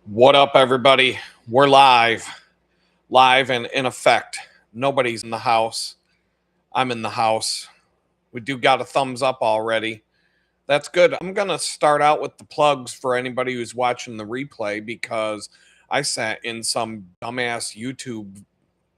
What up, everybody? We're live and in effect. Nobody's in the house. I'm in the house. We do got a thumbs up already. That's good. I'm going to start out with the plugs for anybody who's watching the replay because I sat in some dumbass YouTube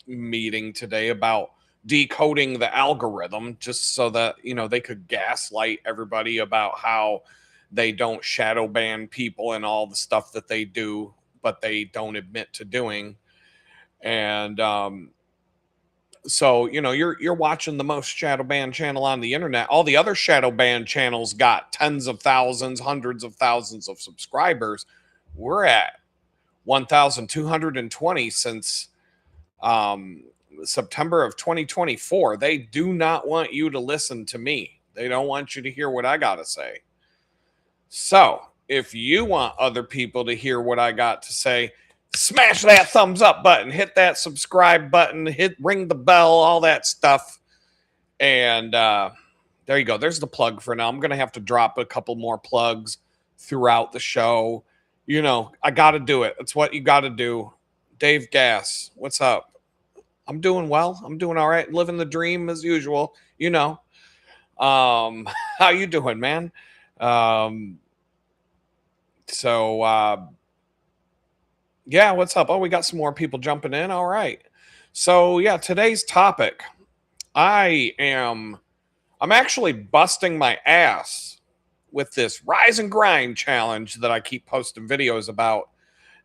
meeting today about decoding the algorithm just so that, they could gaslight everybody about how they don't shadow ban people and all the stuff that they do, but they don't admit to doing. And so you're watching the most shadow ban channel on the internet. All the other shadow ban channels got tens of thousands, hundreds of thousands of subscribers. We're at 1,220 since um, September of 2024. They do not want you to listen to me. They don't want you to hear what I got to say. So if you want other people to hear what I got to say, smash that thumbs up button, hit that subscribe button, ring the bell, all that stuff. And there you go. There's the plug for now. I'm going to have to drop a couple more plugs throughout the show. I got to do it. That's what you got to do. Dave Gass, what's up? I'm doing well. I'm doing all right. Living the dream as usual. How you doing, man? Yeah, what's up? Oh, we got some more people jumping in. All right. So yeah, today's topic. I'm actually busting my ass with this rise and grind challenge that I keep posting videos about.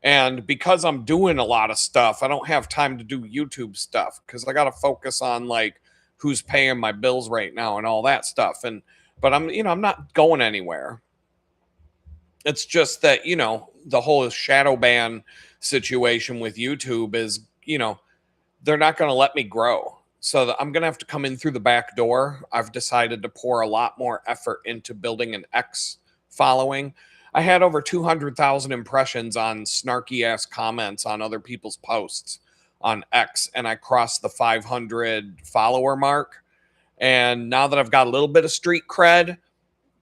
And because I'm doing a lot of stuff, I don't have time to do YouTube stuff because I got to focus on like who's paying my bills right now and all that stuff. But I'm not going anywhere. It's just that, the whole shadow ban situation with YouTube is, they're not going to let me grow. So I'm going to have to come in through the back door. I've decided to pour a lot more effort into building an X following. I had over 200,000 impressions on snarky ass comments on other people's posts on X, and I crossed the 500 follower mark. And now that I've got a little bit of street cred,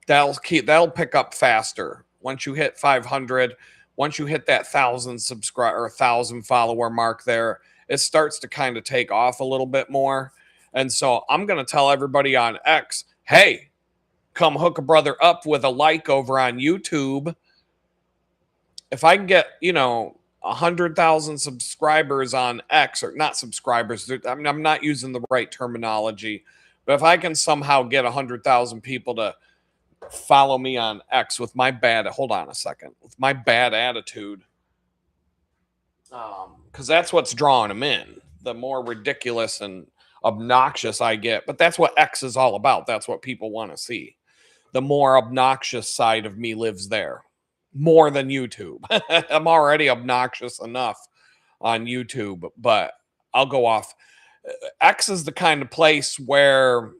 that'll pick up faster. Once you hit 500, once you hit that 1,000 follower mark there, it starts to kind of take off a little bit more. And so I'm going to tell everybody on X, hey, come hook a brother up with a like over on YouTube. If I can get, 100,000 subscribers on X, or not subscribers, I'm not using the right terminology, but if I can somehow get 100,000 people to follow me on X with my bad attitude, because that's what's drawing them in. The more ridiculous and obnoxious I get, but that's what X is all about. That's what people want to see. The more obnoxious side of me lives there, more than YouTube. I'm already obnoxious enough on YouTube, but I'll go off. X is the kind of place where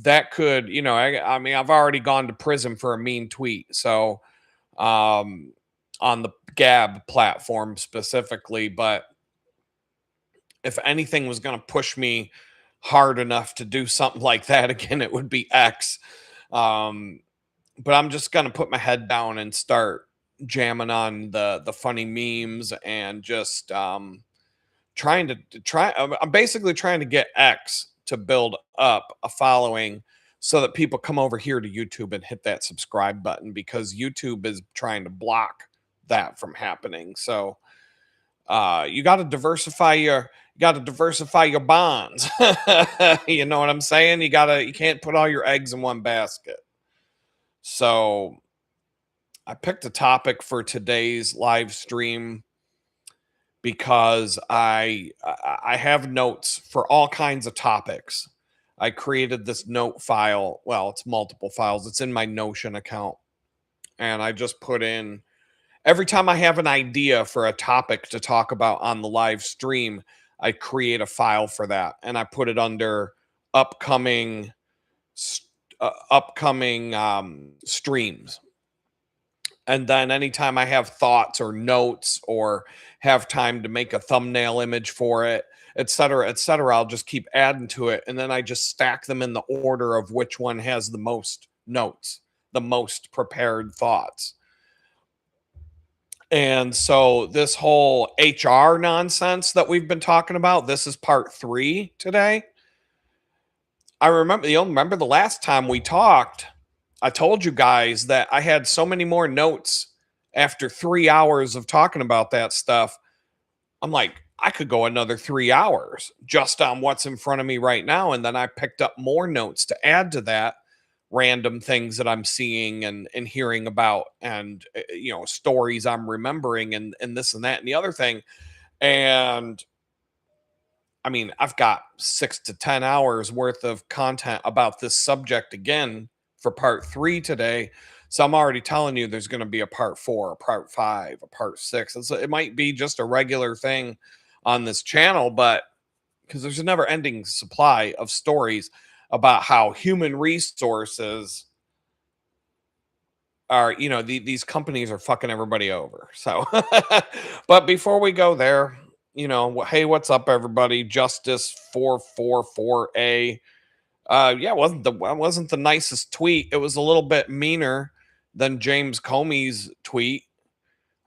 that could, I mean, I've already gone to prison for a mean tweet. So, on the Gab platform specifically, but if anything was going to push me hard enough to do something like that again, it would be X. But I'm just going to put my head down and start jamming on the funny memes and just I'm basically trying to get X to build up a following so that people come over here to YouTube and hit that subscribe button, because YouTube is trying to block that from happening. So you got to diversify your bonds. You know what I'm saying? You can't put all your eggs in one basket. So I picked a topic for today's live stream because I have notes for all kinds of topics. I created this note file. Well, it's multiple files. It's in my Notion account. And I just put in, every time I have an idea for a topic to talk about on the live stream, I create a file for that. And I put it under upcoming streams. And then anytime I have thoughts or notes or have time to make a thumbnail image for it, et cetera, I'll just keep adding to it. And then I just stack them in the order of which one has the most notes, the most prepared thoughts. And so this whole HR nonsense that we've been talking about, this is part 3 today. I remember, remember the last time we talked, I told you guys that I had so many more notes after 3 hours of talking about that stuff. I'm like, I could go another 3 hours just on what's in front of me right now. And then I picked up more notes to add to that, random things that I'm seeing and hearing about, and stories I'm remembering, and this and that and the other thing. And I mean, I've got 6 to 10 hours worth of content about this subject again for part 3 today. So I'm already telling you there's going to be a part 4, a part 5, a part 6. It might be just a regular thing on this channel, but because there's a never ending supply of stories about how human resources are, these companies are fucking everybody over. So, but before we go there, hey, what's up, everybody? Justice 444A. Yeah, wasn't the nicest tweet. It was a little bit meaner than James Comey's tweet.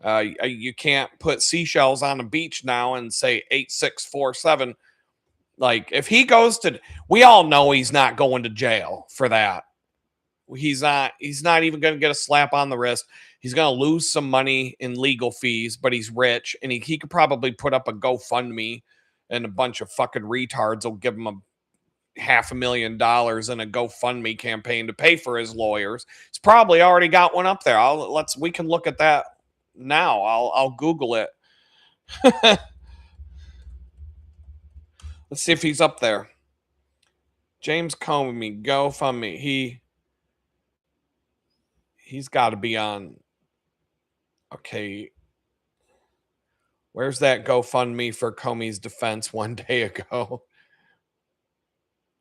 You can't put seashells on a beach now and say 8647. Like, if he goes to, we all know he's not going to jail for that. He's not even going to get a slap on the wrist. He's going to lose some money in legal fees, but he's rich, and he could probably put up a GoFundMe, and a bunch of fucking retards will give him $500,000 in a GoFundMe campaign to pay for his lawyers. He's probably already got one up there. We can look at that now. I'll Google it. Let's see if he's up there. James Comey, GoFundMe. He's got to be on. Okay. Where's that GoFundMe for Comey's defense one day ago?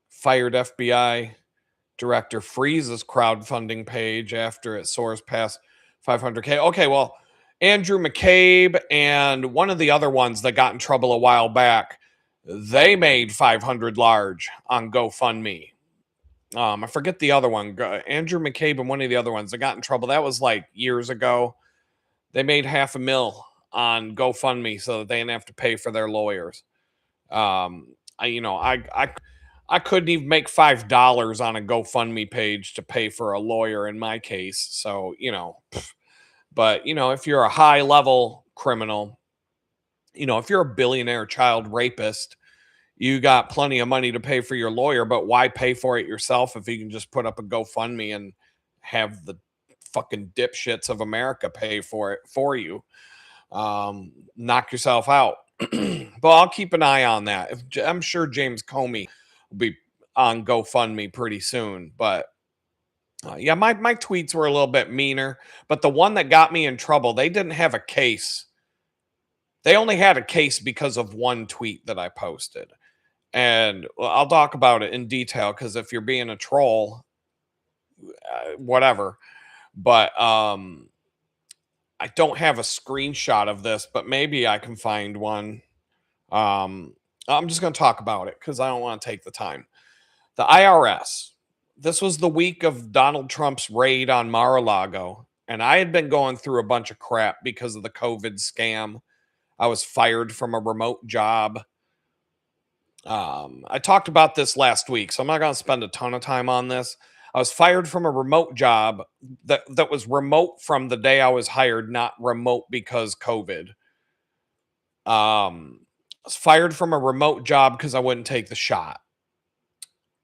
Fired FBI director freezes crowdfunding page after it soars past 500K. Okay, well, Andrew McCabe and one of the other ones that got in trouble a while back, they made 500 large on GoFundMe. I forget the other one. Andrew McCabe and one of the other ones that got in trouble. That was like years ago. They made $500,000 on GoFundMe so that they didn't have to pay for their lawyers. I couldn't even make $5 on a GoFundMe page to pay for a lawyer in my case. So, but if you're a high level criminal, if you're a billionaire child rapist, you got plenty of money to pay for your lawyer, but why pay for it yourself if you can just put up a GoFundMe and have the fucking dipshits of America pay for it for you? Knock yourself out. But I'll keep an eye on that. I'm sure James Comey will be on GoFundMe pretty soon. But yeah, my tweets were a little bit meaner. But the one that got me in trouble, they didn't have a case. They only had a case because of one tweet that I posted. And I'll talk about it in detail because if you're being a troll, whatever. But I don't have a screenshot of this, but maybe I can find one. I'm just going to talk about it because I don't want to take the time. The IRS. This was the week of Donald Trump's raid on Mar-a-Lago, and I had been going through a bunch of crap because of the COVID scam. I was fired from a remote job. I talked about this last week, so I'm not going to spend a ton of time on this. I was fired from a remote job that was remote from the day I was hired, not remote because COVID. I was fired from a remote job because I wouldn't take the shot.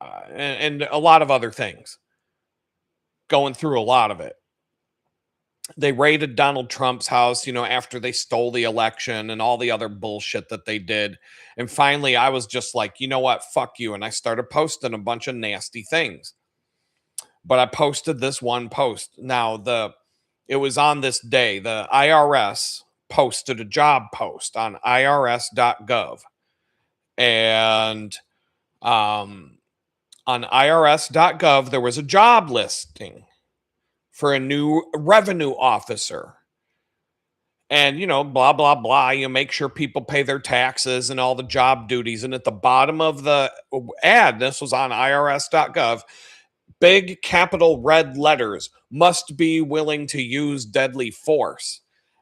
And a lot of other things. Going through a lot of it. They raided Donald Trump's house, after they stole the election and all the other bullshit that they did. And finally, I was just like, you know what? Fuck you. And I started posting a bunch of nasty things. But I posted this one post. Now, it was on this day. The IRS posted a job post on irs.gov. And on irs.gov, there was a job listing for a new revenue officer. And, blah, blah, blah. You make sure people pay their taxes and all the job duties. And at the bottom of the ad, this was on irs.gov, big capital red letters, must be willing to use deadly force.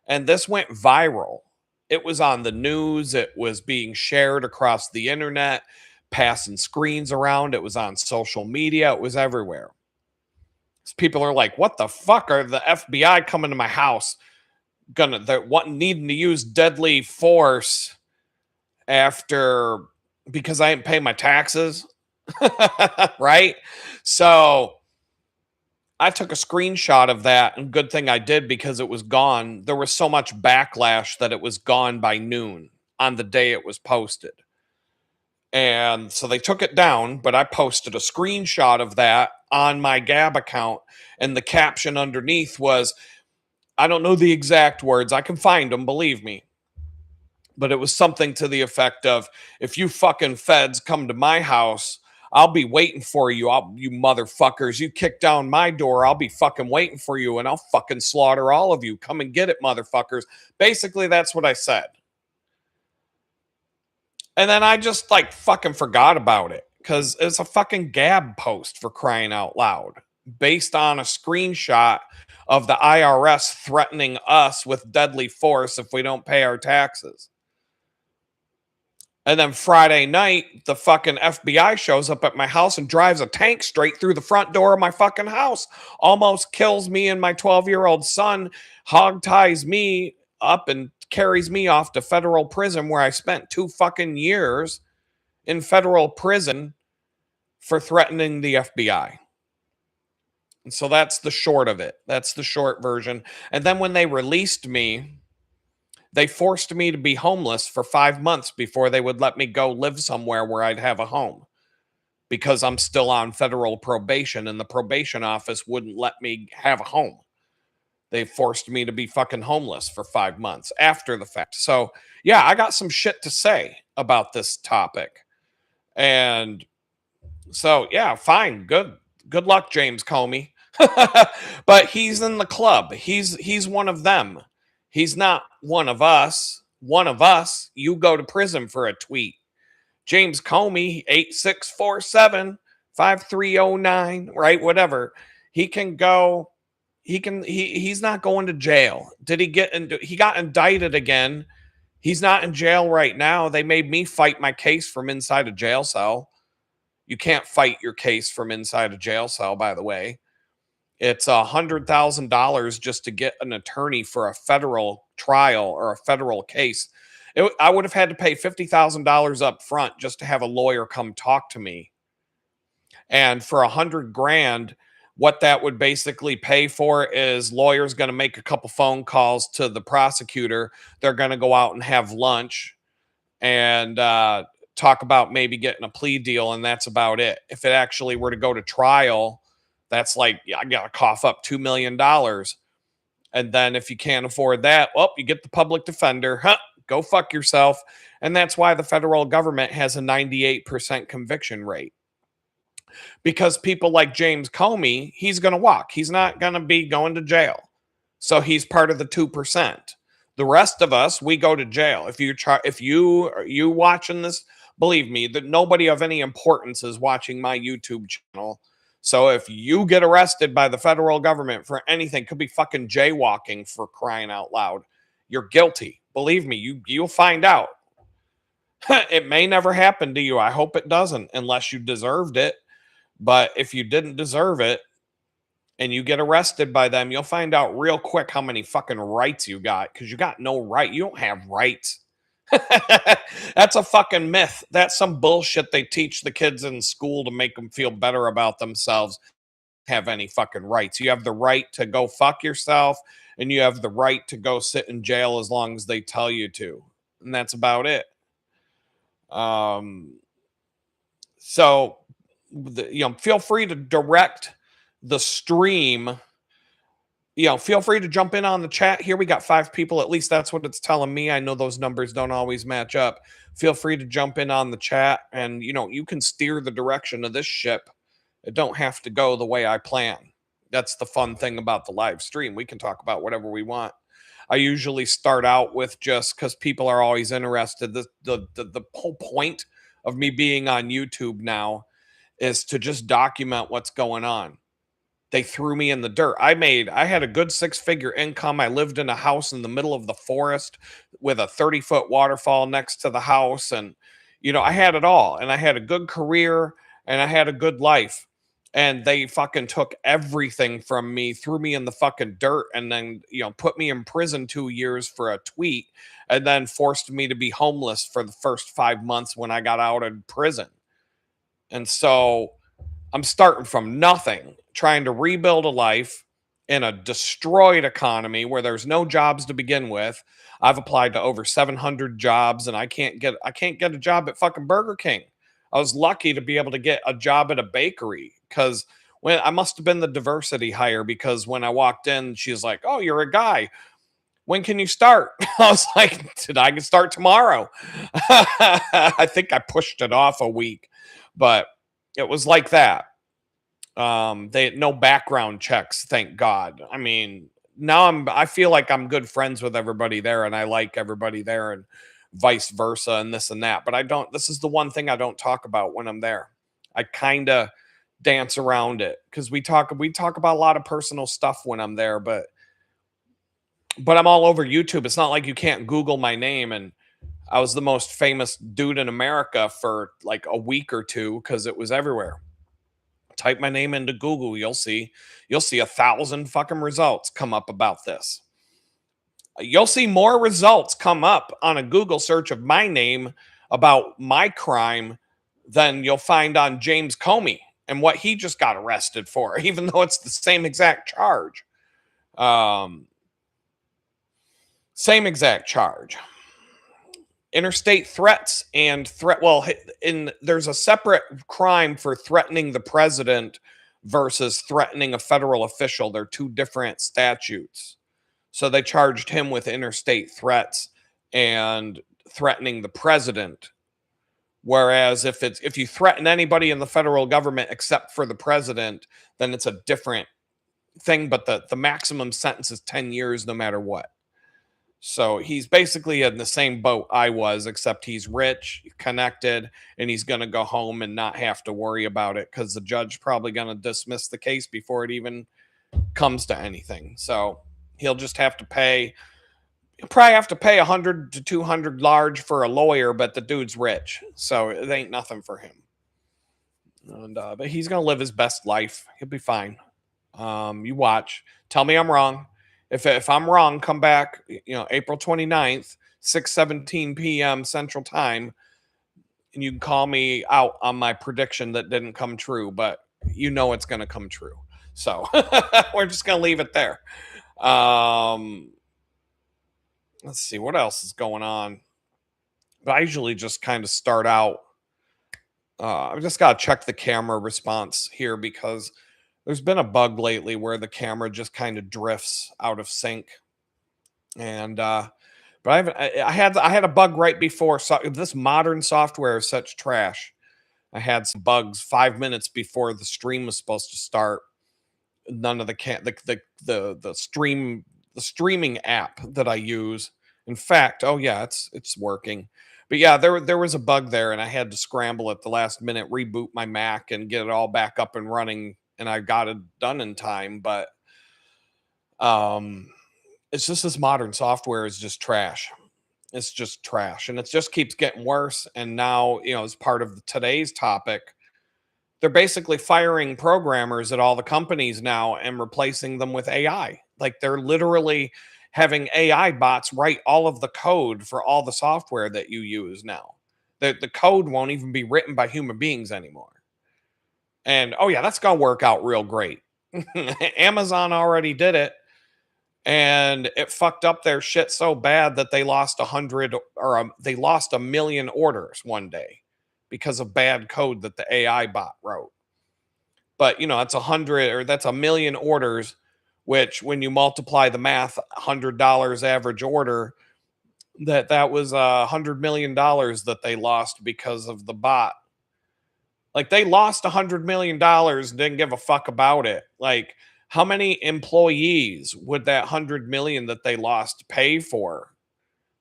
And this went viral. It was on the news, it was being shared across the internet, passing screens around, it was on social media, it was everywhere. People are like, what the fuck are the FBI coming to my house? They're needing to use deadly force after because I didn't pay my taxes. Right? So I took a screenshot of that, and good thing I did because it was gone. There was so much backlash that it was gone by noon on the day it was posted. And so they took it down, but I posted a screenshot of that on my Gab account, and the caption underneath was, I don't know the exact words, I can find them, believe me. But it was something to the effect of, if you fucking feds come to my house, I'll be waiting for you. You motherfuckers, you kick down my door, I'll be fucking waiting for you, and I'll fucking slaughter all of you. Come and get it, motherfuckers. Basically, that's what I said. And then I just like fucking forgot about it because it's a fucking Gab post, for crying out loud, based on a screenshot of the IRS threatening us with deadly force if we don't pay our taxes. And then Friday night, the fucking FBI shows up at my house and drives a tank straight through the front door of my fucking house. Almost kills me and my 12-year-old son, hog ties me up and carries me off to federal prison, where I spent 2 fucking years in federal prison for threatening the FBI. And so that's the short of it. That's the short version. And then when they released me, they forced me to be homeless for 5 months before they would let me go live somewhere where I'd have a home, because I'm still on federal probation and the probation office wouldn't let me have a home. They forced me to be fucking homeless for 5 months after the fact. So, yeah, I got some shit to say about this topic. And so, yeah, fine. Good luck, James Comey. But he's in the club. He's one of them. He's not one of us. One of us, you go to prison for a tweet. James Comey, 8647-5309, right? Whatever. He can go. He's not going to jail. He got indicted again. He's not in jail right now. They made me fight my case from inside a jail cell. You can't fight your case from inside a jail cell, by the way. It's $100,000 just to get an attorney for a federal trial or a federal case. I would have had to pay $50,000 up front just to have a lawyer come talk to me. And for $100,000, what that would basically pay for is lawyers going to make a couple phone calls to the prosecutor. They're going to go out and have lunch and talk about maybe getting a plea deal, and that's about it. If it actually were to go to trial, that's like, I got to cough up $2 million. And then if you can't afford that, well, you get the public defender. Go fuck yourself. And that's why the federal government has a 98% conviction rate. Because people like James Comey, he's going to walk. He's not going to be going to jail. So he's part of the 2%. The rest of us, we go to jail. If you watching this, believe me, that nobody of any importance is watching my YouTube channel. So if you get arrested by the federal government for anything, could be fucking jaywalking, for crying out loud, you're guilty. Believe me, you'll find out. It may never happen to you. I hope it doesn't, unless you deserved it. But if you didn't deserve it and you get arrested by them, you'll find out real quick how many fucking rights you got, because you got no right. You don't have rights. That's a fucking myth. That's some bullshit they teach the kids in school to make them feel better about themselves. Have any fucking rights. You have the right to go fuck yourself, and you have the right to go sit in jail as long as they tell you to. And that's about it. So, feel free to direct the stream. Feel free to jump in on the chat here. We got 5 people. At least that's what it's telling me. I know those numbers don't always match up. Feel free to jump in on the chat, and, you can steer the direction of this ship. It don't have to go the way I plan. That's the fun thing about the live stream. We can talk about whatever we want. I usually start out with, just because people are always interested, the whole point of me being on YouTube now is to just document what's going on. they threw me in the dirt. I had a good six-figure income. I lived in a house in the middle of the forest with a 30-foot waterfall next to the house. And, I had it all. And I had a good career and I had a good life. And they fucking took everything from me, threw me in the fucking dirt, and then, put me in prison 2 years for a tweet, and then forced me to be homeless for the first 5 months when I got out of prison. And so I'm starting from nothing, trying to rebuild a life in a destroyed economy where there's no jobs to begin with. I've applied to over 700 jobs and I can't get a job at fucking Burger King. I was lucky to be able to get a job at a bakery cuz when I must have been the diversity hire, because when I walked in she's like, "Oh, you're a guy. When can you start?" I was like, "Did I can start tomorrow?" I think I pushed it off a week, but it was like that. They had no background checks, thank God. I mean, now I feel like I'm good friends with everybody there and I like everybody there, and vice versa and this and that. But I don't this is the one thing I don't talk about when I'm there. I kind of dance around it cuz we talk about a lot of personal stuff when I'm there, but I'm all over YouTube. It's not like you can't Google my name, and I was the most famous dude in America for like a week or two cuz it was everywhere. Type my name into Google, you'll see 1,000 fucking results come up about this. You'll see more results come up on a Google search of my name about my crime than you'll find on James Comey and what he just got arrested for, even though it's the same exact charge. Um, Same exact charge. Interstate threats and there's a separate crime for threatening the president versus threatening a federal official. They're two different statutes. So they charged him with interstate threats and threatening the president. Whereas if you threaten anybody in the federal government except for the president, then it's a different thing. But the maximum sentence is 10 years no matter what. So he's basically in the same boat I was, except he's rich, connected, and he's going to go home and not have to worry about it because the judge probably going to dismiss the case before it even comes to anything. So he'll just have to pay. He'll probably have to pay 100 to 200 large for a lawyer, but the dude's rich, so it ain't nothing for him. And but he's going to live his best life. He'll be fine. You watch. Tell me I'm wrong. If I'm wrong, come back, April 29th, 6:17 p.m. Central Time, and you can call me out on my prediction that didn't come true, but it's going to come true. So we're just going to leave it there. Let's see what else is going on. But I usually just kind of start out. I've just got to check the camera response here because there's been a bug lately where the camera just kind of drifts out of sync. And but I had a bug right before. So this modern software is such trash. I had some bugs 5 minutes before the stream was supposed to start. None of the streaming app that I use. In fact, oh yeah, it's working. But yeah, there was a bug there, and I had to scramble at the last minute, reboot my Mac, and get it all back up and running. And I got it done in time, but it's just this modern software is just trash. It's just trash, and it just keeps getting worse. And now, as part of today's topic, they're basically firing programmers at all the companies now and replacing them with AI. Like they're literally having AI bots write all of the code for all the software that you use now. The code won't even be written by human beings anymore. And oh yeah, that's gonna work out real great. Amazon already did it, and it fucked up their shit so bad that they lost 100 or they lost 1 million orders one day because of bad code that the AI bot wrote. But that's 100 or that's 1 million orders, which when you multiply the math, $100 average order, that was $100 million that they lost because of the bot. Like they lost $100 million and didn't give a fuck about it. Like how many employees would that 100 million that they lost pay for?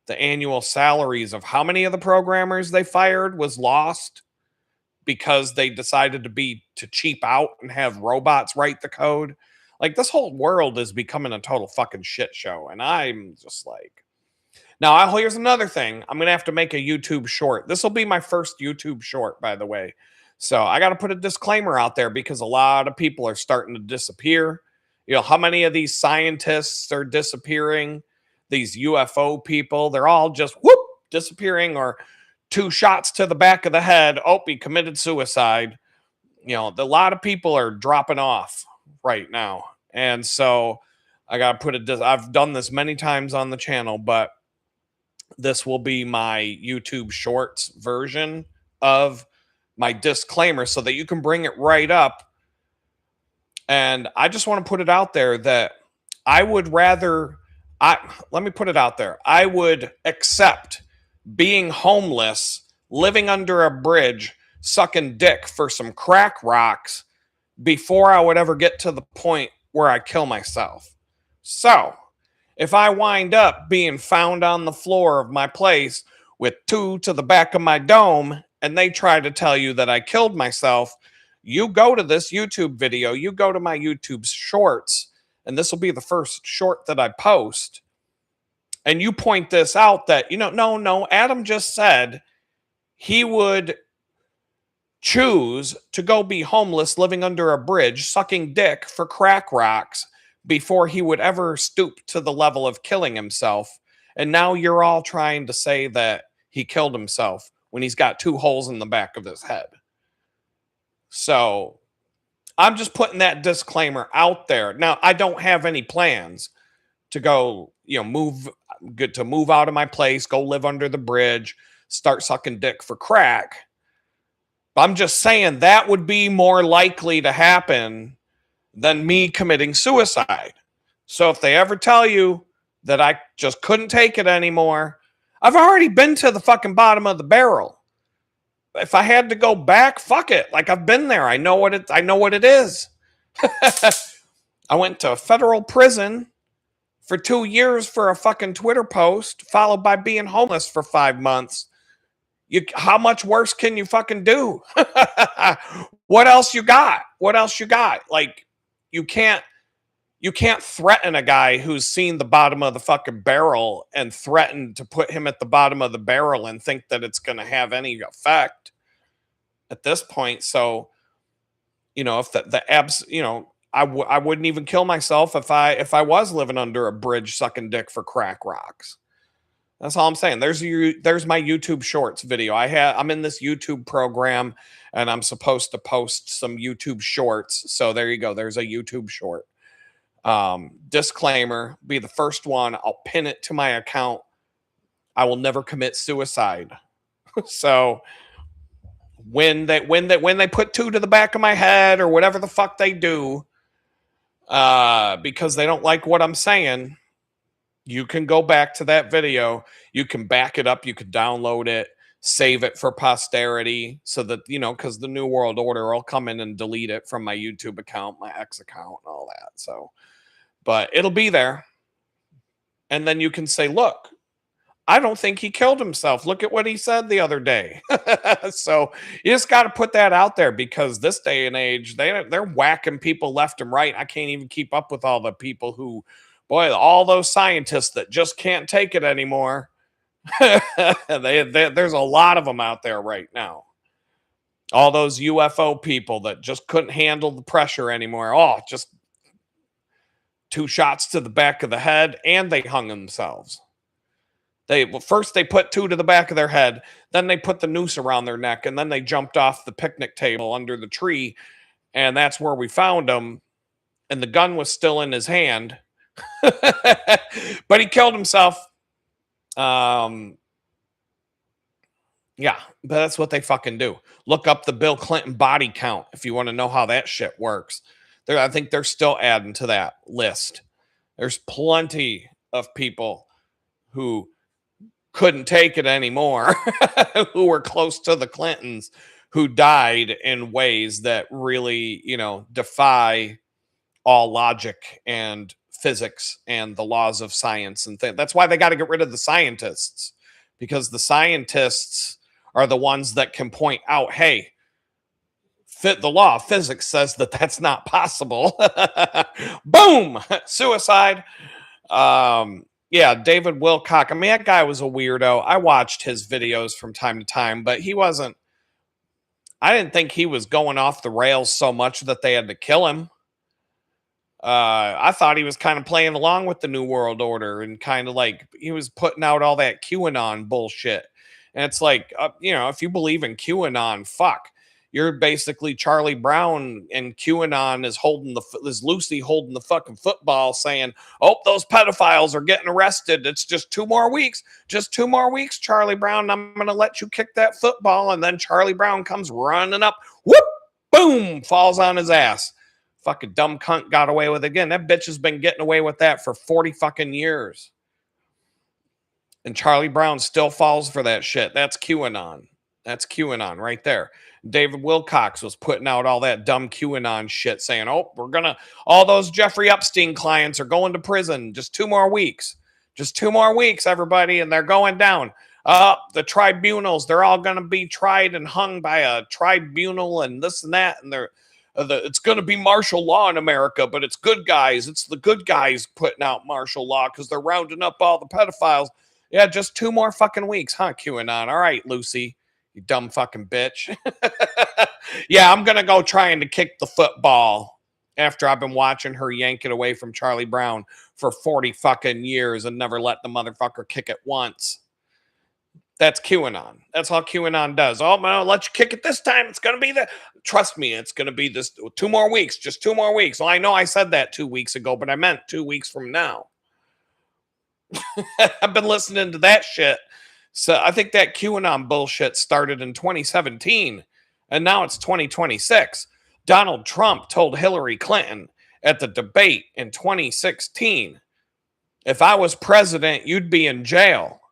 The annual salaries of how many of the programmers they fired was lost because they decided to cheap out and have robots write the code. Like, this whole world is becoming a total fucking shit show. And I'm just like, now here's another thing. I'm going to have to make a YouTube short. This will be my first YouTube short, by the way. So I got to put a disclaimer out there because a lot of people are starting to disappear. You know, how many of these scientists are disappearing? These UFO people, they're all just whoop disappearing, or 2 shots to the back of the head. Oh, he committed suicide. You know, a lot of people are dropping off right now. And so I got to put I've done this many times on the channel, but this will be my YouTube Shorts version of my disclaimer so that you can bring it right up. And I just want to put it out there that I would rather, let me put it out there. I would accept being homeless, living under a bridge, sucking dick for some crack rocks before I would ever get to the point where I kill myself. So if I wind up being found on the floor of my place with 2 to the back of my dome and they try to tell you that I killed myself, you go to this YouTube video, you go to my YouTube shorts, and this will be the first short that I post. And you point this out that, no, Adam just said he would choose to go be homeless, living under a bridge, sucking dick for crack rocks before he would ever stoop to the level of killing himself. And now you're all trying to say that he killed himself when he's got 2 holes in the back of his head. So I'm just putting that disclaimer out there. Now, I don't have any plans to go, move out of my place, go live under the bridge, start sucking dick for crack. But I'm just saying that would be more likely to happen than me committing suicide. So if they ever tell you that I just couldn't take it anymore, I've already been to the fucking bottom of the barrel. If I had to go back, fuck it. Like, I've been there. I know what it is. I went to federal prison for 2 years for a fucking Twitter post, followed by being homeless for 5 months. How much worse can you fucking do? What else you got? Like, you can't threaten a guy who's seen the bottom of the fucking barrel and threaten to put him at the bottom of the barrel and think that it's going to have any effect at this point. So, if I wouldn't even kill myself if I was living under a bridge sucking dick for crack rocks. That's all I'm saying. There's my YouTube Shorts video. I'm in this YouTube program and I'm supposed to post some YouTube Shorts. So there you go. There's a YouTube short. Disclaimer, be the first one. I'll pin it to my account. I will never commit suicide. So when they put 2 to the back of my head or whatever the fuck they do, because they don't like what I'm saying, you can go back to that video. You can back it up. You can download it, save it for posterity so that, because the New World Order will come in and delete it from my YouTube account, my X account, and all that. So, but it'll be there. And then you can say, look, I don't think he killed himself. Look at what he said the other day. So you just got to put that out there, because this day and age, they're whacking people left and right. I can't even keep up with all the people who, boy, all those scientists that just can't take it anymore. There's a lot of them out there right now. All those UFO people that just couldn't handle the pressure anymore. Oh, just 2 shots to the back of the head, and they hung themselves. First they put 2 to the back of their head, then they put the noose around their neck, and then they jumped off the picnic table under the tree, and that's where we found him. And the gun was still in his hand. But he killed himself. Yeah, but that's what they fucking do. Look up the Bill Clinton body count if you want to know how that shit works. I think they're still adding to that list. There's plenty of people who couldn't take it anymore, who were close to the Clintons, who died in ways that really, defy all logic and physics and the laws of science and things. That's why they got to get rid of the scientists, because the scientists are the ones that can point out, hey, Fit the law of physics says that that's not possible. Boom, suicide. Yeah, David Wilcock. I mean, that guy was a weirdo. I watched his videos from time to time, but he wasn't. I didn't think he was going off the rails so much that they had to kill him. I thought he was kind of playing along with the New World Order and kind of like he was putting out all that QAnon bullshit. And it's like, if you believe in QAnon, fuck, you're basically Charlie Brown, and QAnon is Lucy holding the fucking football, saying, "Oh, those pedophiles are getting arrested. It's just 2 more weeks, Charlie Brown. I'm gonna let you kick that football." And then Charlie Brown comes running up, whoop, boom, falls on his ass. Fucking dumb cunt got away with it again. That bitch has been getting away with that for 40 fucking years. And Charlie Brown still falls for that shit. That's QAnon. That's QAnon right there. David Wilcox was putting out all that dumb QAnon shit saying, "Oh, all those Jeffrey Epstein clients are going to prison. Just 2 more weeks. Just 2 more weeks, everybody. And they're going down. The tribunals, they're all going to be tried and hung by a tribunal and this and that. And it's going to be martial law in America, but it's good guys. It's the good guys putting out martial law because they're rounding up all the pedophiles." Yeah, just 2 more fucking weeks, huh, QAnon? All right, Lucy, you dumb fucking bitch. Yeah, I'm going to go trying to kick the football after I've been watching her yank it away from Charlie Brown for 40 fucking years and never let the motherfucker kick it once. That's QAnon. That's all QAnon does. Oh, man, I'll let you kick it this time. It's going to be trust me, it's going to be this 2 more weeks, just 2 more weeks. Well, I know I said that 2 weeks ago, but I meant 2 weeks from now. I've been listening to that shit. So I think that QAnon bullshit started in 2017 and now it's 2026. Donald Trump told Hillary Clinton at the debate in 2016, "If I was president, you'd be in jail."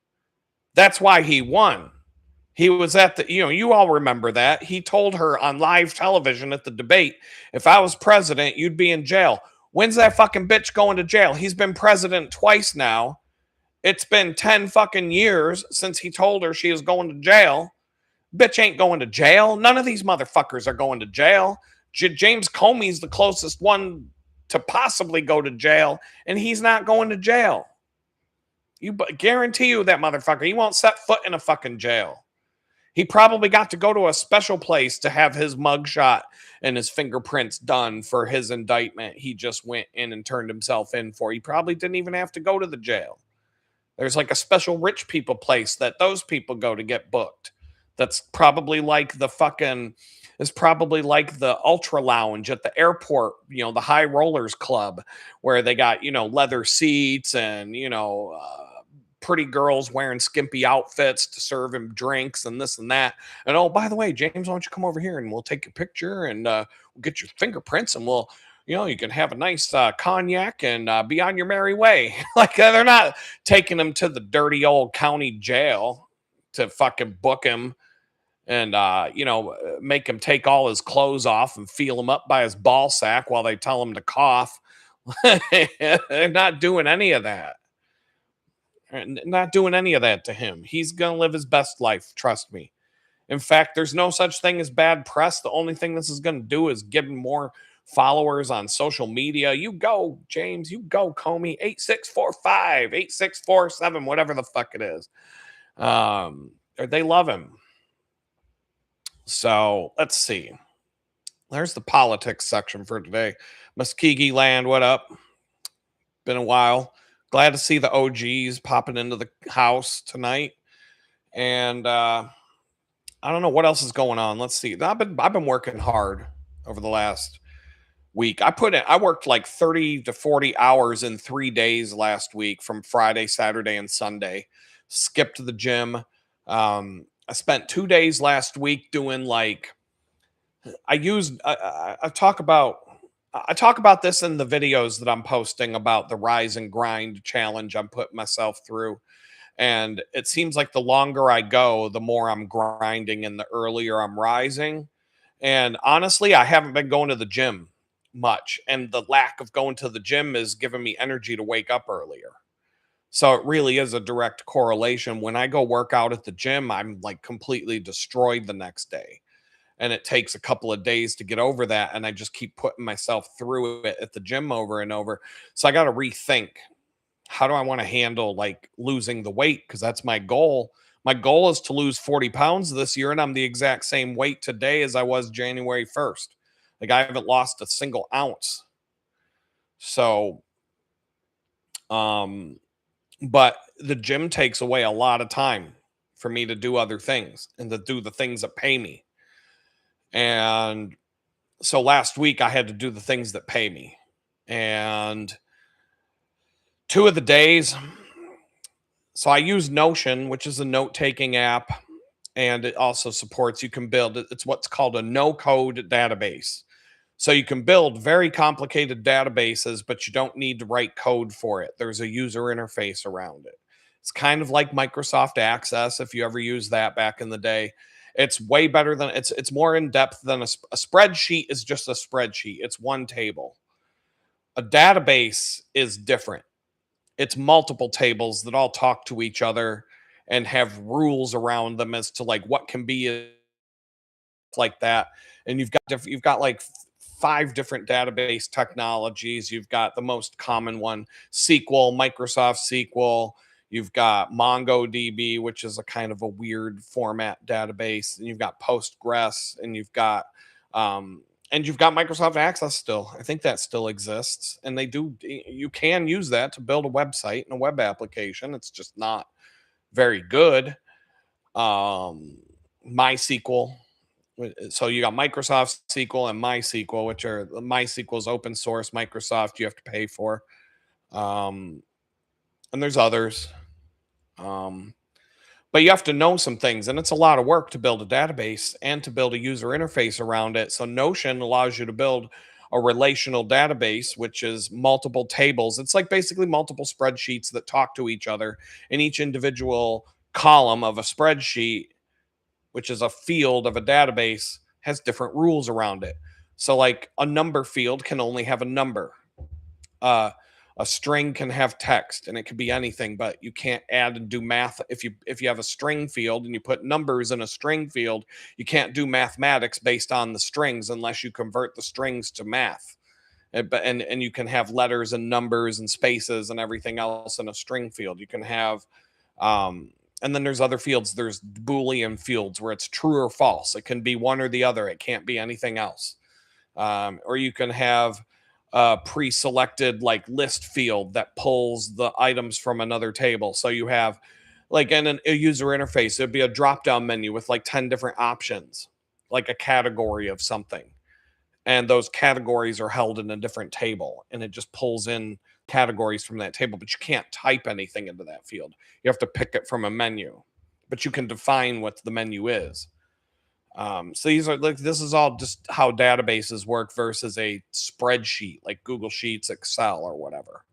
That's why he won. He was at you all remember that. He told her on live television at the debate, "If I was president, you'd be in jail." When's that fucking bitch going to jail? He's been president twice now. It's been 10 fucking years since he told her she is going to jail. Bitch ain't going to jail. None of these motherfuckers are going to jail. James Comey's the closest one to possibly go to jail, and he's not going to jail. You guarantee you that motherfucker, he won't set foot in a fucking jail. He probably got to go to a special place to have his mugshot and his fingerprints done for his indictment he just went in and turned himself in for. He probably didn't even have to go to the jail. There's like a special rich people place that those people go to get booked. That's probably like the Ultra Lounge at the airport, the High Rollers Club, where they got, leather seats and, pretty girls wearing skimpy outfits to serve him drinks and this and that. And oh, by the way, James, why don't you come over here and we'll take your picture and we'll get your fingerprints and we'll, you can have a nice cognac and be on your merry way. Like they're not taking him to the dirty old county jail to fucking book him and, make him take all his clothes off and feel him up by his ball sack while they tell him to cough. They're not doing any of that. Not doing any of that to him. He's going to live his best life. Trust me. In fact, there's no such thing as bad press. The only thing this is going to do is give him more followers on social media. You go, James. You go, Comey. 8645, 8647, whatever the fuck it is. They love him. So let's see. There's the politics section for today. Muskegee land, what up? Been a while. Glad to see the OGs popping into the house tonight. And I don't know what else is going on. Let's see. I've been working hard over the last week. I worked like 30 to 40 hours in 3 days last week from Friday, Saturday, and Sunday. Skipped the gym. I spent 2 days last week doing like I talk about this in the videos that I'm posting about the rise and grind challenge I'm putting myself through. And it seems like the longer I go, the more I'm grinding and the earlier I'm rising. And honestly, I haven't been going to the gym much. And the lack of going to the gym is giving me energy to wake up earlier. So it really is a direct correlation. When I go work out at the gym, I'm like completely destroyed the next day. and it takes a couple of days to get over that, and I just keep putting myself through it at the gym over and over. So I got to rethink, how do I want to handle like losing the weight, because that's my goal. My goal is to lose 40 pounds this year, and I'm the exact same weight today as I was January 1st. Like, I haven't lost a single ounce. So um but the gym takes away a lot of time for me to do other things and to do the things that pay me. And so last week I had to do the things that pay me. And two of the days, so I use Notion, which is a note-taking app, and it also supports, you can build it's what's called a no-code database. So you can build very complicated databases, but you don't need to write code for it. There's a user interface around it. It's kind of like Microsoft Access, if you ever used that back in the day. It's way better than, it's more in depth than a spreadsheet is just a spreadsheet. It's one table. A database is different. It's multiple tables that all talk to each other and have rules around them as to like what can be like that. And you've got like five different database technologies. You've got the most common one, SQL, Microsoft SQL. You've got MongoDB, which is a kind of a weird format database, and you've got Postgres, and you've got Microsoft Access still. I think that still exists, and you can use that to build a website and a web application. It's just not very good. MySQL. So you got Microsoft SQL and MySQL, which are, MySQL is open source. Microsoft you have to pay for, and there's others. But you have to know some things, and it's a lot of work to build a database and to build a user interface around it. So Notion allows you to build a relational database, which is multiple tables. It's like basically multiple spreadsheets that talk to each other, and each individual column of a spreadsheet, which is a field of a database, has different rules around it. So like a number field can only have a number. A string can have text, and it could be anything, but you can't add and do math. If you have a string field and you put numbers in a string field, you can't do mathematics based on the strings unless you convert the strings to math. And you can have letters and numbers and spaces and everything else in a string field. You can have and then there's other fields. There's Boolean fields where it's true or false. It can be one or the other. It can't be anything else. Or you can have a pre-selected like list field that pulls the items from another table. So you have like in a user interface, it'd be a drop-down menu with like 10 different options, like a category of something. And those categories are held in a different table, and it just pulls in categories from that table, but you can't type anything into that field. You have to pick it from a menu, but you can define what the menu is. So these are like, this is all just how databases work versus a spreadsheet like Google Sheets, Excel, or whatever.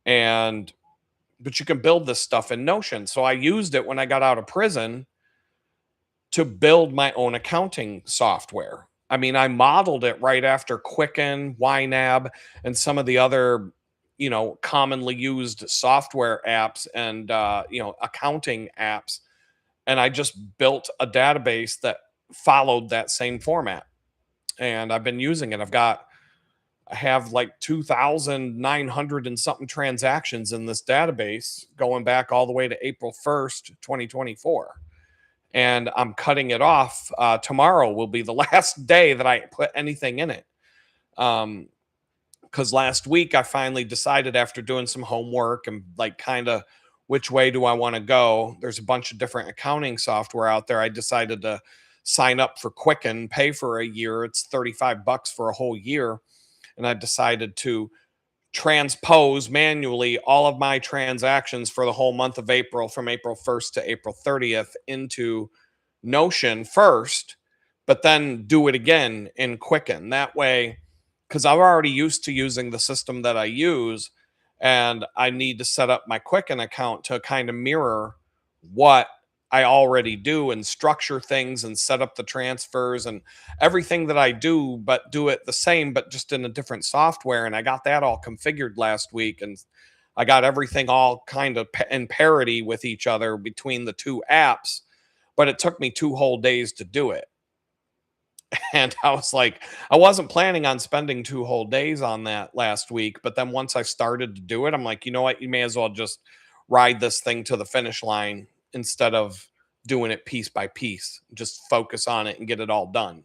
And but you can build this stuff in Notion. So I used it when I got out of prison to build my own accounting software. I mean, I modeled it right after Quicken, YNAB, and some of the other, commonly used software apps and, accounting apps. And I just built a database that followed that same format. And I've been using it. I have like 2,900 and something transactions in this database going back all the way to April 1st, 2024. And I'm cutting it off. Tomorrow will be the last day that I put anything in it. Because last week I finally decided, after doing some homework and like kind of which way do I want to go. There's a bunch of different accounting software out there. I decided to sign up for Quicken, pay for a year. It's $35 for a whole year. And I decided to transpose manually all of my transactions for the whole month of April, from April 1st to April 30th, into Notion first, but then do it again in Quicken. That way, because I'm already used to using the system that I use, and I need to set up my Quicken account to kind of mirror what I already do and structure things and set up the transfers and everything that I do, but do it the same, but just in a different software. And I got that all configured last week, and I got everything all kind of in parity with each other between the two apps, but it took me 2 whole days to do it. And I was like, I wasn't planning on spending 2 whole days on that last week, but then once I started to do it, I'm like, "You know what? You may as well just ride this thing to the finish line instead of doing it piece by piece. Just focus on it and get it all done."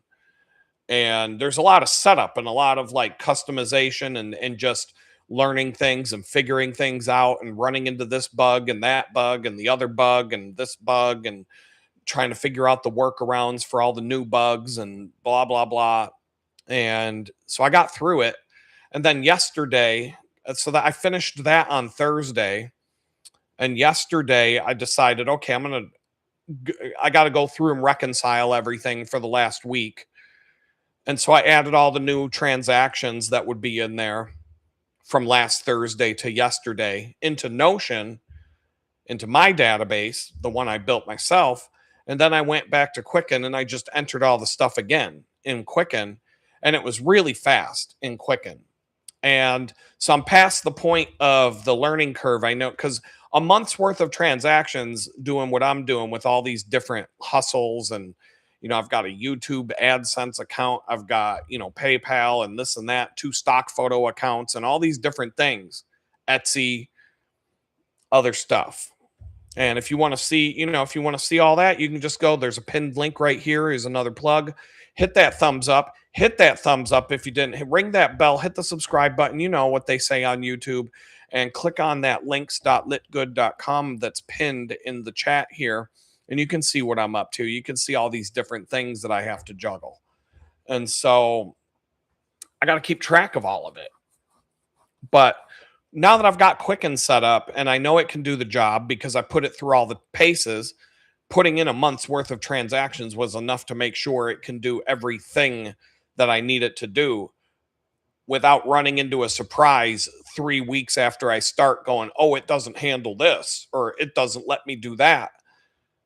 And there's a lot of setup and a lot of, like, customization and just learning things and figuring things out and running into this bug and that bug and the other bug and this bug and trying to figure out the workarounds for all the new bugs and blah blah blah. And so I got through it. And then yesterday, so that I finished that on Thursday. And yesterday I decided, okay, I got to go through and reconcile everything for the last week. And so I added all the new transactions that would be in there from last Thursday to yesterday into Notion, into my database, the one I built myself. And then I went back to Quicken and I just entered all the stuff again in Quicken. And it was really fast in Quicken. And so I'm past the point of the learning curve. I know, because a month's worth of transactions doing what I'm doing with all these different hustles, and I've got a YouTube AdSense account, I've got, PayPal and this and that, 2 stock photo accounts and all these different things, Etsy, other stuff. And if you want to see, if you want to see all that, you can just go, there's a pinned link right here. Is another plug. Hit that thumbs up. Hit that thumbs up if you didn't. Ring that bell. Hit the subscribe button. You know what they say on YouTube. And click on that links.litgood.com that's pinned in the chat here. And you can see what I'm up to. You can see all these different things that I have to juggle. And so I got to keep track of all of it. But now that I've got Quicken set up and I know it can do the job because I put it through all the paces, putting in a month's worth of transactions was enough to make sure it can do everything that I need it to do without running into a surprise 3 weeks after I start going, oh, it doesn't handle this or it doesn't let me do that.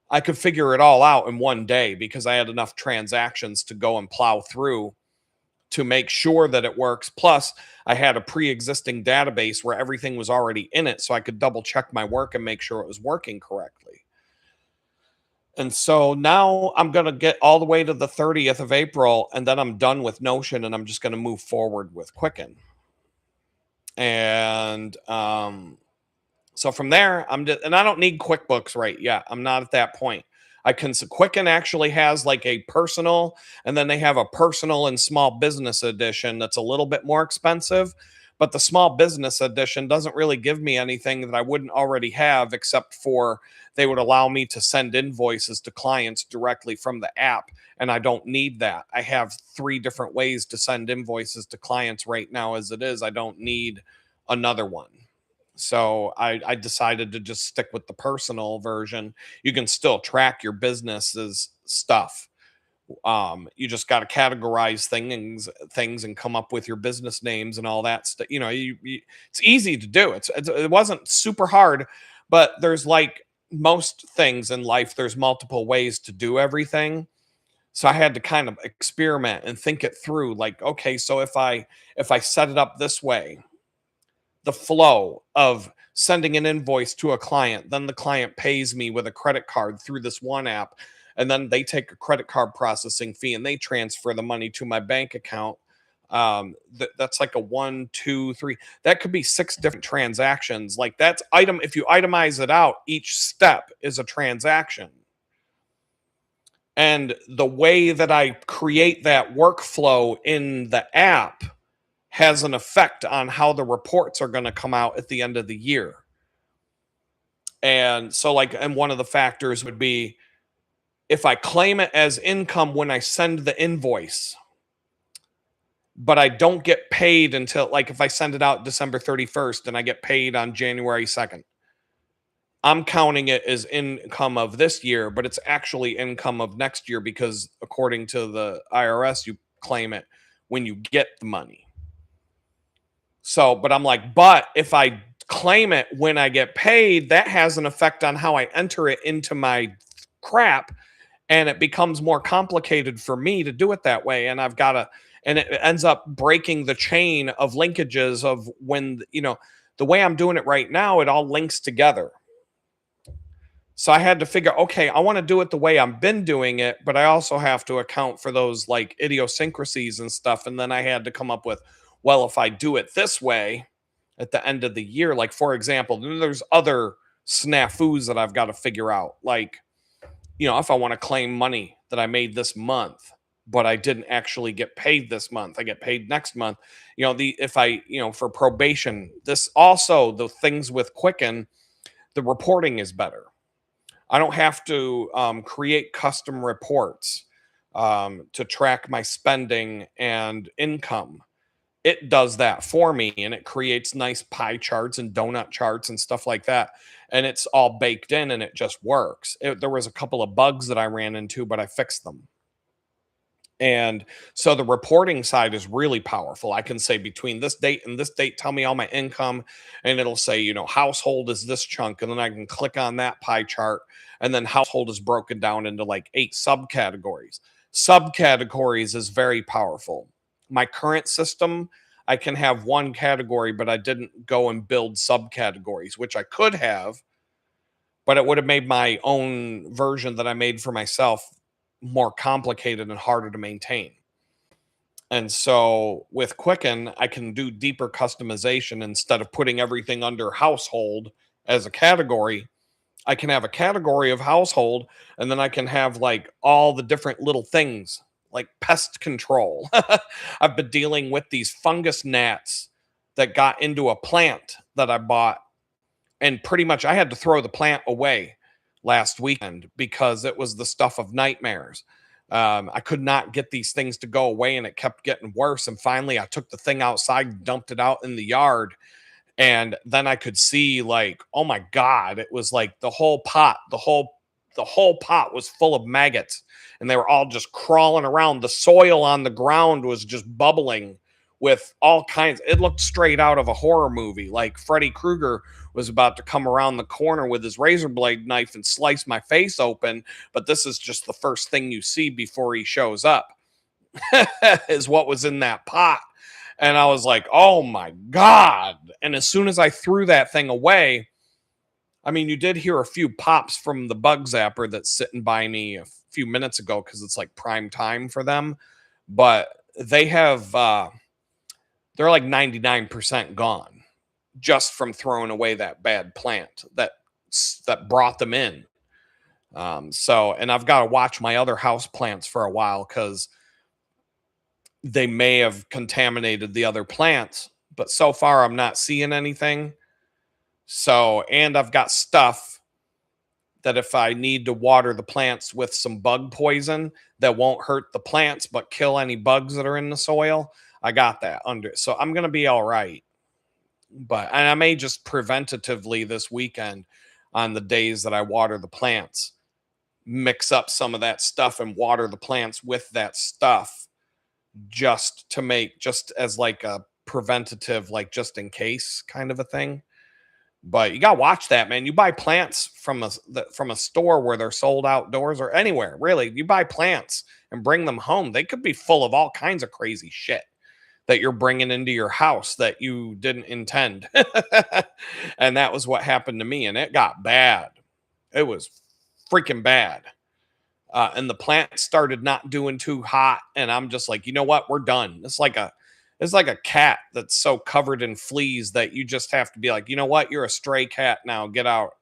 I could figure it all out in one day because I had enough transactions to go and plow through to make sure that it works. Plus, I had a pre-existing database where everything was already in it, so I could double check my work and make sure it was working correctly. And so now I'm going to get all the way to the 30th of April, and then I'm done with Notion, and I'm just going to move forward with Quicken. And so from there, and I don't need QuickBooks right yet. I'm not at that point. Quicken actually has like a personal, and then they have a personal and small business edition that's a little bit more expensive. But the small business edition doesn't really give me anything that I wouldn't already have, except for they would allow me to send invoices to clients directly from the app. And I don't need that. I have 3 different ways to send invoices to clients right now as it is. I don't need another one. So I decided to just stick with the personal version. You can still track your business's stuff. You just got to categorize things and come up with your business names and all that stuff. It's easy to do. It wasn't super hard, but there's, like most things in life, there's multiple ways to do everything. So I had to kind of experiment and think it through. Like, okay, so if I set it up this way, the flow of sending an invoice to a client, then the client pays me with a credit card through this one app, and then they take a credit card processing fee and they transfer the money to my bank account. That's like a 1, 2, 3. That could be 6 different transactions. Like if you itemize it out, each step is a transaction. And the way that I create that workflow in the app has an effect on how the reports are going to come out at the end of the year. And so and one of the factors would be if I claim it as income when I send the invoice, but I don't get paid until, like, if I send it out December 31st and I get paid on January 2nd, I'm counting it as income of this year, but it's actually income of next year because according to the IRS, you claim it when you get the money. So, but I'm like, but if I claim it when I get paid, that has an effect on how I enter it into my crap. And it becomes more complicated for me to do it that way. And and it ends up breaking the chain of linkages of when, the way I'm doing it right now, it all links together. So I had to figure, okay, I want to do it the way I've been doing it, but I also have to account for those like idiosyncrasies and stuff. And then I had to come up with, well, if I do it this way at the end of the year, like for example, then there's other snafus that I've got to figure out. Like, if I want to claim money that I made this month, but I didn't actually get paid this month, I get paid next month. If I, for probation, this also the things with Quicken, the reporting is better. I don't have to create custom reports to track my spending and income. It does that for me, and it creates nice pie charts and donut charts and stuff like that. And it's all baked in and it just works. There was a couple of bugs that I ran into, but I fixed them. And so the reporting side is really powerful. I can say between this date and this date, tell me all my income, and it'll say, household is this chunk. And then I can click on that pie chart. And then household is broken down into like 8 subcategories. Subcategories is very powerful. My current system, I can have one category, but I didn't go and build subcategories, which I could have, but it would have made my own version that I made for myself more complicated and harder to maintain. And so with Quicken, I can do deeper customization instead of putting everything under household as a category. I can have a category of household, and then I can have like all the different little things like pest control. I've been dealing with these fungus gnats that got into a plant that I bought, and pretty much I had to throw the plant away last weekend because it was the stuff of nightmares. I could not get these things to go away, and it kept getting worse. And finally, I took the thing outside, dumped it out in the yard, and then I could see like, oh my god, it was like the whole pot, the whole pot was full of maggots, and they were all just crawling around. The soil on the ground was just bubbling with all kinds. It looked straight out of a horror movie, like Freddy Krueger was about to come around the corner with his razor blade knife and slice my face open. But this is just the first thing you see before he shows up, is what was in that pot. And I was like, oh my God. And as soon as I threw that thing away, I mean, you did hear a few pops from the bug zapper that's sitting by me a few minutes ago because it's like prime time for them. But they're like 99% gone just from throwing away that bad plant that brought them in. And I've got to watch my other house plants for a while because they may have contaminated the other plants, but so far I'm not seeing anything. So, and I've got stuff that if I need to water the plants with some bug poison that won't hurt the plants but kill any bugs that are in the soil, I got that under. So I'm going to be all right. And I may just preventatively this weekend on the days that I water the plants, mix up some of that stuff and water the plants with that stuff just as like a preventative, like just in case kind of a thing. But you got to watch that, man. You buy plants from a store where they're sold outdoors or anywhere, really. You buy plants and bring them home. They could be full of all kinds of crazy shit that you're bringing into your house that you didn't intend. And that was what happened to me, and it got bad. It was freaking bad. And the plant started not doing too hot, and I'm just like, you know what? We're done. It's like a cat that's so covered in fleas that you just have to be like, you know what? You're a stray cat now. Get out.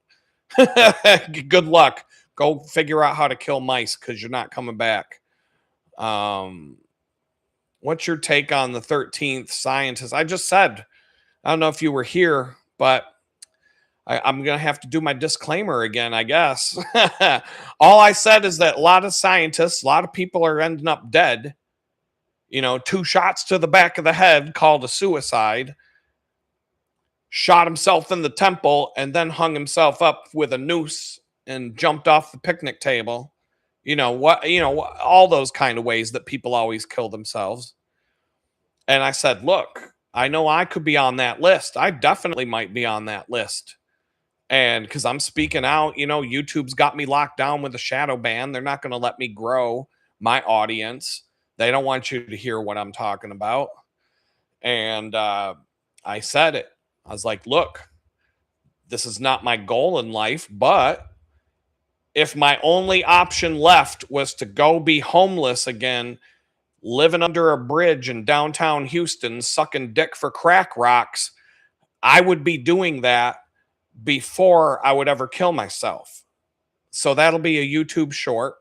Good luck. Go figure out how to kill mice because you're not coming back. What's your take on the 13th scientist? I just said, I don't know if you were here, but I'm going to have to do my disclaimer again, I guess. All I said is that a lot of scientists, a lot of people are ending up dead. 2 shots to the back of the head called a suicide, shot himself in the temple, and then hung himself up with a noose and jumped off the picnic table. All those kind of ways that people always kill themselves. And I said, look, I know I could be on that list. I definitely might be on that list. And because I'm speaking out, YouTube's got me locked down with a shadow ban. They're not going to let me grow my audience. They don't want you to hear what I'm talking about. And I said it. I was like, look, this is not my goal in life, but if my only option left was to go be homeless again, living under a bridge in downtown Houston, sucking dick for crack rocks, I would be doing that before I would ever kill myself. So that'll be a YouTube short.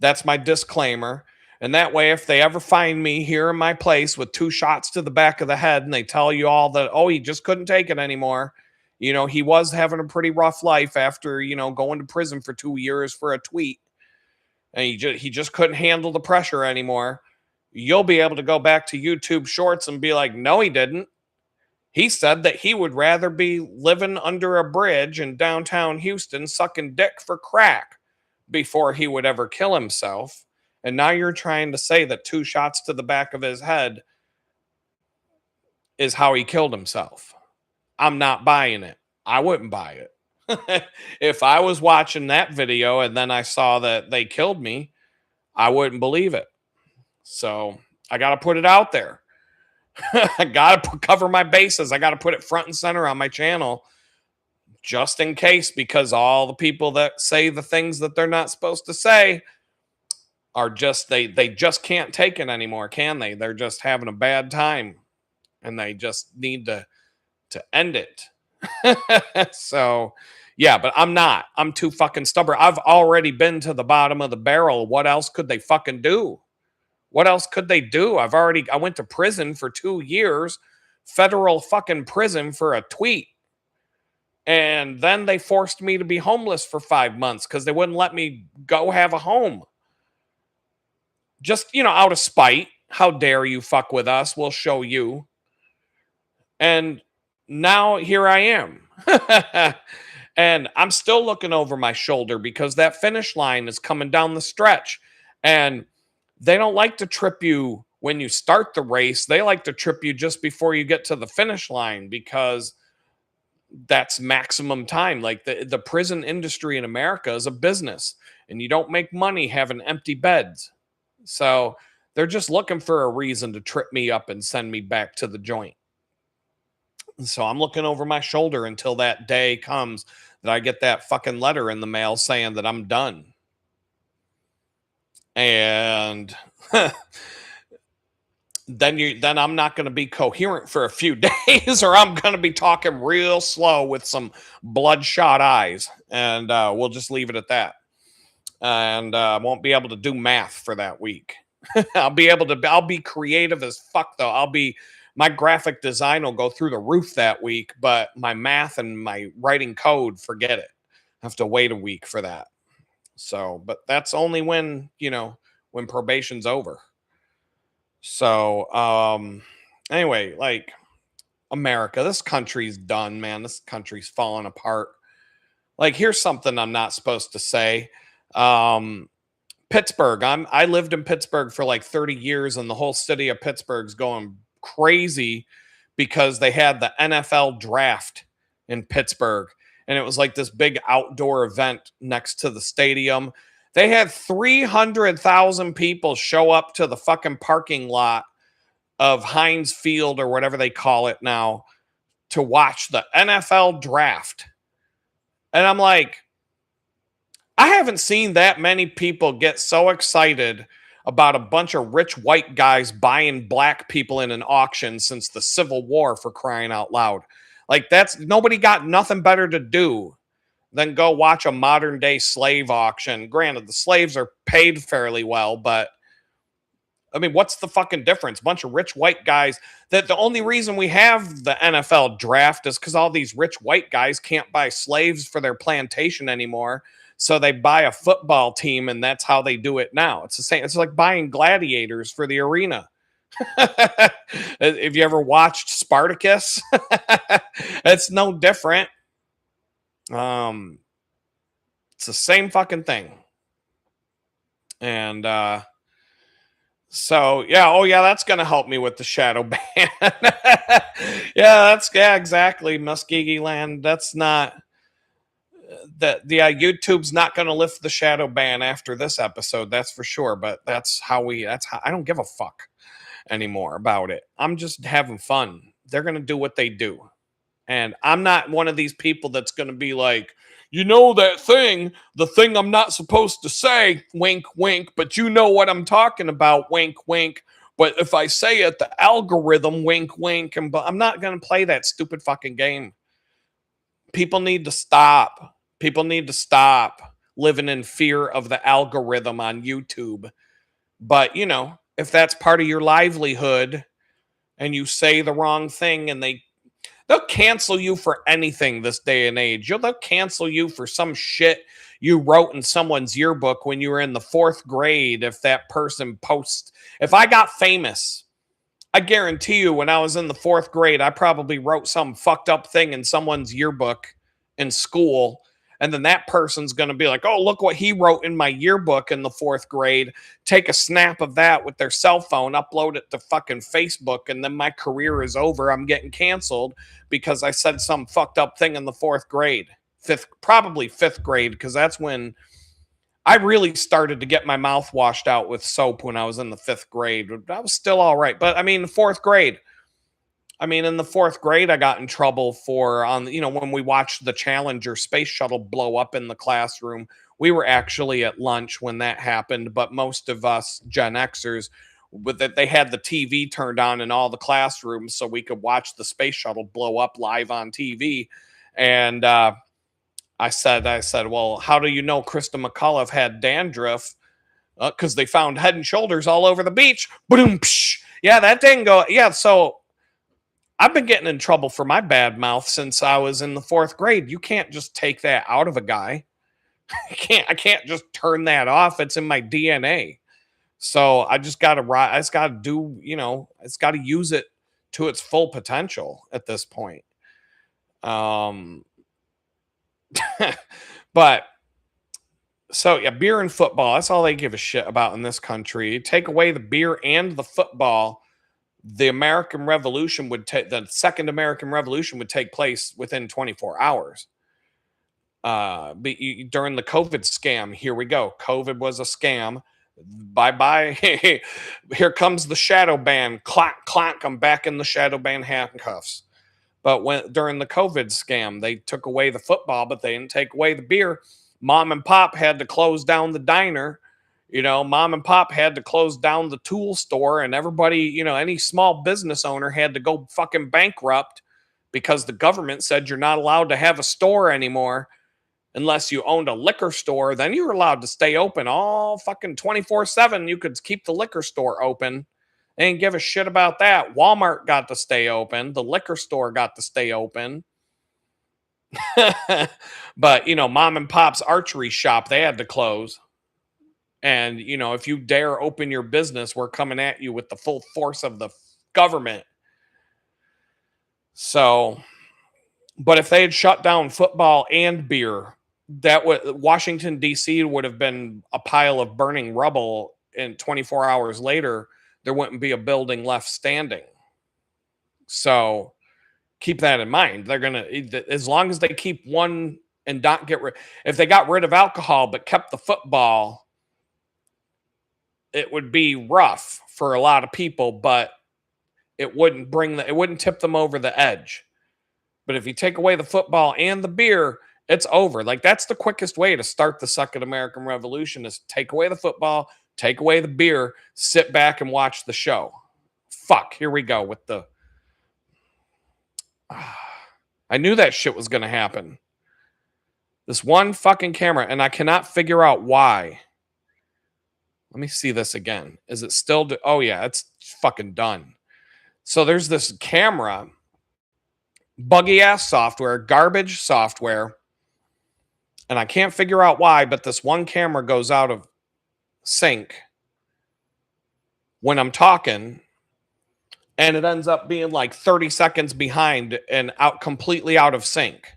That's my disclaimer. And that way, if they ever find me here in my place with 2 shots to the back of the head and they tell you all that, oh, he just couldn't take it anymore. You know, he was having a pretty rough life after, you know, going to prison for 2 years for a tweet. And he just couldn't handle the pressure anymore. You'll be able to go back to YouTube shorts and be like, no, he didn't. He said that he would rather be living under a bridge in downtown Houston sucking dick for crack before he would ever kill himself. And now you're trying to say that 2 shots to the back of his head is how he killed himself. I'm not buying it. I wouldn't buy it. If I was watching that video and then I saw that they killed me, I wouldn't believe it. So I got to put it out there. I got to cover my bases. I got to put it front and center on my channel just in case, because all the people that say the things that they're not supposed to say are just, they just can't take it anymore, can they? They're just having a bad time and they just need to end it. So, yeah, but I'm not. I'm too fucking stubborn. I've already been to the bottom of the barrel. What else could they fucking do? What else could they do? I went to prison for 2 years, federal fucking prison for a tweet. And then they forced me to be homeless for 5 months because they wouldn't let me go have a home. Just, you know, out of spite. How dare you fuck with us? We'll show you. And now here I am. And I'm still looking over my shoulder because that finish line is coming down the stretch. And they don't like to trip you when you start the race. They like to trip you just before you get to the finish line because that's maximum time. Like the prison industry in America is a business and you don't make money having empty beds. So they're just looking for a reason to trip me up and send me back to the joint. So I'm looking over my shoulder until that day comes that I get that fucking letter in the mail saying that I'm done. And then I'm not going to be coherent for a few days, or I'm going to be talking real slow with some bloodshot eyes, and we'll just leave it at that. And won't be able to do math for that week. I'll be creative as fuck though. My graphic design will go through the roof that week, but my math and my writing code, forget it. I have to wait a week for that. So, but that's only when, you know, when probation's over. So, anyway, like America, this country's done, man. This country's falling apart. Like, here's something I'm not supposed to say. Pittsburgh. I lived in Pittsburgh for like 30 years, and the whole city of Pittsburgh's going crazy because they had the NFL draft in Pittsburgh. And it was like this big outdoor event next to the stadium. They had 300,000 people show up to the fucking parking lot of Heinz Field or whatever they call it now to watch the NFL draft. And I'm like, I haven't seen that many people get so excited about a bunch of rich white guys buying black people in an auction since the Civil War, for crying out loud. Like, nobody got nothing better to do than go watch a modern day slave auction. Granted, the slaves are paid fairly well, but I mean, what's the fucking difference? Bunch of rich white guys. That the only reason we have the NFL draft is because all these rich white guys can't buy slaves for their plantation anymore. So they buy a football team, and that's how they do it now. It's the same. It's like buying gladiators for the arena. Have you ever watched Spartacus? It's no different. It's the same fucking thing. And so yeah, oh yeah, that's gonna help me with the shadow ban. Yeah, exactly. Muskegee land. That's not that YouTube's not gonna lift the shadow ban after this episode, that's for sure. But that's how I don't give a fuck anymore about it. I'm just having fun. They're gonna do what they do. And I'm not one of these people that's going to be like, you know that thing, the thing I'm not supposed to say, wink, wink, but you know what I'm talking about, wink, wink. But if I say it, the algorithm, wink, wink, and but I'm not going to play that stupid fucking game. People need to stop. People need to stop living in fear of the algorithm on YouTube. But, you know, if that's part of your livelihood and you say the wrong thing and they'll cancel you for anything this day and age. They'll cancel you for some shit you wrote in someone's yearbook when you were in the 4th grade. If that person posts, if I got famous, I guarantee you when I was in the 4th grade, I probably wrote some fucked up thing in someone's yearbook in school. And then that person's going to be like, oh, look what he wrote in my yearbook in the 4th grade. Take a snap of that with their cell phone, upload it to fucking Facebook, and then my career is over. I'm getting canceled because I said some fucked up thing in the 4th grade. Probably 5th grade, because that's when I really started to get my mouth washed out with soap when I was in the 5th grade. I was still all right. But I mean, the 4th grade, in the 4th grade, I got in trouble for when we watched the Challenger space shuttle blow up in the classroom. We were actually at lunch when that happened, but most of us Gen Xers, they had the TV turned on in all the classrooms so we could watch the space shuttle blow up live on TV. And I said, well, how do you know Krista McAuliffe had dandruff? Because they found Head and Shoulders all over the beach. Boom, psh. Yeah, that didn't go. Yeah, so I've been getting in trouble for my bad mouth since I was in the 4th grade. You can't just take that out of a guy. I can't just turn that off. It's in my DNA. So I just got to do, it's got to use it to its full potential at this point. But so yeah, beer and football, that's all they give a shit about in this country. Take away the beer and the football, the American Revolution the second American Revolution would take place within 24 hours. During the COVID scam, here we go. COVID was a scam. Bye-bye. Here comes the shadow ban. Clank, clank. I'm back in the shadow ban handcuffs. But during the COVID scam, they took away the football, but they didn't take away the beer. Mom and pop had to close down the diner. Mom and pop had to close down the tool store, and everybody, any small business owner had to go fucking bankrupt because the government said you're not allowed to have a store anymore unless you owned a liquor store. Then you were allowed to stay open all fucking 24/7. You could keep the liquor store open. They didn't give a shit about that. Walmart got to stay open. The liquor store got to stay open. But, mom and pop's archery shop, they had to close. And, if you dare open your business, we're coming at you with the full force of the government. So, but if they had shut down football and beer, Washington, D.C. would have been a pile of burning rubble, and 24 hours later, there wouldn't be a building left standing. So keep that in mind. They're going to, as long as they keep one and not get rid, if they got rid of alcohol but kept the football, it would be rough for a lot of people, but it wouldn't tip them over the edge. But if you take away the football and the beer, it's over. Like, that's the quickest way to start the second American Revolution, is take away the football, take away the beer, sit back and watch the show. Fuck, here we go with the... I knew that shit was going to happen. This one fucking camera, and I cannot figure out why. Let me see this again. Is it still... Oh, yeah, it's fucking done. So there's this camera, buggy-ass software, garbage software, and I can't figure out why, but this one camera goes out of sync when I'm talking, and it ends up being like 30 seconds behind and completely out of sync.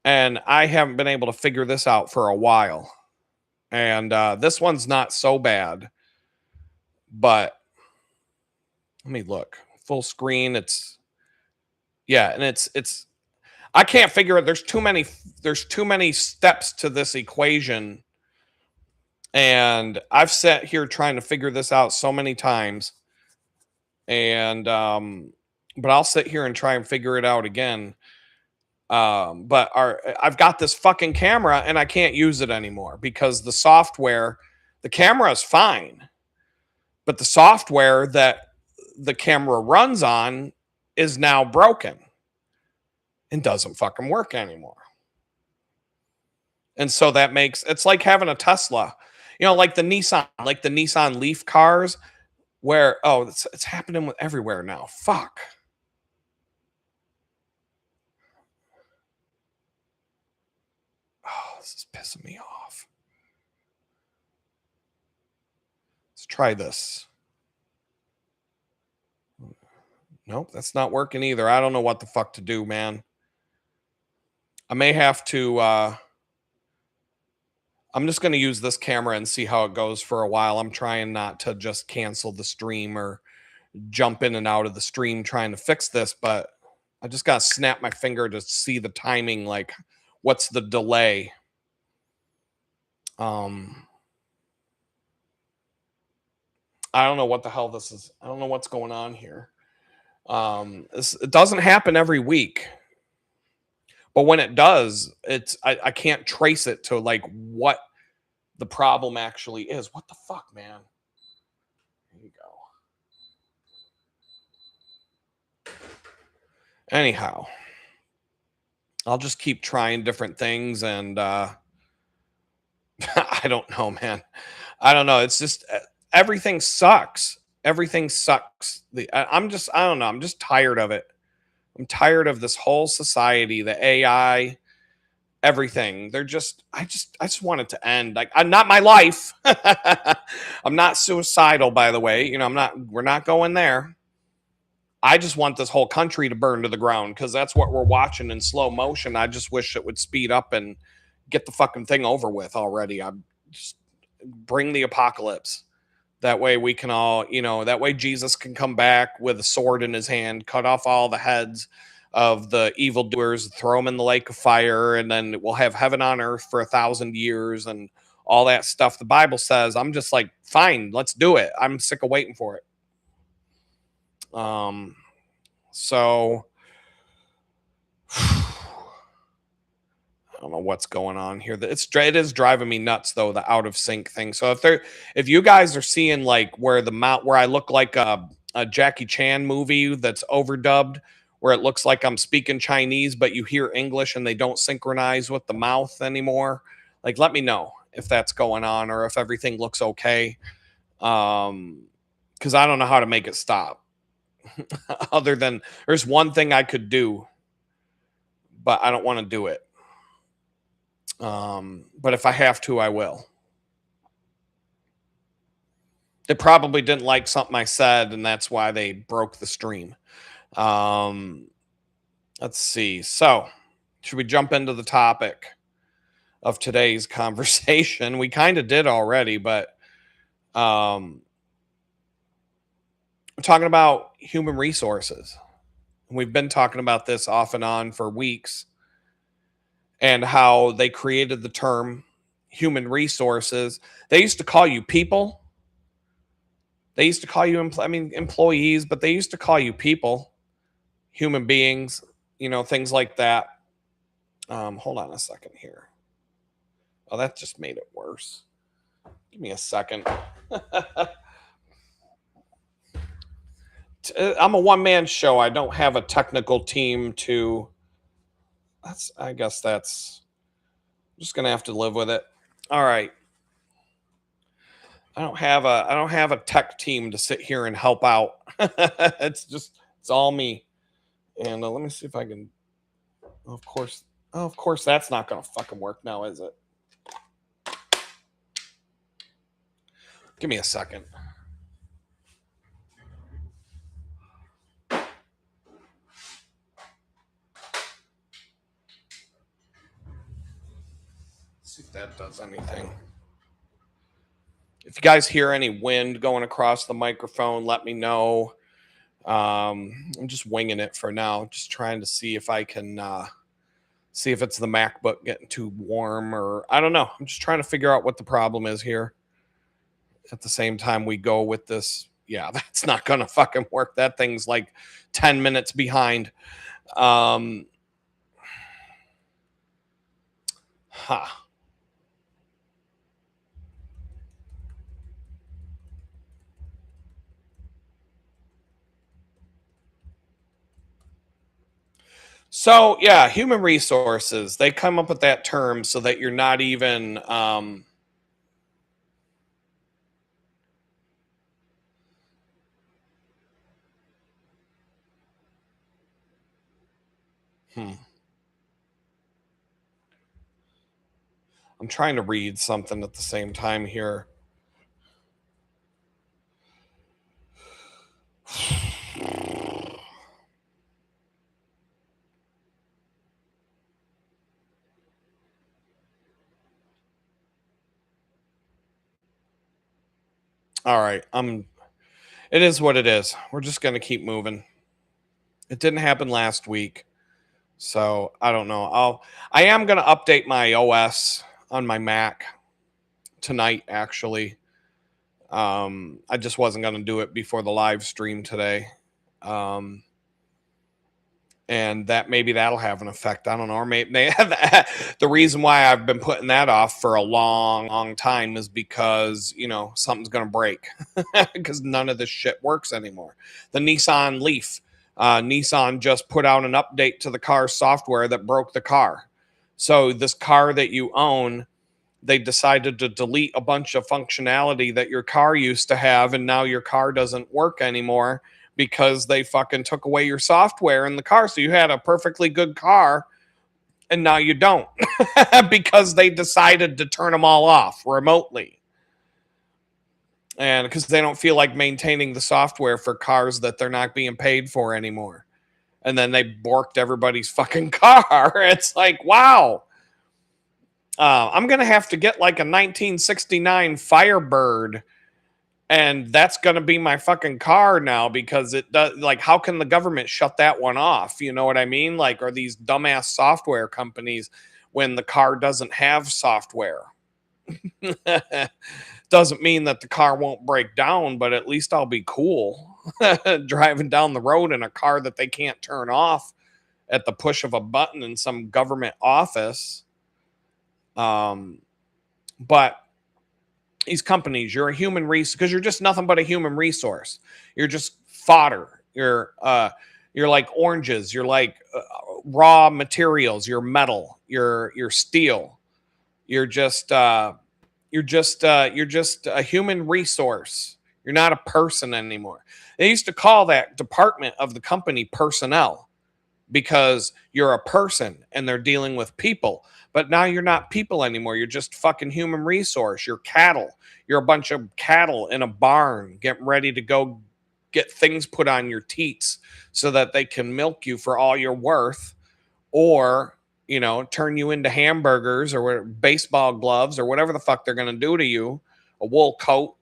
And I haven't been able to figure this out for a while. And this one's not so bad, but let me look. Full screen. It's I can't figure it. There's too many steps to this equation. And I've sat here trying to figure this out so many times. And but I'll sit here and try and figure it out again. But I've got this fucking camera and I can't use it anymore because the software, the camera is fine, but the software that the camera runs on is now broken and doesn't fucking work anymore. And so that makes it's like having a Tesla, like the Nissan Leaf cars, where it's happening with everywhere now. Fuck. Oh, this is pissing me off. Let's try this. Nope, that's not working either. I don't know what the fuck to do, man. I may have to I'm just going to use this camera and see how it goes for a while. I'm trying not to just cancel the stream or jump in and out of the stream trying to fix this, but I just got to snap my finger to see the timing, like what's the delay. I don't know what the hell this is. I don't know what's going on here. It doesn't happen every week, but when it does, I can't trace it to like what the problem actually is. What the fuck, man? There you go. Anyhow, I'll just keep trying different things, and I don't know, man. I don't know. It's just everything sucks. Everything sucks. I don't know. I'm just tired of it. I'm tired of this whole society, the AI, everything. I just want it to end. Like, I'm not my life. I'm not suicidal, by the way. We're not going there. I just want this whole country to burn to the ground because that's what we're watching in slow motion. I just wish it would speed up and get the fucking thing over with already. I just bring the apocalypse. That way we can all, that way Jesus can come back with a sword in his hand, cut off all the heads of the evildoers, throw them in the lake of fire, and then we'll have heaven on earth for 1,000 years and all that stuff the Bible says. I'm just like, fine, let's do it. I'm sick of waiting for it. So I don't know what's going on here. It is driving me nuts though, the out of sync thing. So if you guys are seeing like where I look like a Jackie Chan movie that's overdubbed, where it looks like I'm speaking Chinese, but you hear English and they don't synchronize with the mouth anymore, like let me know if that's going on or if everything looks okay. Because I don't know how to make it stop. Other than there's one thing I could do, but I don't want to do it. But if I have to, I will. They probably didn't like something I said, and that's why they broke the stream. Let's see. So, should we jump into the topic of today's conversation? We kind of did already, but I'm talking about human resources. We've been talking about this off and on for weeks, and how they created the term human resources. They used to call you people. They used to call you employees, but they used to call you people, human beings, things like that. Hold on a second here. Oh, that just made it worse. Give me a second. I'm a one-man show. I don't have a technical team to. I guess that's. I'm just gonna have to live with it. All right. I don't have a tech team to sit here and help out. It's all me. And let me see if I can. Of course, that's not gonna fucking work now, is it? Give me a second. See if that does anything. If you guys hear any wind going across the microphone, let me know. I'm just winging it for now, just trying to see if I can see if it's the MacBook getting too warm, or I don't know. I'm just trying to figure out what the problem is here. At the same time we go with this, yeah, that's not gonna fucking work. That thing's like 10 minutes behind. Huh. So yeah, human resources. They come up with that term so that you're not even. Hmm, I'm trying to read something at the same time here. All right, It is what it is. We're just gonna keep moving. It didn't happen last week, so I don't know. I am gonna update my OS on my Mac tonight. Actually, I just wasn't gonna do it before the live stream today. Um, and that maybe that'll have an effect. I don't know. Or maybe the reason why I've been putting that off for a long, long time is because something's going to break because none of this shit works anymore. The Nissan Leaf, Nissan just put out an update to the car's software that broke the car. So this car that you own, they decided to delete a bunch of functionality that your car used to have, and now your car doesn't work anymore because they fucking took away your software in the car. So you had a perfectly good car and now you don't because they decided to turn them all off remotely. And because they don't feel like maintaining the software for cars that they're not being paid for anymore. And then they borked everybody's fucking car. It's like, wow. I'm going to have to get like a 1969 Firebird, and that's going to be my fucking car now because it does. Like, how can the government shut that one off? You know what I mean? Like, are these dumbass software companies when the car doesn't have software? Doesn't mean that the car won't break down, but at least I'll be cool driving down the road in a car that they can't turn off at the push of a button in some government office. But these companies, you're a human resource because you're just nothing but a human resource. You're just fodder. You're like oranges. You're like raw materials. You're metal. You're steel. You're just a human resource. You're not a person anymore. They used to call that department of the company personnel because you're a person and they're dealing with people. But now you're not people anymore. You're just fucking human resource. You're cattle. You're a bunch of cattle in a barn getting ready to go get things put on your teats so that they can milk you for all you're worth, or turn you into hamburgers or baseball gloves or whatever the fuck they're going to do to you, a wool coat,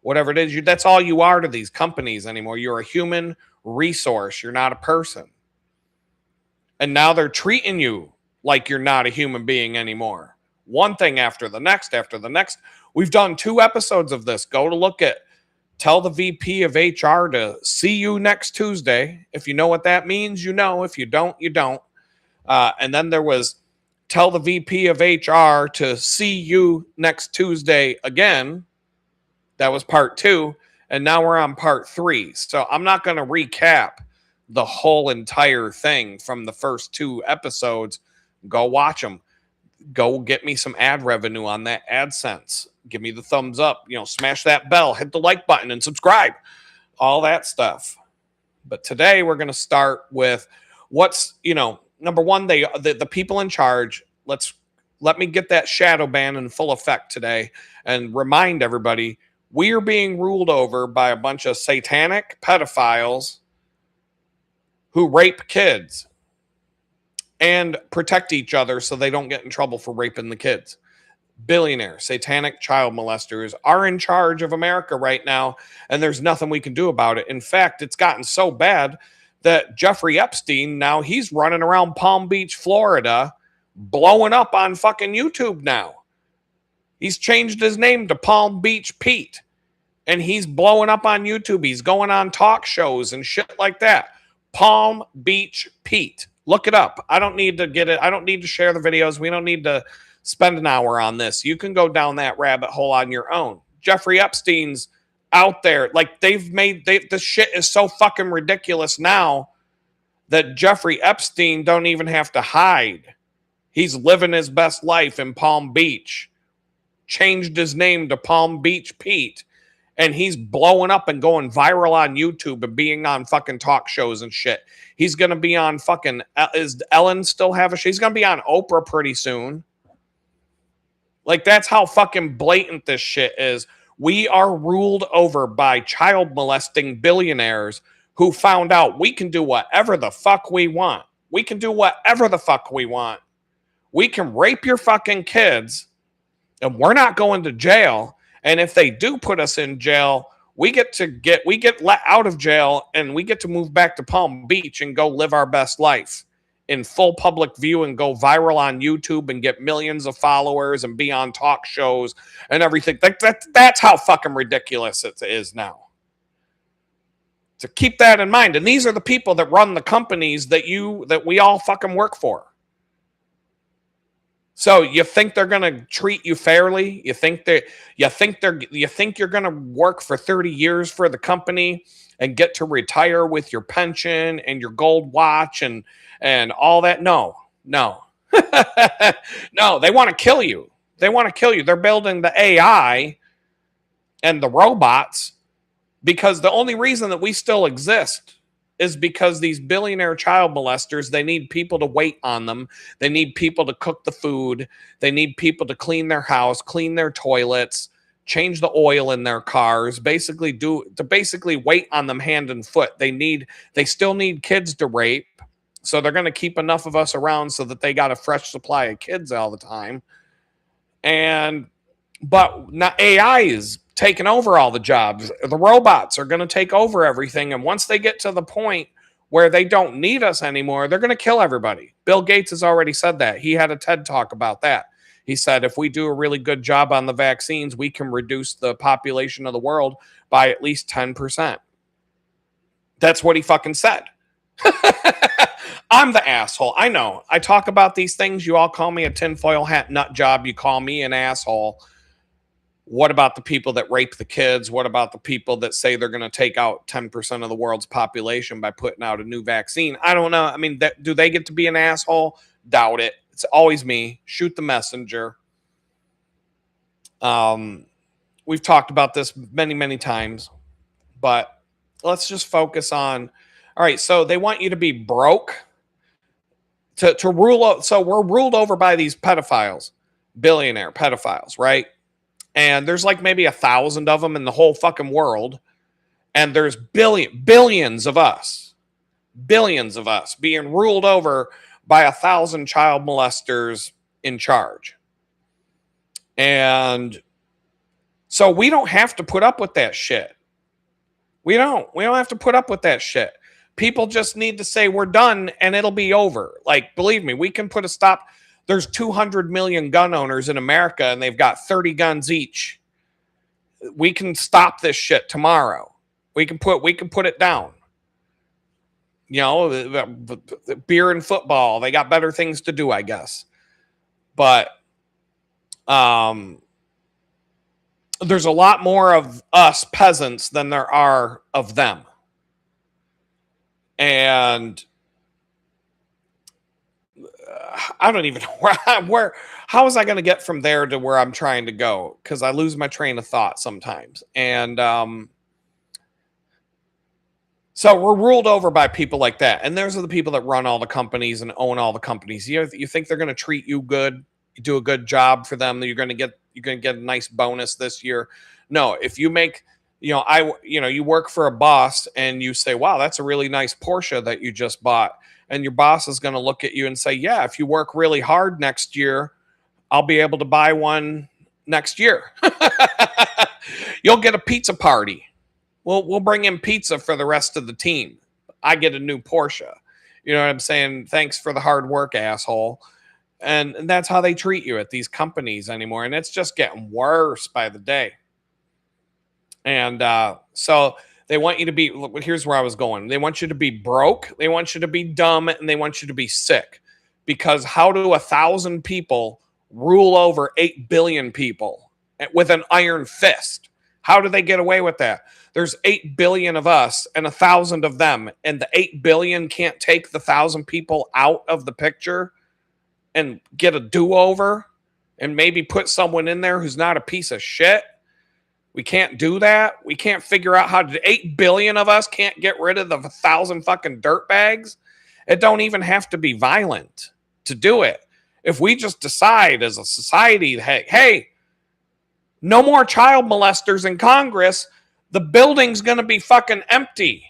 whatever it is. That's all you are to these companies anymore. You're a human resource. You're not a person. And now they're treating you like you're not a human being anymore. One thing after the next, after the next. We've done 2 episodes of this. Go to look at tell the VP of HR to see you next Tuesday. If you know what that means, you know. If you don't, you don't. And then there was tell the VP of HR to see you next Tuesday again. That was part 2. And now we're on part 3. So I'm not going to recap the whole entire thing from the first 2 episodes. Go watch them. Go get me some ad revenue on that AdSense. Give me the thumbs up. Smash that bell, hit the like button, and subscribe. All that stuff. But today we're going to start with what's, number one, the people in charge. Let me get that shadow ban in full effect today and remind everybody we are being ruled over by a bunch of satanic pedophiles who rape kids and protect each other so they don't get in trouble for raping the kids. Billionaire satanic child molesters are in charge of America right now, and there's nothing we can do about it. In fact, it's gotten so bad that Jeffrey Epstein, now he's running around Palm Beach, Florida, blowing up on fucking YouTube now. He's changed his name to Palm Beach Pete, and he's blowing up on YouTube. He's going on talk shows and shit like that. Palm Beach Pete. Look it up. I don't need to get it. I don't need to share the videos. We don't need to spend an hour on this. You can go down that rabbit hole on your own. Jeffrey Epstein's out there. Like the shit is so fucking ridiculous now that Jeffrey Epstein don't even have to hide. He's living his best life in Palm Beach. Changed his name to Palm Beach Pete. And he's blowing up and going viral on YouTube and being on fucking talk shows and shit. He's going to be on fucking, is Ellen still have a show? He's going to be on Oprah pretty soon. Like, that's how fucking blatant this shit is. We are ruled over by child molesting billionaires who found out we can do whatever the fuck we want. We can do whatever the fuck we want. We can rape your fucking kids and we're not going to jail. And if they do put us in jail, we get let out of jail and we get to move back to Palm Beach and go live our best life in full public view and go viral on YouTube and get millions of followers and be on talk shows and everything. That's how fucking ridiculous it is now. So keep that in mind. And these are the people that run the companies that we all fucking work for. So you think they're going to treat you fairly? You think you're going to work for 30 years for the company and get to retire with your pension and your gold watch and all that? No. No, they want to kill you. They want to kill you. They're building the AI and the robots because the only reason that we still exist is because these billionaire child molesters, they need people to wait on them. They need people to cook the food. They need people to clean their house, clean their toilets, change the oil in their cars, basically wait on them hand and foot. They still need kids to rape. So they're going to keep enough of us around so that they got a fresh supply of kids all the time. But now AI is taking over all the jobs. The robots are going to take over everything. And once they get to the point where they don't need us anymore, they're going to kill everybody. Bill Gates has already said that. He had a TED talk about that. He said, if we do a really good job on the vaccines, we can reduce the population of the world by at least 10%. That's what he fucking said. I'm the asshole. I know. I talk about these things. You all call me a tinfoil hat nut job. You call me an asshole. What about the people that rape the kids? What about the people that say they're going to take out 10% of the world's population by putting out a new vaccine? I don't know. I mean, do they get to be an asshole? Doubt it. It's always me. Shoot the messenger. We've talked about this many, many times, but let's just focus on, all right, so they want you to be broke to rule. So we're ruled over by these pedophiles, billionaire pedophiles, right? And there's like maybe 1,000 of them in the whole fucking world. And there's billions of us being ruled over by 1,000 child molesters in charge. And so we don't have to put up with that shit. We don't have to put up with that shit. People just need to say we're done and it'll be over. Like, believe me, we can put a stop. There's 200 million gun owners in America and they've got 30 guns each. We can stop this shit tomorrow. We can put it down. You know, the beer and football, they got better things to do, I guess. But there's a lot more of us peasants than there are of them. And I don't even know how was I going to get from there to where I'm trying to go? Because I lose my train of thought sometimes. And so we're ruled over by people like that. And those are the people that run all the companies and own all the companies. You think they're going to treat you good? You do a good job for them, you're going to get a nice bonus this year. No, if you make, you work for a boss and you say, wow, that's a really nice Porsche that you just bought. And your boss is going to look at you and say, yeah, if you work really hard next year, I'll be able to buy one next year. You'll get a pizza party. We'll bring in pizza for the rest of the team. I get a new Porsche. You know what I'm saying? Thanks for the hard work, asshole. And that's how they treat you at these companies anymore. And it's just getting worse by the day. And so They want you to be, here's where I was going. They want you to be broke, they want you to be dumb, and they want you to be sick. Because how do 1,000 people rule over 8 billion people with an iron fist? How do they get away with that? There's 8 billion of us and 1,000 of them, and the 8 billion can't take the 1,000 people out of the picture and get a do-over and maybe put someone in there who's not a piece of shit. We can't do that. We can't figure out how to, 8 billion of us can't get rid of the 1,000 fucking dirtbags. It don't even have to be violent to do it. If we just decide as a society, hey, no more child molesters in Congress, the building's going to be fucking empty.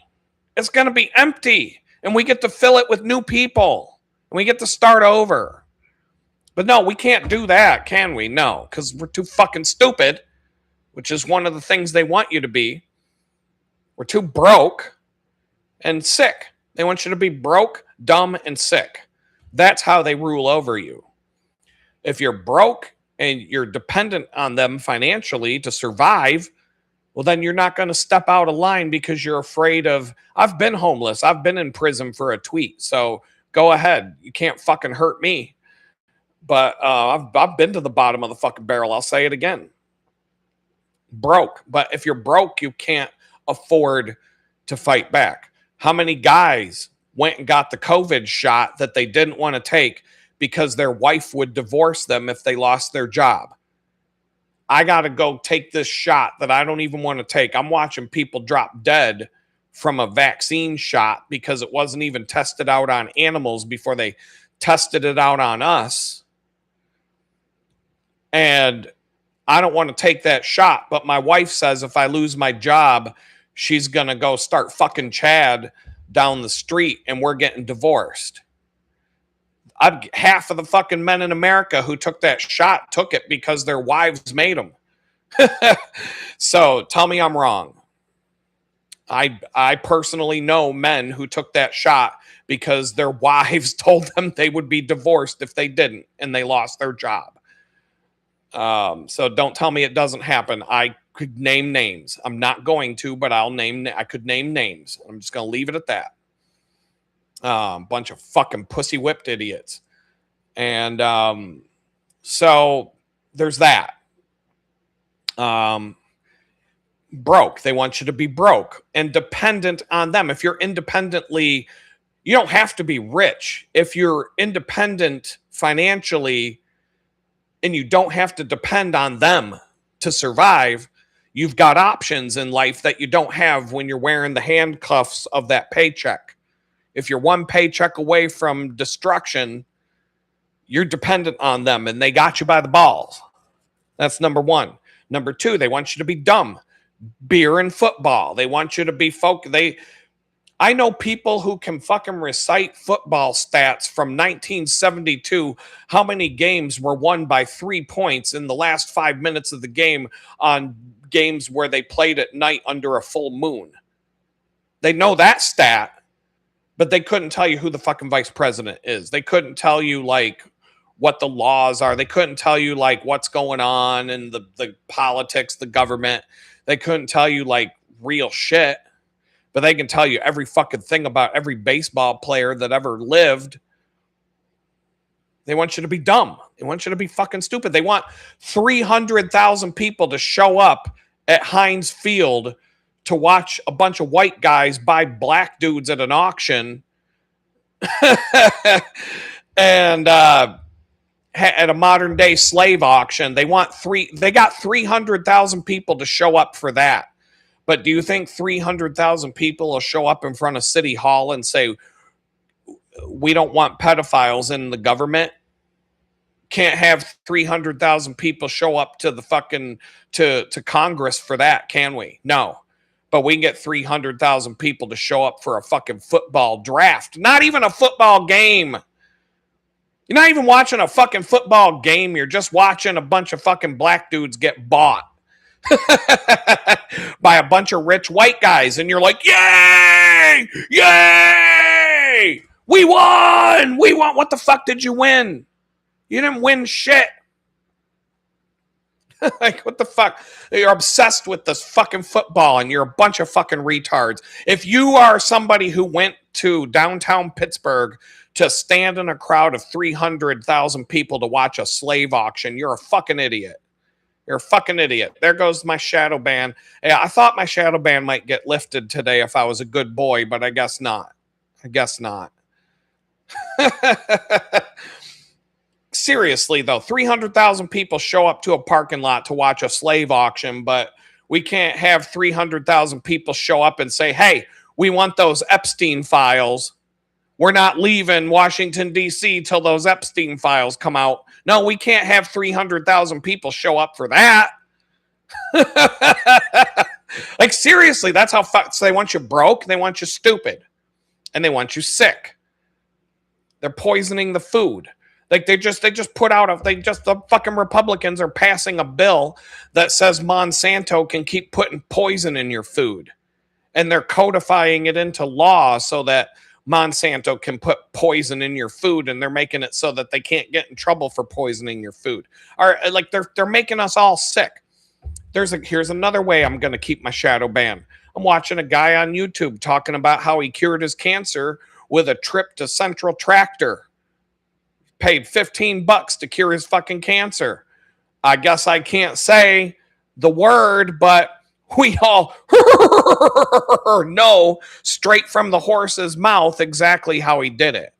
It's going to be empty. And we get to fill it with new people. And we get to start over. But no, we can't do that, can we? No, because we're too fucking stupid, which is one of the things they want you to be. We're too broke and sick. They want you to be broke, dumb, and sick. That's how they rule over you. If you're broke and you're dependent on them financially to survive, well, then you're not going to step out of line because you're afraid of, I've been homeless. I've been in prison for a tweet. So go ahead. You can't fucking hurt me. But I've been to the bottom of the fucking barrel. I'll say it again. Broke. But if you're broke, you can't afford to fight back. How many guys went and got the COVID shot that they didn't want to take because their wife would divorce them if they lost their job? I got to go take this shot that I don't even want to take. I'm watching people drop dead from a vaccine shot because it wasn't even tested out on animals before they tested it out on us. And I don't want to take that shot, but my wife says if I lose my job, she's going to go start fucking Chad down the street and we're getting divorced. Half of the fucking men in America who took that shot took it because their wives made them. So tell me I'm wrong. I personally know men who took that shot because their wives told them they would be divorced if they didn't, and they lost their job. So don't tell me it doesn't happen. I could name names. I'm not going to, but I could name names. I'm just going to leave it at that. Bunch of fucking pussy whipped idiots. And so there's that. Broke. They want you to be broke and dependent on them. If you're independently, you don't have to be rich. If you're independent financially and you don't have to depend on them to survive, you've got options in life that you don't have when you're wearing the handcuffs of that paycheck. If you're one paycheck away from destruction, you're dependent on them and they got you by the balls. That's number one. Number two, they want you to be dumb. Beer and football. They want you to be I know people who can fucking recite football stats from 1972, how many games were won by 3 points in the last 5 minutes of the game on games where they played at night under a full moon. They know that stat, but they couldn't tell you who the fucking vice president is. They couldn't tell you like what the laws are. They couldn't tell you like what's going on in the politics, the government. They couldn't tell you like real shit. But they can tell you every fucking thing about every baseball player that ever lived. They want you to be dumb. They want you to be fucking stupid. They want 300,000 people to show up at Heinz Field to watch a bunch of white guys buy black dudes at an auction and at a modern day slave auction. They got 300,000 people to show up for that. But do you think 300,000 people will show up in front of City Hall and say, we don't want pedophiles in the government? Can't have 300,000 people show up to the fucking, to Congress for that, can we? No. But we can get 300,000 people to show up for a fucking football draft. Not even a football game. You're not even watching a fucking football game. You're just watching a bunch of fucking black dudes get bought by a bunch of rich white guys, and you're like, yay, yay, we won. What the fuck did you win? You didn't win shit. Like, what the fuck? You're obsessed with this fucking football and you're a bunch of fucking retards. If you are somebody who went to downtown Pittsburgh to stand in a crowd of 300,000 people to watch a slave auction, you're a fucking idiot. You're a fucking idiot. There goes my shadow ban. Yeah, I thought my shadow ban might get lifted today if I was a good boy, but I guess not. I guess not. Seriously, though, 300,000 people show up to a parking lot to watch a slave auction, but we can't have 300,000 people show up and say, hey, we want those Epstein files. We're not leaving Washington, D.C. till those Epstein files come out. No, we can't have 300,000 people show up for that. Like, seriously, that's how they want you broke. They want you stupid. And they want you sick. They're poisoning the food. Like the fucking Republicans are passing a bill that says Monsanto can keep putting poison in your food. And they're codifying it into law so that Monsanto can put poison in your food, and they're making it so that they can't get in trouble for poisoning your food. Or like they're making us all sick. Here's another way I'm going to keep my shadow ban. I'm watching a guy on YouTube talking about how he cured his cancer with a trip to Central Tractor. Paid $15 to cure his fucking cancer. I guess I can't say the word, but we all know straight from the horse's mouth exactly how he did it.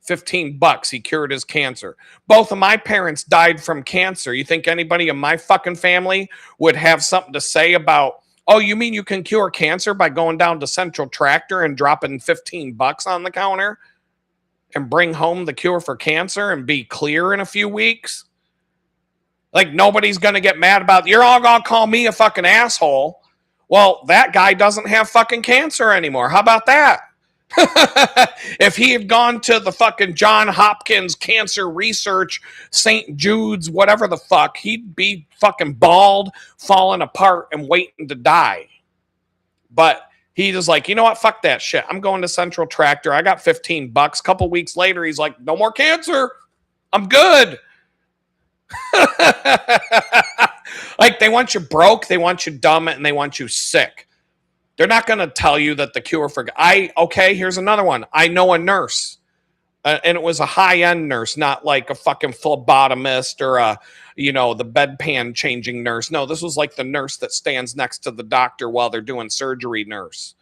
$15, he cured his cancer. Both of my parents died from cancer. You think anybody in my fucking family would have something to say about, oh, you mean you can cure cancer by going down to Central Tractor and dropping $15 on the counter and bring home the cure for cancer and be clear in a few weeks? Like, nobody's going to get mad about, you're all going to call me a fucking asshole. Well, that guy doesn't have fucking cancer anymore. How about that? If he had gone to the fucking John Hopkins Cancer Research, St. Jude's, whatever the fuck, he'd be fucking bald, falling apart, and waiting to die. But he was like, you know what? Fuck that shit. I'm going to Central Tractor. I got $15. A couple weeks later, he's like, no more cancer. I'm good. Like, they want you broke, they want you dumb, and they want you sick. They're not going to tell you that the cure for... Okay, here's another one. I know a nurse. And it was a high-end nurse, not like a fucking phlebotomist or the bedpan changing nurse. No, this was like the nurse that stands next to the doctor while they're doing surgery nurse.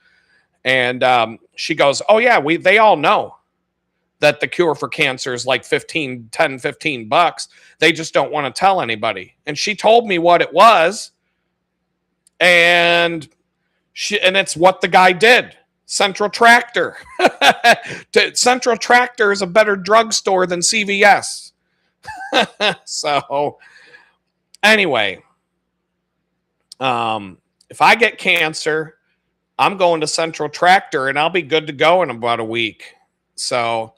And she goes, oh yeah, they all know that the cure for cancer is like $15. They just don't want to tell anybody. And she told me what it was. And it's what the guy did. Central Tractor. Central Tractor is a better drugstore than CVS. So, anyway, if I get cancer, I'm going to Central Tractor and I'll be good to go in about a week. So,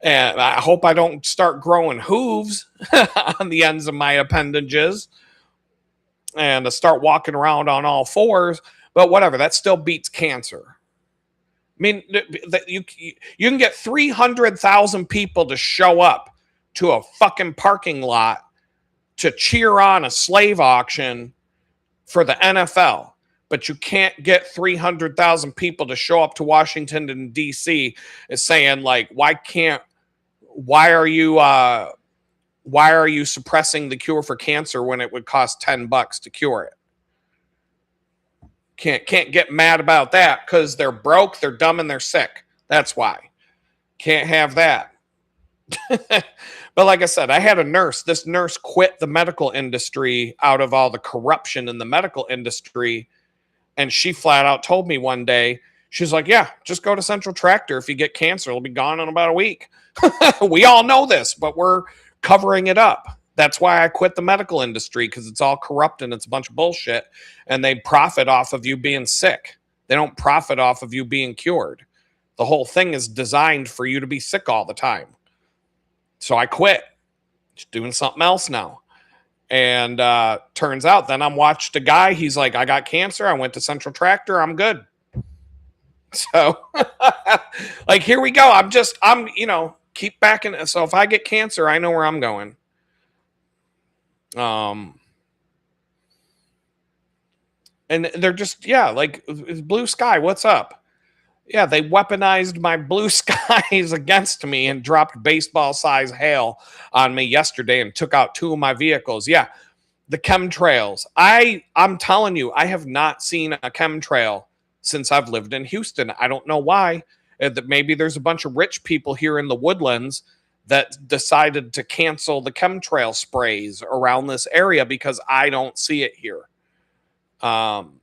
and I hope I don't start growing hooves on the ends of my appendages and to start walking around on all fours. But whatever, that still beats cancer. I mean, you can get 300,000 people to show up to a fucking parking lot to cheer on a slave auction for the NFL. But you can't get 300,000 people to show up to Washington, D.C. and saying, like, why are you suppressing the cure for cancer when it would cost $10 to cure it? Can't get mad about that because they're broke, they're dumb, and they're sick. That's why. Can't have that. But like I said, I had a nurse. This nurse quit the medical industry out of all the corruption in the medical industry. And she flat out told me one day, she's like, yeah, just go to Central Tractor. If you get cancer, it'll be gone in about a week. We all know this, but we're covering it up. That's why I quit the medical industry, because it's all corrupt and it's a bunch of bullshit. And they profit off of you being sick. They don't profit off of you being cured. The whole thing is designed for you to be sick all the time. So I quit. Just doing something else now. And turns out then I'm watched a guy. He's like, I got cancer. I went to Central Tractor. I'm good. So like, here we go. I'm keep backing. So if I get cancer, I know where I'm going. Um, and they're just, yeah, like, blue sky, what's up? Yeah, they weaponized my blue skies against me and dropped baseball size hail on me yesterday and took out two of my vehicles. Yeah, the chemtrails. I'm telling you, I have not seen a chemtrail since I've lived in Houston. I don't know why. Maybe there's a bunch of rich people here in the Woodlands that decided to cancel the chemtrail sprays around this area because I don't see it here. And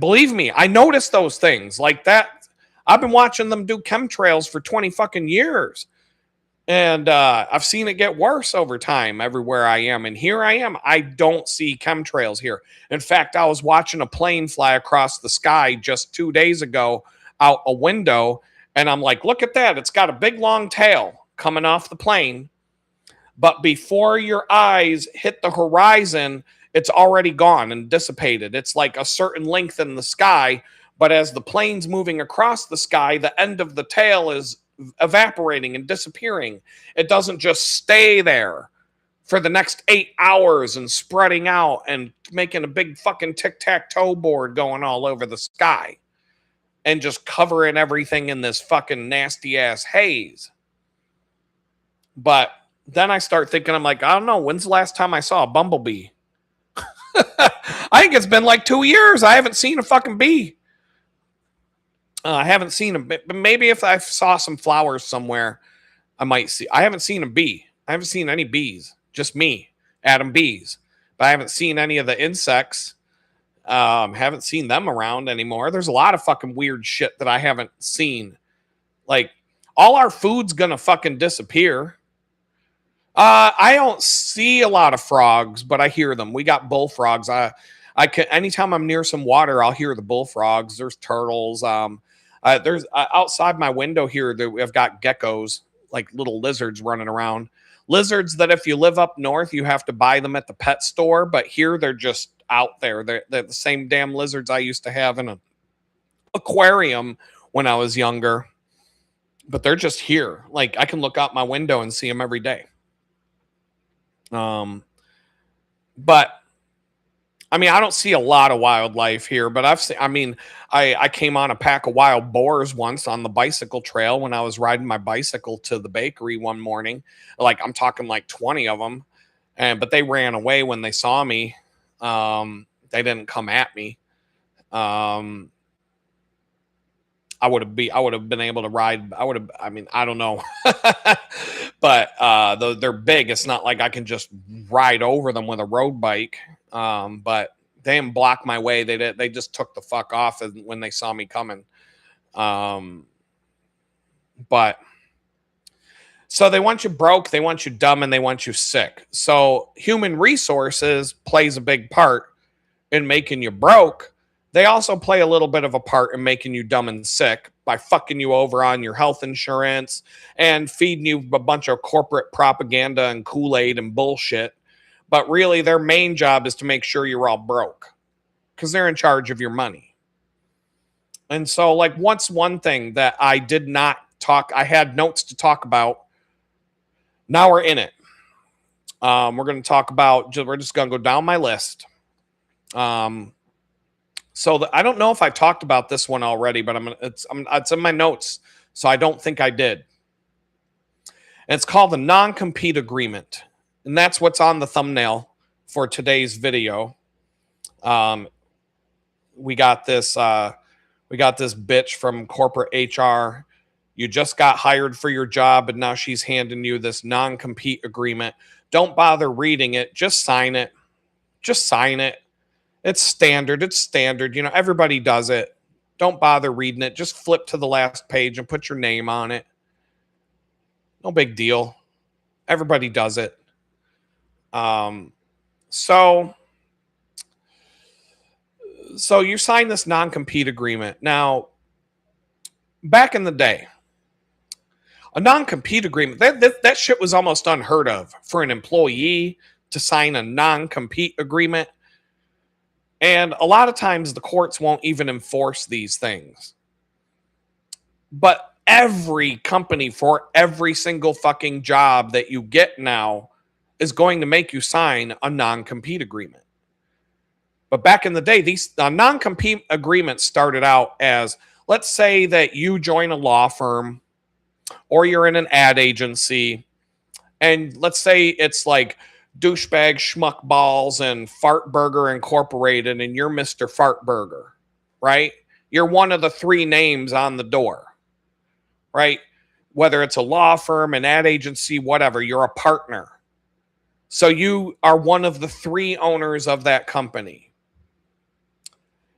believe me, I noticed those things like that. I've been watching them do chemtrails for 20 fucking years. And I've seen it get worse over time everywhere I am. And here I am. I don't see chemtrails here. In fact, I was watching a plane fly across the sky just 2 days ago out a window. And I'm like, look at that. It's got a big long tail coming off the plane. But before your eyes hit the horizon, it's already gone and dissipated. It's like a certain length in the sky. But as the plane's moving across the sky, the end of the tail is evaporating and disappearing. It doesn't just stay there for the next 8 hours and spreading out and making a big fucking tic-tac-toe board going all over the sky and just covering everything in this fucking nasty ass haze. But then I start thinking, I'm like, I don't know, when's the last time I saw a bumblebee? I think it's been like 2 years. I haven't seen a fucking bee. I haven't seen them, but maybe if I saw some flowers somewhere, I might see. I haven't seen a bee. I haven't seen any bees. Just me, Adam Bees. But I haven't seen any of the insects. Haven't seen them around anymore. There's a lot of fucking weird shit that I haven't seen. Like, all our food's gonna fucking disappear. I don't see a lot of frogs, but I hear them. We got bullfrogs. I can, anytime I'm near some water, I'll hear the bullfrogs. There's turtles. There's outside my window here, I've got geckos, like little lizards running around. Lizards that if you live up north, you have to buy them at the pet store. But here they're just out there. They're the same damn lizards I used to have in an aquarium when I was younger. But they're just here. Like, I can look out my window and see them every day. But I mean, I don't see a lot of wildlife here, but I've seen, I mean, I came on a pack of wild boars once on the bicycle trail when I was riding my bicycle to the bakery one morning. Like, I'm talking like 20 of them. But they ran away when they saw me. They didn't come at me. I would have been able to ride. I mean, I don't know. But they're big. It's not like I can just ride over them with a road bike. But they didn't block my way. They just took the fuck off when they saw me coming. But so they want you broke, they want you dumb, and they want you sick. So human resources plays a big part in making you broke. They also play a little bit of a part in making you dumb and sick by fucking you over on your health insurance and feeding you a bunch of corporate propaganda and Kool-Aid and bullshit. But really, their main job is to make sure you're all broke because they're in charge of your money. And so, like, what's one thing that I did not talk, I had notes to talk about. Now we're in it. We're going to talk about, we're just going to go down my list. So I don't know if I talked about this one already, but it's in my notes, so I don't think I did. And it's called the non-compete agreement, and that's what's on the thumbnail for today's video. We got this bitch from corporate HR. You just got hired for your job, and now she's handing you this non-compete agreement. Don't bother reading it. Just sign it. Just sign it. It's standard. It's standard. You know, everybody does it. Don't bother reading it. Just flip to the last page and put your name on it. No big deal. Everybody does it. So you sign this non-compete agreement. Now, back in the day, a non-compete agreement, that shit was almost unheard of for an employee to sign a non-compete agreement. And a lot of times the courts won't even enforce these things. But every company for every single fucking job that you get now is going to make you sign a non-compete agreement. But back in the day, these non-compete agreements started out as, let's say that you join a law firm or you're in an ad agency, and let's say it's like douchebag schmuck balls and Fart Burger Incorporated, and you're Mr. Fart Burger, right? You're one of the three names on the door, right? Whether it's a law firm, an ad agency, whatever, you're a partner. So you are one of the three owners of that company.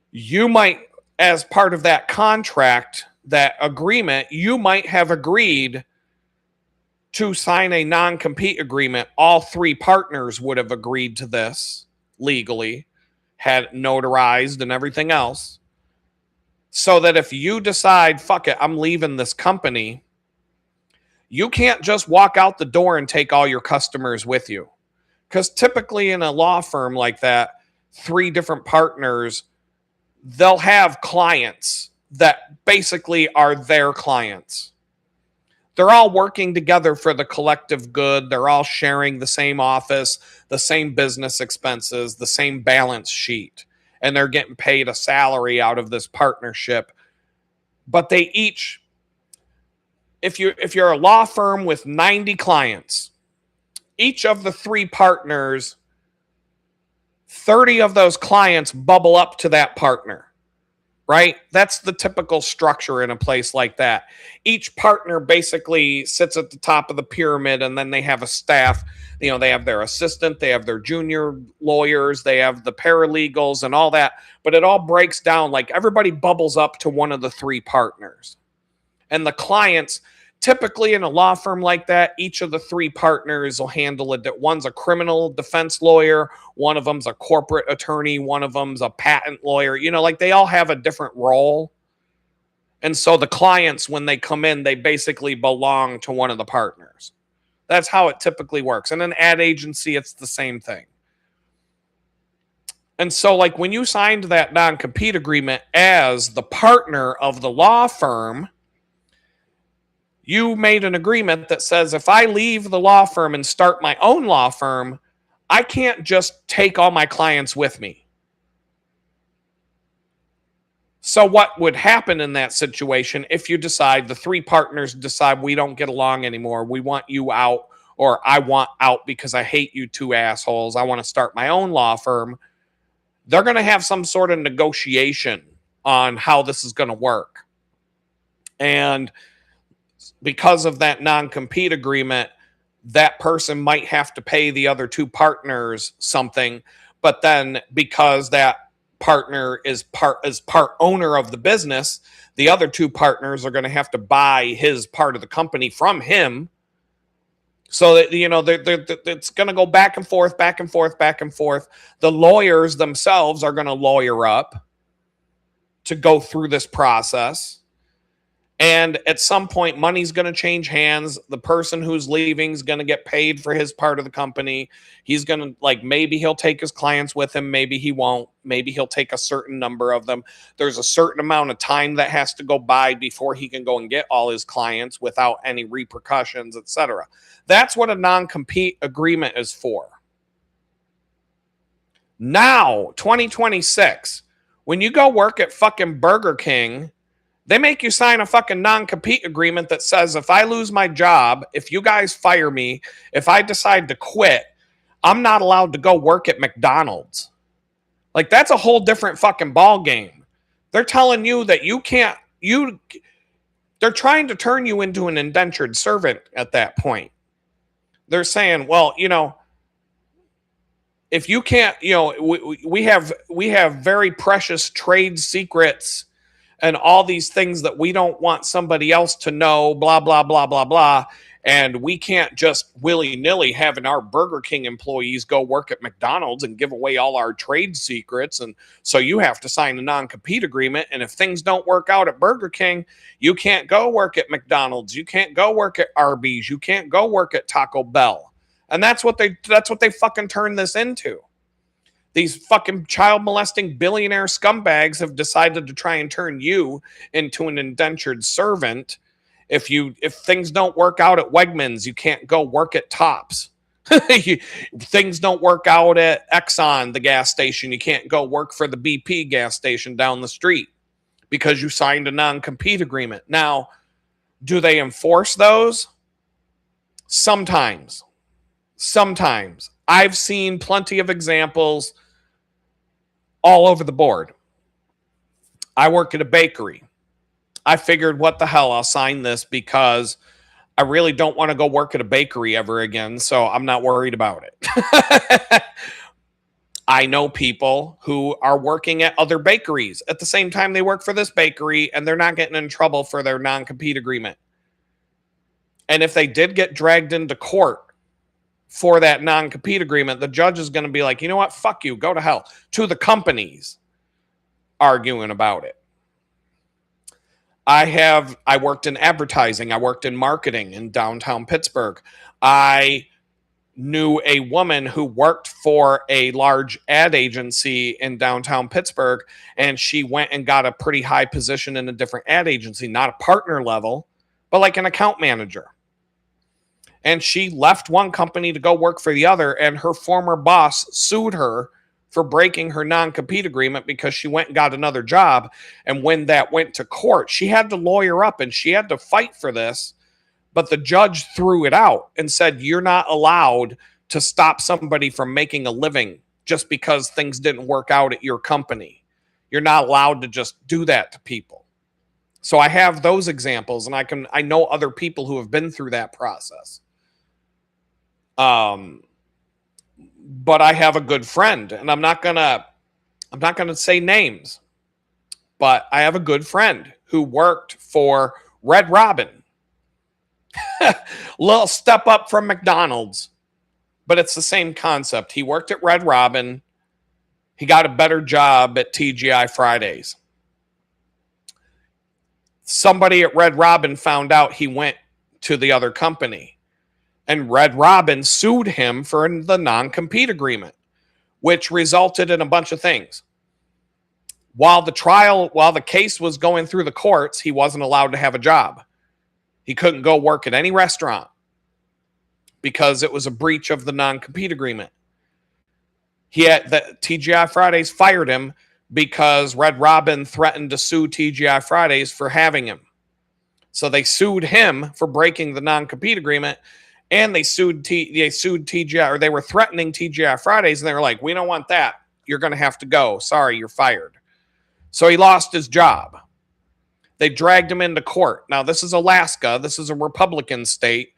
You might, as part of that contract, that agreement, you might have agreed to sign a non-compete agreement. All three partners would have agreed to this legally, had notarized and everything else, so that if you decide, fuck it, I'm leaving this company, you can't just walk out the door and take all your customers with you. Because typically in a law firm like that, three different partners, they'll have clients that basically are their clients. They're all working together for the collective good. They're all sharing the same office, the same business expenses, the same balance sheet, and they're getting paid a salary out of this partnership. But they each, if you're a law firm with 90 clients, each of the three partners, 30 of those clients bubble up to that partner, right? That's the typical structure in a place like that. Each partner basically sits at the top of the pyramid, and then they have a staff. You know, they have their assistant, they have their junior lawyers, they have the paralegals and all that. But it all breaks down, like everybody bubbles up to one of the three partners. And the clients, typically in a law firm like that, each of the three partners will handle it. One's a criminal defense lawyer, one of them's a corporate attorney, one of them's a patent lawyer. You know, like they all have a different role. And so the clients, when they come in, they basically belong to one of the partners. That's how it typically works. In an ad agency, it's the same thing. And so, like, when you signed that non-compete agreement as the partner of the law firm, you made an agreement that says, if I leave the law firm and start my own law firm, I can't just take all my clients with me. So what would happen in that situation if you decide, the three partners decide, we don't get along anymore, we want you out, or I want out because I hate you two assholes, I want to start my own law firm? They're going to have some sort of negotiation on how this is going to work. And because of that non-compete agreement, that person might have to pay the other two partners something. But then because that partner is part owner of the business, the other two partners are going to have to buy his part of the company from him. So that, you know, it's going to go back and forth, back and forth, back and forth. The lawyers themselves are going to lawyer up to go through this process. And at some point, money's going to change hands. The person who's leaving is going to get paid for his part of the company. He's going to, like, maybe he'll take his clients with him. Maybe he won't. Maybe he'll take a certain number of them. There's a certain amount of time that has to go by before he can go and get all his clients without any repercussions, etc. That's what a non-compete agreement is for. Now, 2026, when you go work at fucking Burger King, they make you sign a fucking non-compete agreement that says, if I lose my job, if you guys fire me, if I decide to quit, I'm not allowed to go work at McDonald's. Like, that's a whole different fucking ball game. They're telling you that you can't, they're trying to turn you into an indentured servant at that point. They're saying, well, you know, if you can't, you know, we have very precious trade secrets and all these things that we don't want somebody else to know, blah, blah, blah, blah, blah. And we can't just willy-nilly having our Burger King employees go work at McDonald's and give away all our trade secrets. And so you have to sign a non-compete agreement. And if things don't work out at Burger King, you can't go work at McDonald's. You can't go work at Arby's. You can't go work at Taco Bell. And that's what they fucking turned this into. These fucking child molesting billionaire scumbags have decided to try and turn you into an indentured servant. If things don't work out at Wegmans, you can't go work at Tops Things don't work out at Exxon, the gas station. You can't go work for the BP gas station down the street because you signed a non-compete agreement. Now, do they enforce those? Sometimes. Sometimes. I've seen plenty of examples all over the board. I work at a bakery. I figured, what the hell, I'll sign this because I really don't want to go work at a bakery ever again, so I'm not worried about it. I know people who are working at other bakeries at the same time they work for this bakery, and they're not getting in trouble for their non-compete agreement. And if they did get dragged into court for that non-compete agreement, the judge is going to be like, you know what, fuck you, go to hell, to the companies arguing about it. I worked in advertising. I worked in marketing in downtown Pittsburgh. I knew a woman who worked for a large ad agency in downtown Pittsburgh, and she went and got a pretty high position in a different ad agency, not a partner level, but like an account manager. And she left one company to go work for the other, and her former boss sued her for breaking her non-compete agreement because she went and got another job. And when that went to court, she had to lawyer up and she had to fight for this. But the judge threw it out and said, you're not allowed to stop somebody from making a living just because things didn't work out at your company. You're not allowed to just do that to people. So I have those examples, and I know other people who have been through that process. But I have a good friend, and I'm not gonna say names, but I have a good friend who worked for Red Robin. Little step up from McDonald's, but it's the same concept. He worked at Red Robin. He got a better job at TGI Fridays. Somebody at Red Robin found out he went to the other company. And Red Robin sued him for the non-compete agreement, which resulted in a bunch of things. While the case was going through the courts, he wasn't allowed to have a job. He couldn't go work at any restaurant because it was a breach of the non-compete agreement. TGI Fridays fired him because Red Robin threatened to sue TGI Fridays for having him. So they sued him for breaking the non-compete agreement. And they sued TGI, or they were threatening TGI Fridays, and they were like, we don't want that. You're going to have to go. Sorry, you're fired. So he lost his job. They dragged him into court. Now, this is Alaska. This is a Republican state,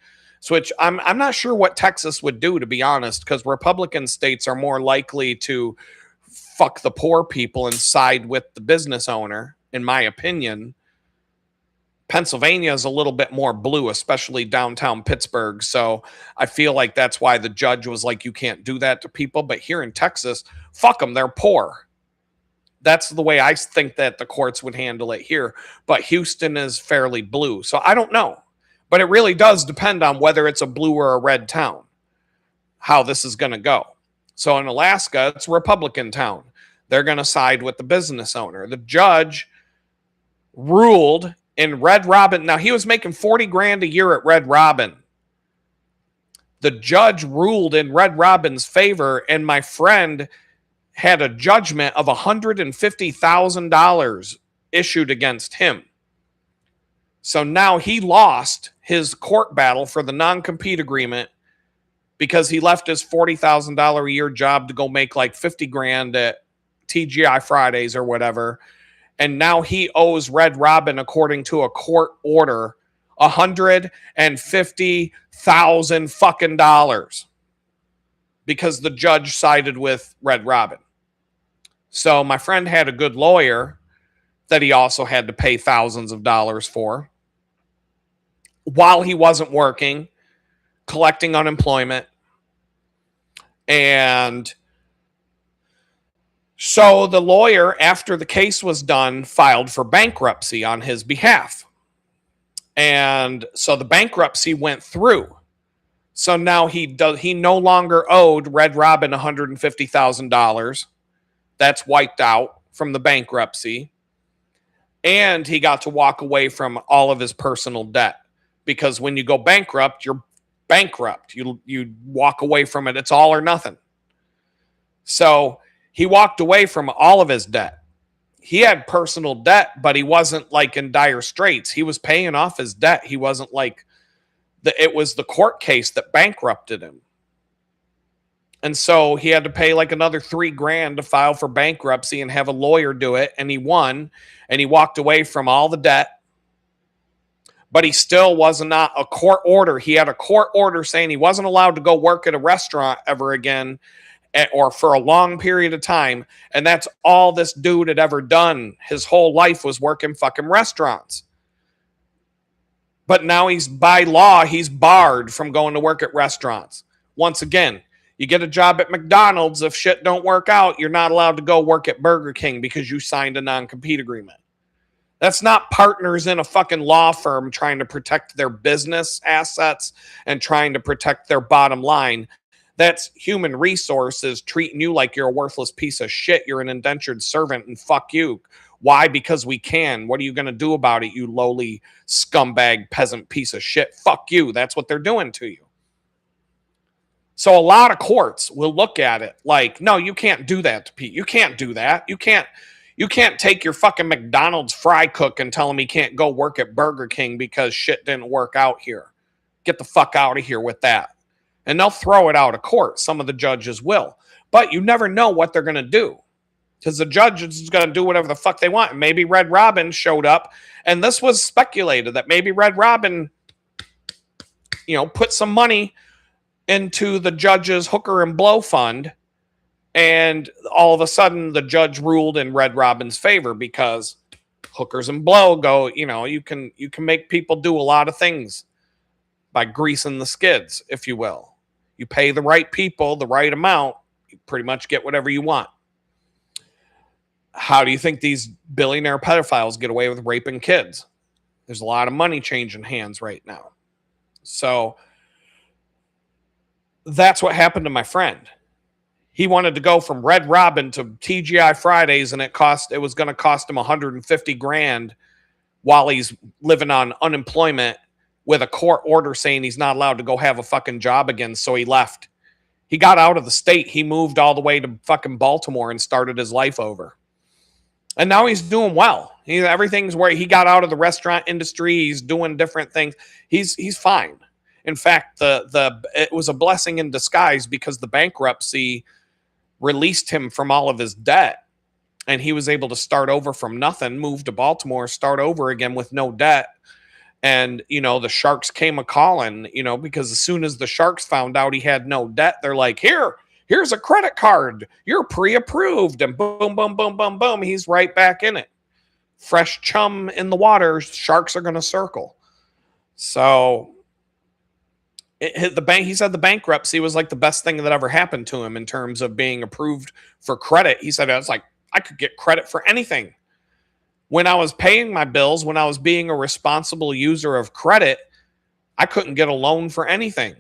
which I'm not sure what Texas would do, to be honest, because Republican states are more likely to fuck the poor people and side with the business owner, in my opinion. Pennsylvania is a little bit more blue, especially downtown Pittsburgh. So I feel like that's why the judge was like, you can't do that to people. But here in Texas, fuck them, they're poor. That's the way I think that the courts would handle it here. But Houston is fairly blue. So I don't know. But it really does depend on whether it's a blue or a red town, how this is going to go. So in Alaska, it's a Republican town. They're going to side with the business owner. The judge ruled in Red Robin. Now, he was making $40,000 a year at Red Robin. The judge ruled in Red Robin's favor, and my friend had a judgment of $150,000 issued against him. So now he lost his court battle for the non-compete agreement because he left his $40,000 a year job to go make like $50,000 at TGI Fridays or whatever. And now he owes Red Robin, according to a court order, $150,000 fucking dollars because the judge sided with Red Robin. So my friend had a good lawyer that he also had to pay thousands of dollars for while he wasn't working, collecting unemployment. And so the lawyer, after the case was done, filed for bankruptcy on his behalf. And so the bankruptcy went through. So now he no longer owed Red Robin $150,000. That's wiped out from the bankruptcy. And he got to walk away from all of his personal debt. Because when you go bankrupt, your bankrupt. You walk away from it. It's all or nothing. So he walked away from all of his debt. He had personal debt, but he wasn't like in dire straits. He was paying off his debt. He wasn't like it was the court case that bankrupted him. And so he had to pay like another $3,000 to file for bankruptcy and have a lawyer do it. And he won, and he walked away from all the debt. But he still was not a court order. He had a court order saying he wasn't allowed to go work at a restaurant ever again, or for a long period of time. And that's all this dude had ever done. His whole life was working fucking restaurants. But now by law, he's barred from going to work at restaurants. Once again, you get a job at McDonald's. If shit don't work out, you're not allowed to go work at Burger King because you signed a non-compete agreement. That's not partners in a fucking law firm trying to protect their business assets and trying to protect their bottom line. That's human resources treating you like you're a worthless piece of shit. You're an indentured servant, and fuck you. Why? Because we can. What are you going to do about it, you lowly scumbag peasant piece of shit? Fuck you. That's what they're doing to you. So a lot of courts will look at it like, no, you can't do that to Pete. You can't do that. You can't take your fucking McDonald's fry cook and tell him he can't go work at Burger King because shit didn't work out here. Get the fuck out of here with that. And they'll throw it out of court. Some of the judges will. But you never know what they're going to do. Because the judge is going to do whatever the fuck they want. And maybe Red Robin showed up. And this was speculated that maybe Red Robin, put some money into the judge's hooker and blow fund, and all of a sudden the judge ruled in Red Robin's favor because hookers and blow go, you can make people do a lot of things by greasing the skids, if you will. You pay the right people the right amount, you pretty much get whatever you want. How do you think these billionaire pedophiles get away with raping kids? There's a lot of money changing hands right now. So that's what happened to my friend. He wanted to go from Red Robin to TGI Fridays, and it was going to cost him $150,000 while he's living on unemployment with a court order saying he's not allowed to go have a fucking job again. So he left. He got out of the state. He moved all the way to fucking Baltimore and started his life over. And now he's doing well. Everything's where he got out of the restaurant industry. He's doing different things. He's fine. In fact, it was a blessing in disguise because the bankruptcy released him from all of his debt, and he was able to start over from nothing, move to Baltimore, start over again with no debt. And, the Sharks came a-calling, because as soon as the Sharks found out he had no debt, they're like, here's a credit card. You're pre-approved. And boom, boom, boom, boom, boom. He's right back in it. Fresh chum in the water. Sharks are going to circle. So he said the bankruptcy was like the best thing that ever happened to him in terms of being approved for credit. He said, it's like, I could get credit for anything. When I was paying my bills, when I was being a responsible user of credit, I couldn't get a loan for anything.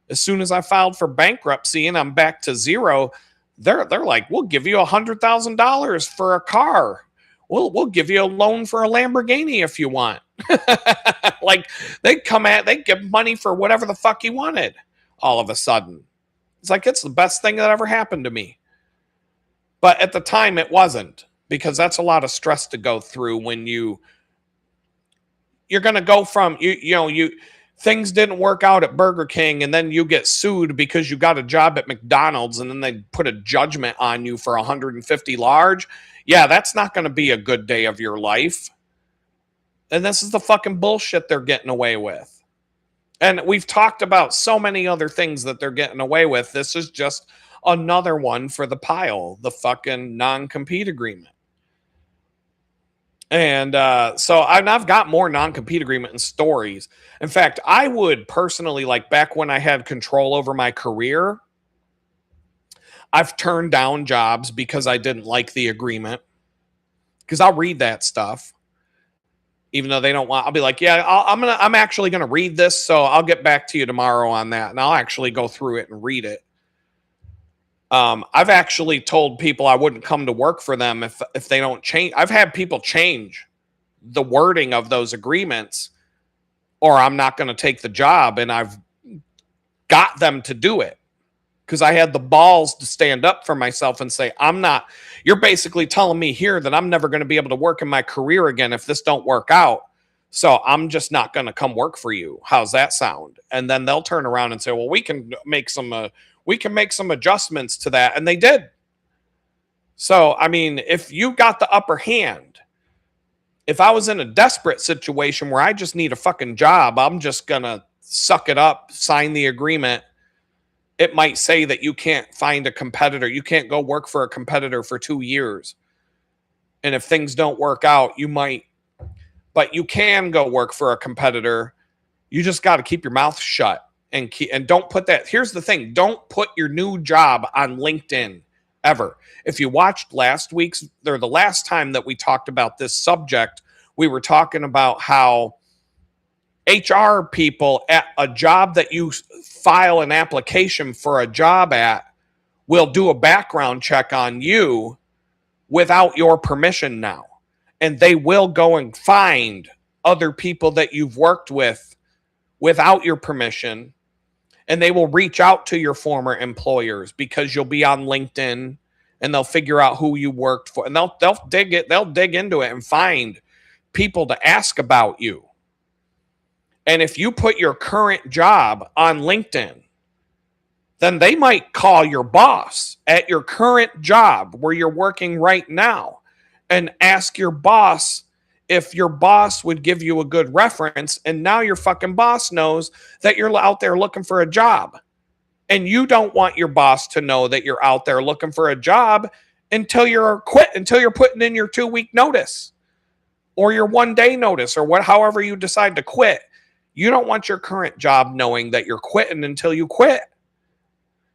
As soon as I filed for bankruptcy and I'm back to zero, they're like, we'll give you $100,000 for a car. We'll give you a loan for a Lamborghini if you want. Like they give money for whatever the fuck you wanted all of a sudden. It's like, it's the best thing that ever happened to me. But at the time it wasn't, because that's a lot of stress to go through when you're going to go from, things didn't work out at Burger King and then you get sued because you got a job at McDonald's and then they put a judgment on you for 150 large. Yeah, that's not going to be a good day of your life. And this is the fucking bullshit they're getting away with. And we've talked about so many other things that they're getting away with. This is just another one for the pile, the fucking non-compete agreement. And so I've got more non-compete agreement and stories. In fact, I would personally, like back when I had control over my career, I've turned down jobs because I didn't like the agreement. Because I'll read that stuff. Even though they don't want, I'll be like, yeah, I'm actually going to read this. So I'll get back to you tomorrow on that. And I'll actually go through it and read it. I've actually told people I wouldn't come to work for them if they don't change. I've had people change the wording of those agreements, or I'm not going to take the job. And I've got them to do it because I had the balls to stand up for myself and say, you're basically telling me here that I'm never going to be able to work in my career again if this don't work out. So I'm just not going to come work for you. How's that sound? And then they'll turn around and say, well, we can make some adjustments to that. And they did. So, I mean, if you got the upper hand, if I was in a desperate situation where I just need a fucking job, I'm just going to suck it up, sign the agreement. It might say that you can't find a competitor. You can't go work for a competitor for 2 years. And if things don't work out, you might, but you can go work for a competitor. You just got to keep your mouth shut and don't put that. Here's the thing. Don't put your new job on LinkedIn ever. If you watched the last time that we talked about this subject, we were talking about how HR people at a job that you file an application for a job at will do a background check on you without your permission now. And they will go and find other people that you've worked with without your permission. And they will reach out to your former employers because you'll be on LinkedIn and they'll figure out who you worked for. And they'll dig into it and find people to ask about you. And if you put your current job on LinkedIn, then they might call your boss at your current job where you're working right now and ask your boss if your boss would give you a good reference. And now your fucking boss knows that you're out there looking for a job. And you don't want your boss to know that you're out there looking for a job until you're putting in your 2-week notice or your 1-day notice or however you decide to quit. You don't want your current job knowing that you're quitting until you quit.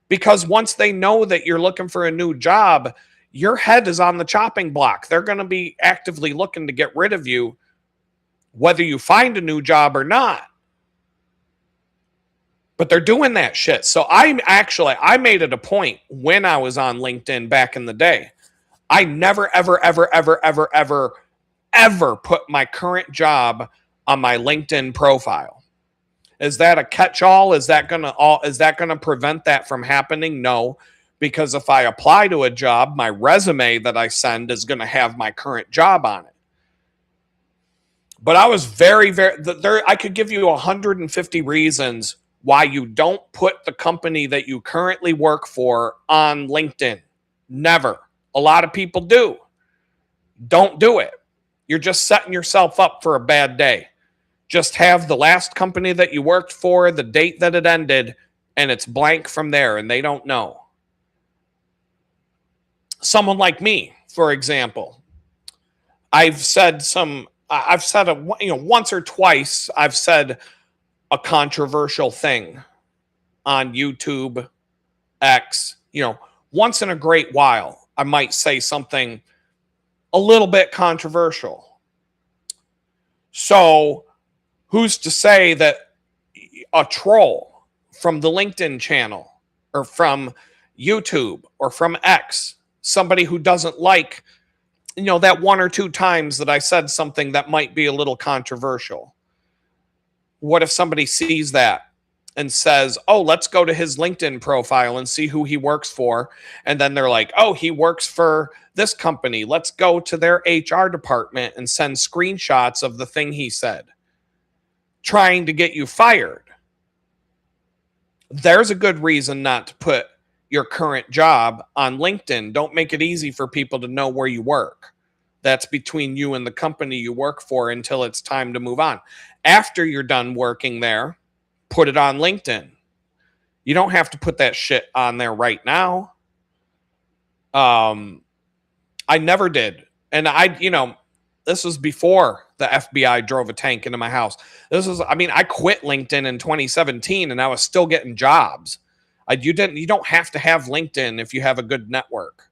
Because once they know that you're looking for a new job, your head is on the chopping block. They're going to be actively looking to get rid of you, whether you find a new job or not. But they're doing that shit. So I made it a point when I was on LinkedIn back in the day. I never, ever, ever, ever, ever, ever, ever put my current job on my LinkedIn profile. Is that a catch-all? Is that gonna prevent that from happening? No, because if I apply to a job, my resume that I send is going to have my current job on it. But I was very, very. I could give you 150 reasons why you don't put the company that you currently work for on LinkedIn. Never. A lot of people do. Don't do it. You're just setting yourself up for a bad day. Just have the last company that you worked for, the date that it ended, and it's blank from there, and they don't know. Someone like me, for example, I've said once or twice, I've said a controversial thing on YouTube, X, once in a great while, I might say something a little bit controversial. So who's to say that a troll from the LinkedIn channel or from YouTube or from X, somebody who doesn't like, that 1 or 2 times that I said something that might be a little controversial. What if somebody sees that and says, oh, let's go to his LinkedIn profile and see who he works for. And then they're like, oh, he works for this company. Let's go to their HR department and send screenshots of the thing he said, trying to get you fired. There's a good reason not to put your current job on LinkedIn. Don't make it easy for people to know where you work. That's between you and the company you work for until it's time to move on. After you're done working there, put it on LinkedIn. You don't have to put that shit on there right now. I never did. And this was before the FBI drove a tank into my house. I quit LinkedIn in 2017 and I was still getting jobs. You don't have to have LinkedIn if you have a good network.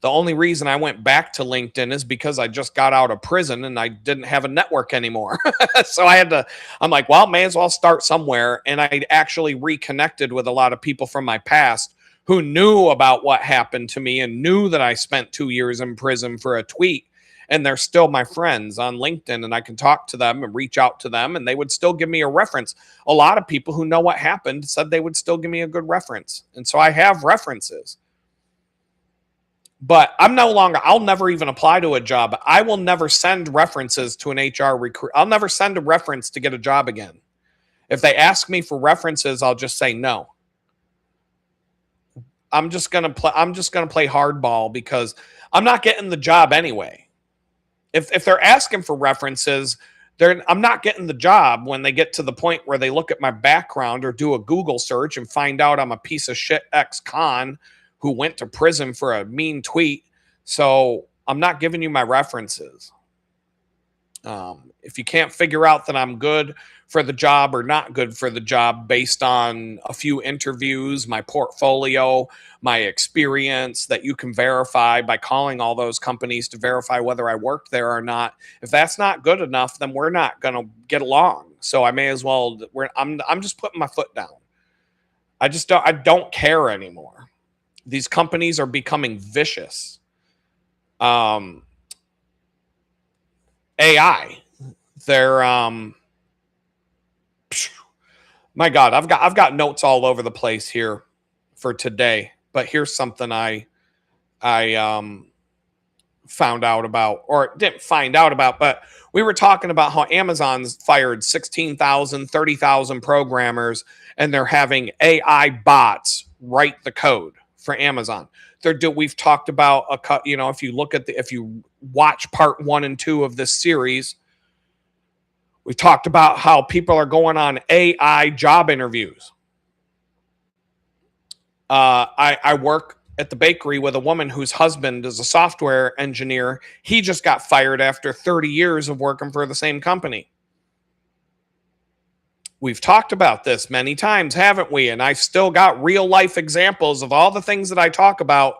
The only reason I went back to LinkedIn is because I just got out of prison and I didn't have a network anymore. So I'm like, well, may as well start somewhere. And I actually reconnected with a lot of people from my past who knew about what happened to me and knew that I spent 2 years in prison for a tweet. and they're still my friends on LinkedIn, and I can talk to them and reach out to them, and they would still give me a reference. A lot of people who know what happened said they would still give me a good reference. And so I have references. But I'll never even apply to a job. I will never send references to an HR recruit. I'll never send a reference to get a job again. If they ask me for references, I'll just say no. I'm just gonna play hardball because I'm not getting the job anyway. If they're asking for references, I'm not getting the job when they get to the point where they look at my background or do a Google search and find out I'm a piece of shit ex-con who went to prison for a mean tweet. So I'm not giving you my references. If you can't figure out that I'm good for the job or not good for the job based on a few interviews, my portfolio, my experience that you can verify by calling all those companies to verify whether I worked there or not. If that's not good enough, then we're not going to get along. So I may as well, I'm just putting my foot down. I don't care anymore. These companies are becoming vicious. AI, they're my God, I've got notes all over the place here for today, but here's something I found out about, or didn't find out about, but we were talking about how Amazon's fired 16,000, 30,000 programmers, and they're having AI bots write the code for Amazon. We've talked about if you watch part 1 and 2 of this series, we talked about how people are going on AI job interviews. I work at the bakery with a woman whose husband is a software engineer. He just got fired after 30 years of working for the same company. We've talked about this many times, haven't we? And I've still got real life examples of all the things that I talk about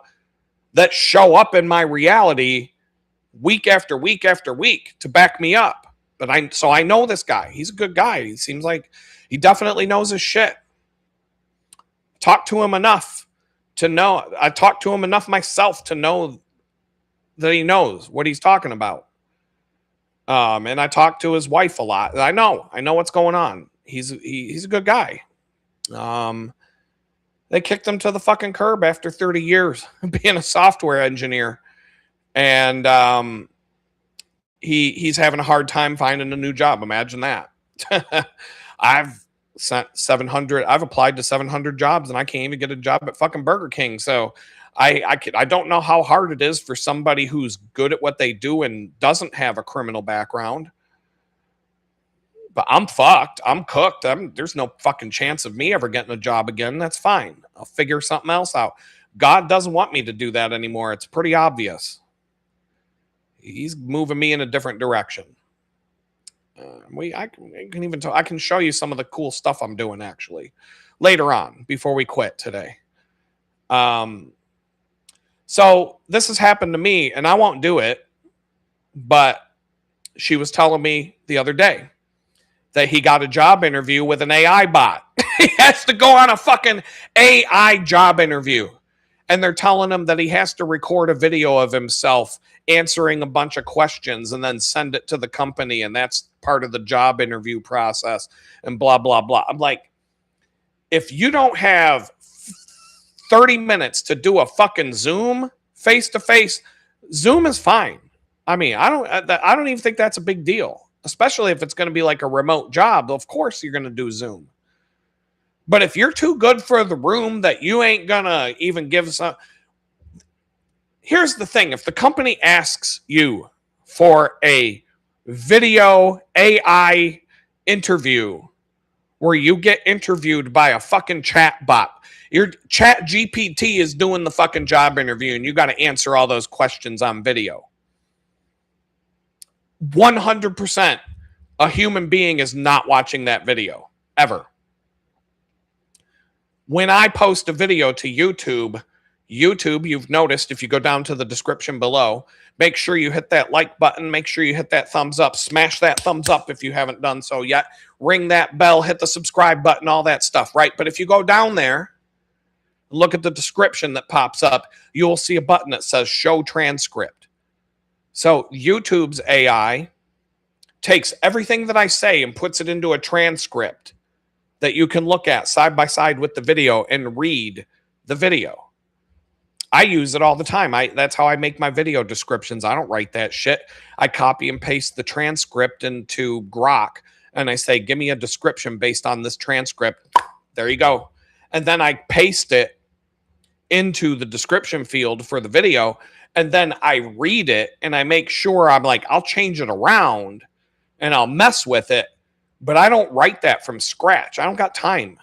that show up in my reality week after week after week to back me up. But I know this guy. He's a good guy. He seems like he definitely knows his shit. Talked to him enough to know. I talked to him enough myself to know that he knows what he's talking about. And I talked to his wife a lot. I know what's going on. He's a good guy. They kicked him to the fucking curb after 30 years being a software engineer. And he's having a hard time finding a new job. Imagine that. I've applied to 700 jobs and I can't even get a job at fucking Burger King. So I don't know how hard it is for somebody who's good at what they do and doesn't have a criminal background. But I'm fucked. I'm cooked. There's no fucking chance of me ever getting a job again. That's fine. I'll figure something else out. God doesn't want me to do that anymore. It's pretty obvious. He's moving me in a different direction. I can show you some of the cool stuff I'm doing actually later on before we quit today. So this has happened to me and I won't do it, but she was telling me the other day that he got a job interview with an AI bot. He has to go on a fucking AI job interview. And they're telling him that he has to record a video of himself answering a bunch of questions and then send it to the company. And that's part of the job interview process and blah, blah, blah. I'm like, if you don't have 30 minutes to do a fucking Zoom face-to-face, Zoom is fine. I mean, I don't even think that's a big deal. Especially if it's going to be like a remote job. Of course you're going to do Zoom. But if you're too good for the room that you ain't going to even give some... Here's the thing. If the company asks you for a video AI interview where you get interviewed by a fucking chat bot, your chat GPT is doing the fucking job interview and you got to answer all those questions on video. 100% a human being is not watching that video ever. When I post a video to YouTube, you've noticed if you go down to the description below, make sure you hit that like button, make sure you hit that thumbs up, smash that thumbs up if you haven't done so yet, ring that bell, hit the subscribe button, all that stuff, right? But if you go down there, look at the description that pops up, you'll see a button that says show transcript. So YouTube's AI takes everything that I say and puts it into a transcript that you can look at side by side with the video and read the video. I use it all the time. That's how I make my video descriptions. I don't write that shit. I copy and paste the transcript into Grok and I say, give me a description based on this transcript. There you go. And then I paste it into the description field for the video. And then I read it and I make sure I'm like, I'll change it around and I'll mess with it. But I don't write that from scratch. I don't got time.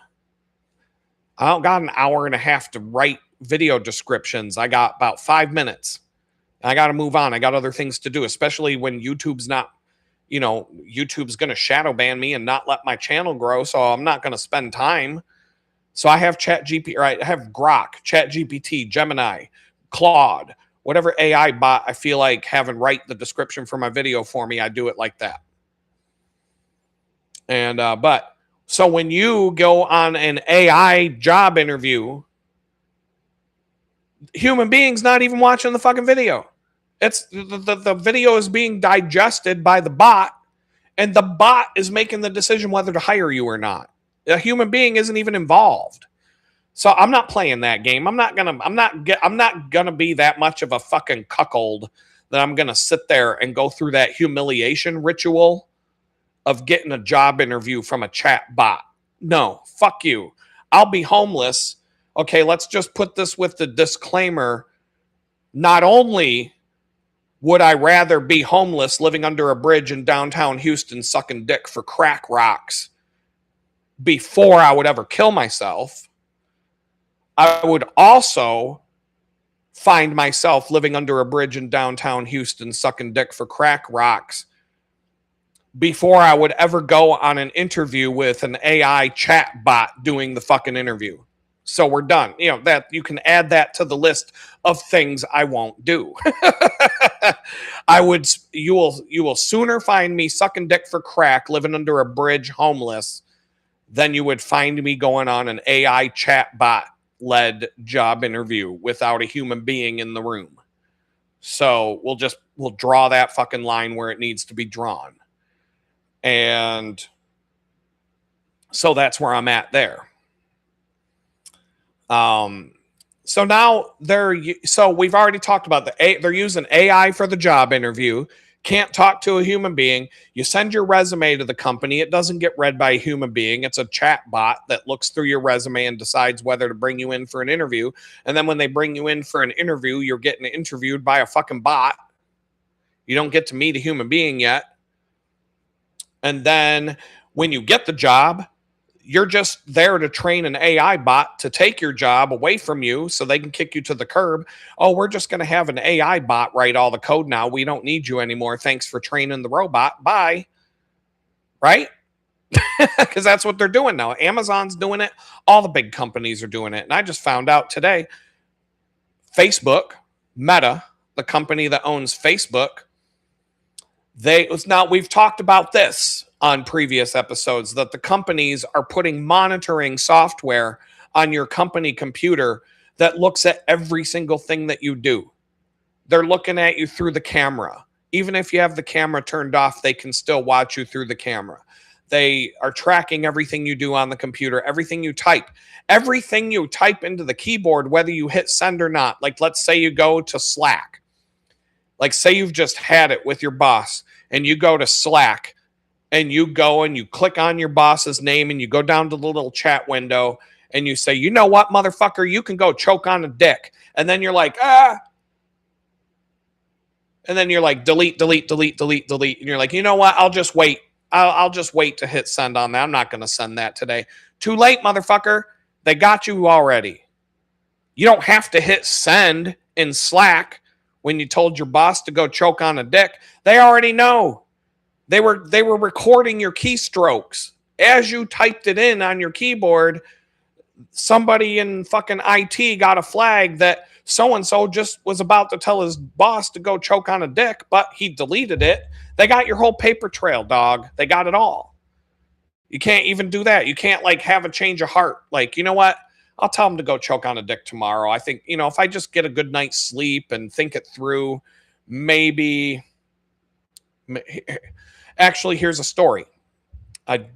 I don't got an hour and a half to write video descriptions. I got about 5 minutes. I got to move on. I got other things to do, especially when YouTube's not, YouTube's going to shadow ban me and not let my channel grow. So I'm not going to spend time. So I have ChatGPT, right? I have Grok, ChatGPT, Gemini, Claude, whatever AI bot I feel like having write the description for my video for me. I do it like that. And, but so when you go on an AI job interview, human beings not even watching the fucking video. It's the video is being digested by the bot, and the bot is making the decision whether to hire you or not. A human being isn't even involved. So I'm not playing that game. I'm not gonna be that much of a fucking cuckold that I'm gonna sit there and go through that humiliation ritual of getting a job interview from a chat bot. No, fuck you. I'll be homeless. Okay, let's just put this with the disclaimer. Not only would I rather be homeless living under a bridge in downtown Houston sucking dick for crack rocks before I would ever kill myself, I would also find myself living under a bridge in downtown Houston sucking dick for crack rocks before I would ever go on an interview with an AI chat bot doing the fucking interview. So we're done. That you can add that to the list of things I won't do. You will sooner find me sucking dick for crack, living under a bridge, homeless, than you would find me going on an AI chat bot led job interview without a human being in the room. So we'll draw that fucking line where it needs to be drawn. And so that's where I'm at there. So now we've already talked about they're using AI for the job interview. Can't talk to a human being. You send your resume to the company. It doesn't get read by a human being. It's a chat bot that looks through your resume and decides whether to bring you in for an interview. And then when they bring you in for an interview, you're getting interviewed by a fucking bot. You don't get to meet a human being yet. And then when you get the job, you're just there to train an AI bot to take your job away from you so they can kick you to the curb. Oh, we're just going to have an AI bot write all the code now. We don't need you anymore. Thanks for training the robot. Bye. Right? Because that's what they're doing now. Amazon's doing it. All the big companies are doing it. And I just found out today, Facebook, Meta, the company that owns Facebook, we've talked about this on previous episodes, that the companies are putting monitoring software on your company computer that looks at every single thing that you do. They're looking at you through the camera. Even if you have the camera turned off, they can still watch you through the camera. They are tracking everything you do on the computer, everything you type into the keyboard, whether you hit send or not. Like, let's say you go to Slack. Like, say you've just had it with your boss and you go to Slack and you go and you click on your boss's name and you go down to the little chat window and you say, you know what, motherfucker, you can go choke on a dick. And then you're like, ah. And then you're like, delete, delete, delete, delete, delete. And you're like, you know what, I'll just wait. I'll just wait to hit send on that. I'm not going to send that today. Too late, motherfucker. They got you already. You don't have to hit send in Slack when you told your boss to go choke on a dick. They already know. They were recording your keystrokes. As you typed it in on your keyboard, somebody in fucking IT got a flag that so-and-so just was about to tell his boss to go choke on a dick, but he deleted it. They got your whole paper trail, dog. They got it all. You can't even do that. You can't have a change of heart. Like, you know what? I'll tell him to go choke on a dick tomorrow. I think, if I just get a good night's sleep and think it through, maybe. Actually, here's a story.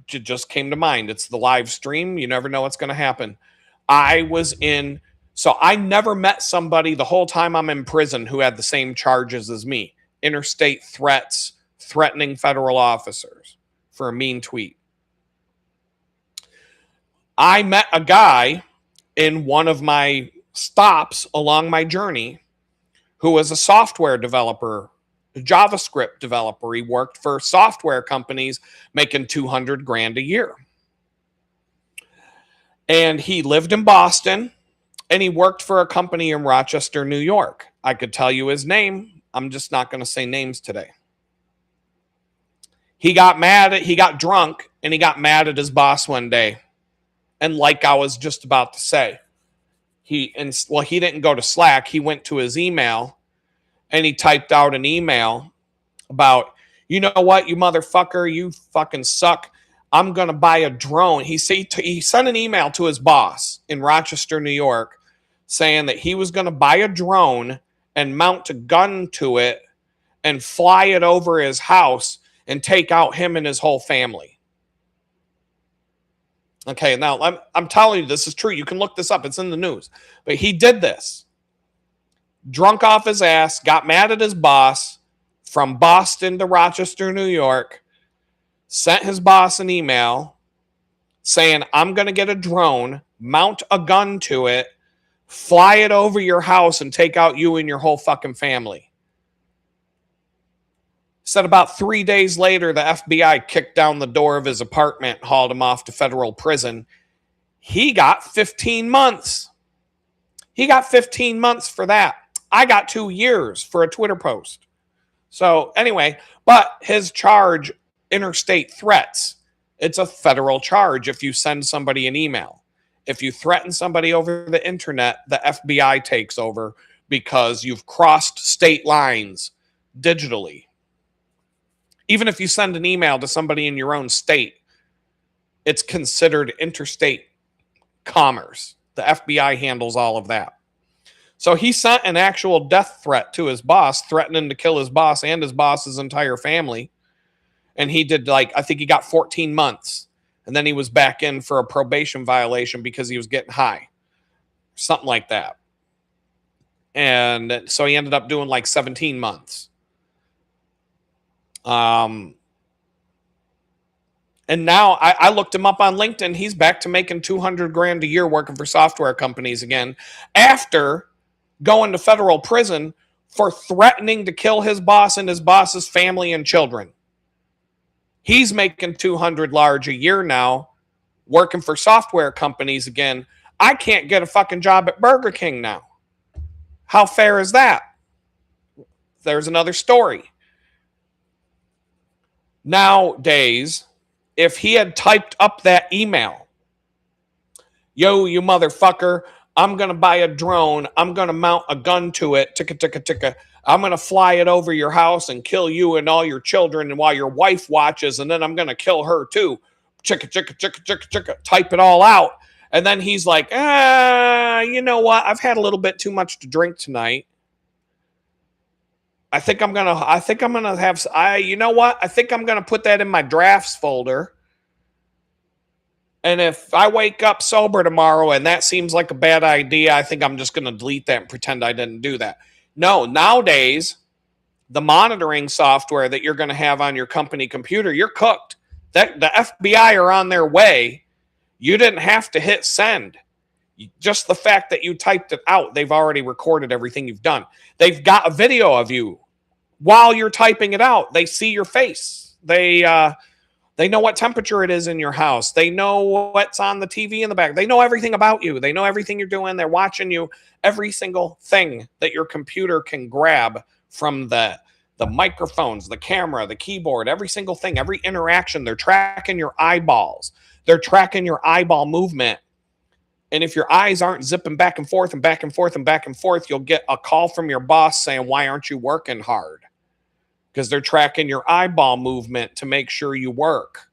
Just came to mind. It's the live stream. You never know what's going to happen. So I never met somebody the whole time I'm in prison who had the same charges as me. Interstate threats, threatening federal officers for a mean tweet. I met a guy in one of my stops along my journey who was a software developer, a JavaScript developer. He worked for software companies making 200 grand a year. And he lived in Boston and he worked for a company in Rochester, New York. I could tell you his name. I'm just not going to say names today. He got drunk and he got mad at his boss one day. And like I was just about to say, he didn't go to Slack. He went to his email and he typed out an email about, you know what, you motherfucker, you fucking suck. I'm going to buy a drone. He sent an email to his boss in Rochester, New York, saying that he was going to buy a drone and mount a gun to it and fly it over his house and take out him and his whole family. Okay, now I'm telling you, this is true. You can look this up. It's in the news. But he did this. Drunk off his ass, got mad at his boss from Boston to Rochester, New York, sent his boss an email saying, I'm going to get a drone, mount a gun to it, fly it over your house, and take out you and your whole fucking family. Said about 3 days later, the FBI kicked down the door of his apartment, hauled him off to federal prison. He got 15 months. He got 15 months for that. I got 2 years for a Twitter post. So anyway, but his charge, interstate threats, it's a federal charge if you send somebody an email. If you threaten somebody over the internet, the FBI takes over because you've crossed state lines digitally. Even if you send an email to somebody in your own state, it's considered interstate commerce. The FBI handles all of that. So he sent an actual death threat to his boss, threatening to kill his boss and his boss's entire family. And he did, I think he got 14 months. And then he was back in for a probation violation because he was getting high. Something like that. And so he ended up doing 17 months. And now I looked him up on LinkedIn. He's back to making 200 grand a year working for software companies again after going to federal prison for threatening to kill his boss and his boss's family and children. He's making 200 large a year now working for software companies again. I can't get a fucking job at Burger King now. How fair is that? There's another story. Nowadays, if he had typed up that email, yo, you motherfucker, I'm going to buy a drone. I'm going to mount a gun to it. Ticka, ticka, ticka. I'm going to fly it over your house and kill you and all your children and while your wife watches, and then I'm going to kill her too. Chicka, chicka, chicka, chicka, chicka. Type it all out. And then he's like, you know what? I've had a little bit too much to drink tonight. I think I'm going to put that in my drafts folder. And if I wake up sober tomorrow and that seems like a bad idea, I think I'm just going to delete that and pretend I didn't do that. No, nowadays, the monitoring software that you're going to have on your company computer, you're cooked. The FBI are on their way. You didn't have to hit send. Just the fact that you typed it out, they've already recorded everything you've done. They've got a video of you while you're typing it out. They see your face. They know what temperature it is in your house. They know what's on the TV in the back. They know everything about you. They know everything you're doing. They're watching you. Every single thing that your computer can grab from the microphones, the camera, the keyboard, every single thing, every interaction. They're tracking your eyeballs. They're tracking your eyeball movement. And if your eyes aren't zipping back and forth and back and forth and back and forth, you'll get a call from your boss saying, why aren't you working hard? Because they're tracking your eyeball movement to make sure you work.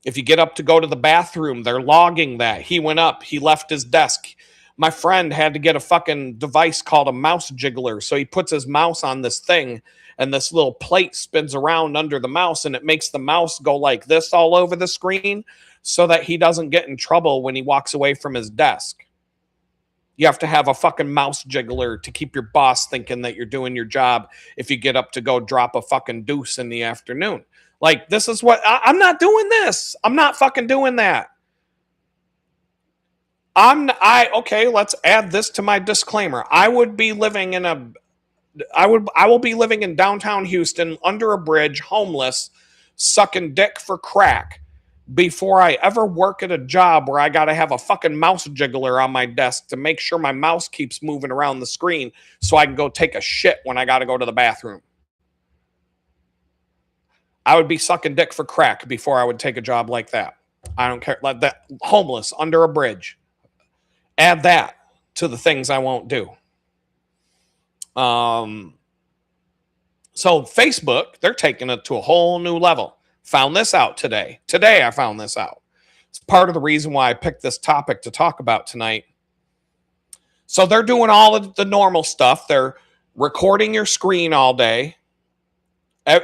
If you get up to go to the bathroom, they're logging that. He went up, he left his desk. My friend had to get a fucking device called a mouse jiggler. So he puts his mouse on this thing and this little plate spins around under the mouse and it makes the mouse go like this all over the screen so that he doesn't get in trouble when he walks away from his desk. You have to have a fucking mouse jiggler to keep your boss thinking that you're doing your job if you get up to go drop a fucking deuce in the afternoon. Like, this is what I'm not doing this. I'm not fucking doing that. Okay, let's add this to my disclaimer. I will be living in downtown Houston under a bridge, homeless, sucking dick for crack before I ever work at a job where I got to have a fucking mouse jiggler on my desk to make sure my mouse keeps moving around the screen so I can go take a shit when I got to go to the bathroom. I would be sucking dick for crack before I would take a job like that. I don't care. Like that, homeless under a bridge. Add that to the things I won't do. So Facebook, they're taking it to a whole new level. Found this out today. Today I found this out. It's part of the reason why I picked this topic to talk about tonight. So they're doing all of the normal stuff. They're recording your screen all day.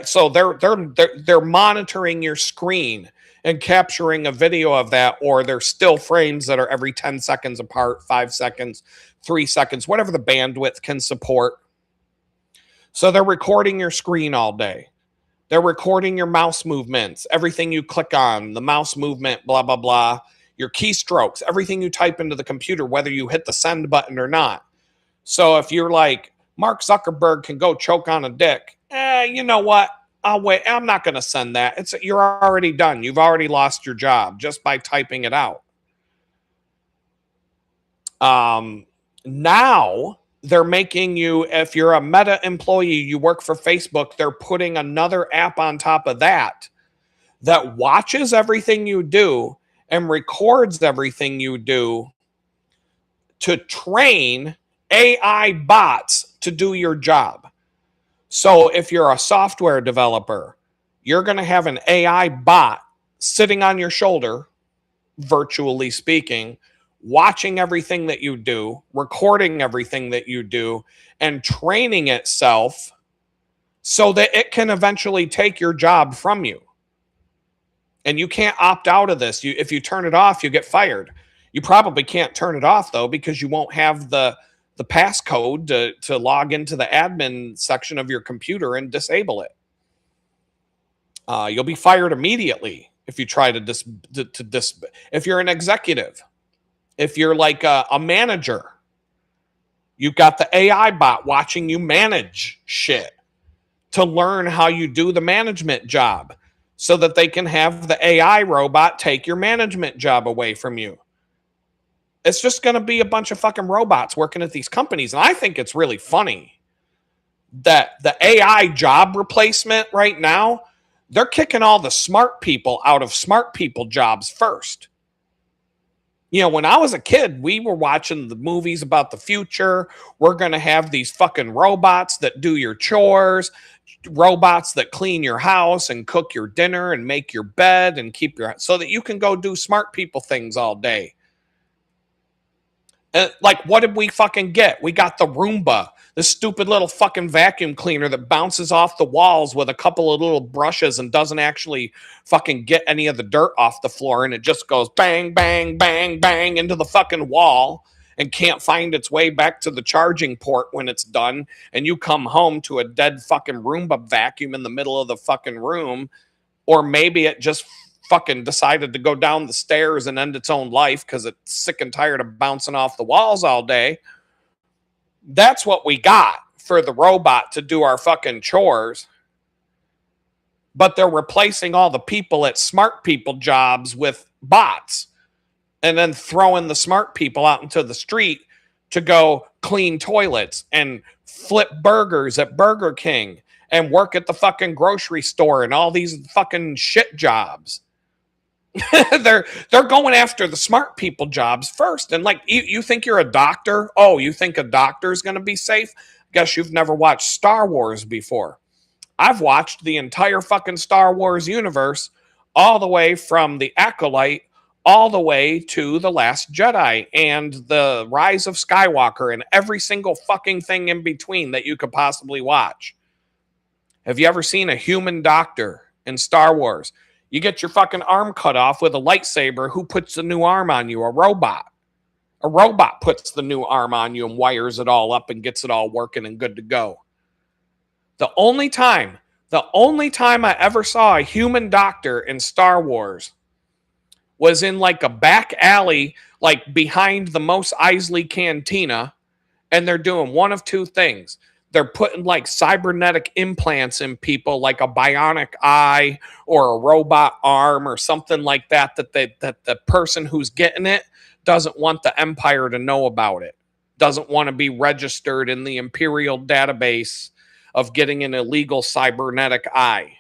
So they're monitoring your screen and capturing a video of that, or they're still frames that are every 10 seconds apart, 5 seconds, 3 seconds, whatever the bandwidth can support. So they're recording your screen all day. They're recording your mouse movements, everything you click on, the mouse movement, blah, blah, blah, your keystrokes, everything you type into the computer, whether you hit the send button or not. So if you're like, Mark Zuckerberg can go choke on a dick, you know what? I'll wait. I'm not going to send that. You're already done. You've already lost your job just by typing it out. Now they're making you, if you're a Meta employee, you work for Facebook, they're putting another app on top of that watches everything you do and records everything you do to train AI bots to do your job. So if you're a software developer, you're going to have an AI bot sitting on your shoulder, virtually speaking, watching everything that you do, recording everything that you do, and training itself so that it can eventually take your job from you. And you can't opt out of this. If you turn it off, you get fired. You probably can't turn it off, though, because you won't have the passcode to log into the admin section of your computer and disable it. You'll be fired immediately if you try if you're an executive, if you're like a manager, you've got the AI bot watching you manage shit to learn how you do the management job so that they can have the AI robot take your management job away from you. It's just going to be a bunch of fucking robots working at these companies. And I think it's really funny that the AI job replacement right now, they're kicking all the smart people out of smart people jobs first. You know, when I was a kid, we were watching the movies about the future. We're going to have these fucking robots that do your chores, robots that clean your house and cook your dinner and make your bed and so that you can go do smart people things all day. Like, what did we fucking get? We got the Roomba, the stupid little fucking vacuum cleaner that bounces off the walls with a couple of little brushes and doesn't actually fucking get any of the dirt off the floor. And it just goes bang, bang, bang, bang into the fucking wall and can't find its way back to the charging port when it's done. And you come home to a dead fucking Roomba vacuum in the middle of the fucking room. Or maybe it just fucking decided to go down the stairs and end its own life because it's sick and tired of bouncing off the walls all day. That's what we got for the robot to do our fucking chores. But they're replacing all the people at smart people jobs with bots and then throwing the smart people out into the street to go clean toilets and flip burgers at Burger King and work at the fucking grocery store and all these fucking shit jobs. They're going after the smart people jobs first. And like, you think you're a doctor? Oh, you think a doctor is going to be safe? Guess you've never watched Star Wars before. I've watched the entire fucking Star Wars universe all the way from the Acolyte all the way to The Last Jedi and The Rise of Skywalker and every single fucking thing in between that you could possibly watch. Have you ever seen a human doctor in Star Wars? You get your fucking arm cut off with a lightsaber. Who puts the new arm on you? A robot. A robot puts the new arm on you and wires it all up and gets it all working and good to go. The only time I ever saw a human doctor in Star Wars was in like a back alley, like behind the Mos Eisley Cantina, and they're doing one of two things. They're putting like cybernetic implants in people, like a bionic eye or a robot arm or something like that, that the person who's getting it doesn't want the Empire to know about it, doesn't want to be registered in the Imperial database of getting an illegal cybernetic eye,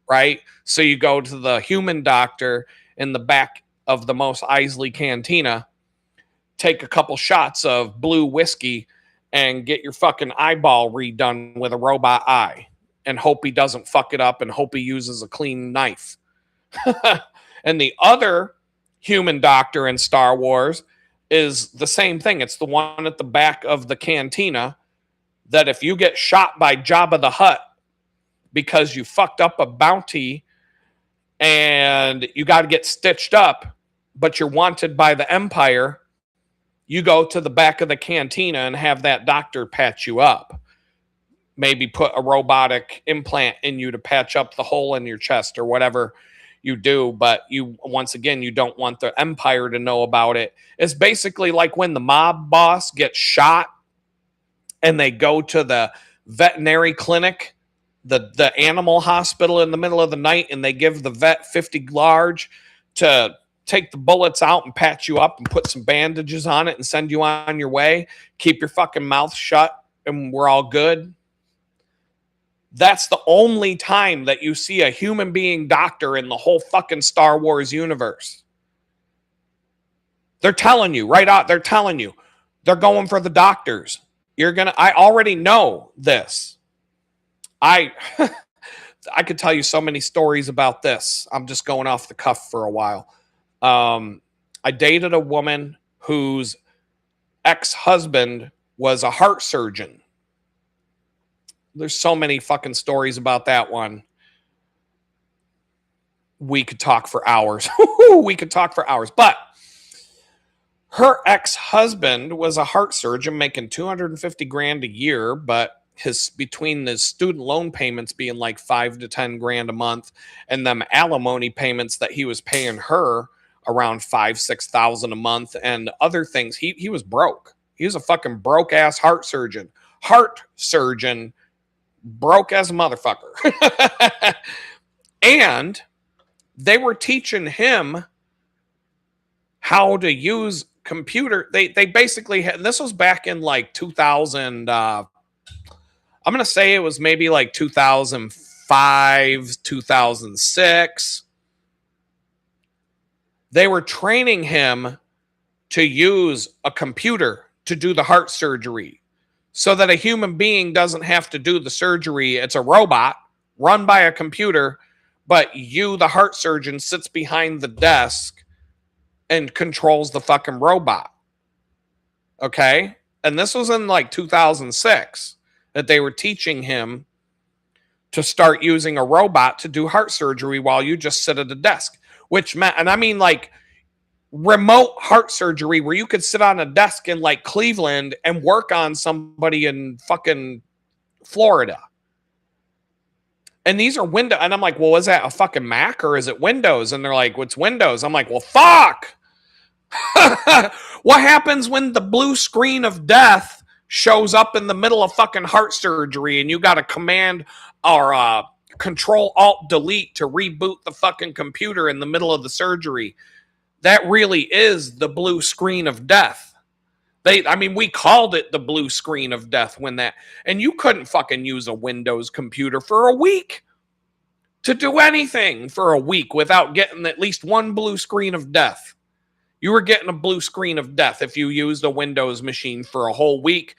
right? So you go to the human doctor in the back of the Mos Eisley Cantina, take a couple shots of blue whiskey, and get your fucking eyeball redone with a robot eye, and hope he doesn't fuck it up and hope he uses a clean knife. And the other human doctor in Star Wars is the same thing. It's the one at the back of the cantina that if you get shot by Jabba the Hutt because you fucked up a bounty and you got to get stitched up, but you're wanted by the Empire, you go to the back of the cantina and have that doctor patch you up. Maybe put a robotic implant in you to patch up the hole in your chest or whatever you do. But you, once again, you don't want the Empire to know about it. It's basically like when the mob boss gets shot and they go to the veterinary clinic, the animal hospital in the middle of the night, and they give the vet 50 large to take the bullets out and patch you up and put some bandages on it and send you on your way. Keep your fucking mouth shut and we're all good. That's the only time that you see a human being doctor in the whole fucking Star Wars universe. They're telling you right out. They're telling you they're going for the doctors. I already know this. I could tell you so many stories about this. I'm just going off the cuff for a while. I dated a woman whose ex-husband was a heart surgeon. There's so many fucking stories about that one. We could talk for hours. We could talk for hours. But her ex-husband was a heart surgeon making $250,000 a year, but between the student loan payments being like $5,000 to $10,000 a month and them alimony payments that he was paying her around $5,000 to $6,000 a month and other things, he was broke. He was a fucking broke ass heart surgeon. Broke as a motherfucker. And they were teaching him how to use computer. They basically had, this was back in like 2000. I'm going to say it was maybe like 2005, 2006. They were training him to use a computer to do the heart surgery so that a human being doesn't have to do the surgery. It's a robot run by a computer, but you, the heart surgeon, sits behind the desk and controls the fucking robot. Okay? And this was in like 2006 that they were teaching him to start using a robot to do heart surgery while you just sit at a desk. Which meant, and I mean like remote heart surgery where you could sit on a desk in like Cleveland and work on somebody in fucking Florida. And these are Windows. And I'm like, well, is that a fucking Mac or is it Windows? And they're like, what's Windows? I'm like, well, fuck. What happens when the blue screen of death shows up in the middle of fucking heart surgery and you got to command or Control Alt Delete to reboot the fucking computer in the middle of the surgery? That really is the blue screen of death. We called it the blue screen of death and you couldn't fucking use a Windows computer for a week to do anything for a week without getting at least one blue screen of death. You were getting a blue screen of death if you used a Windows machine for a whole week.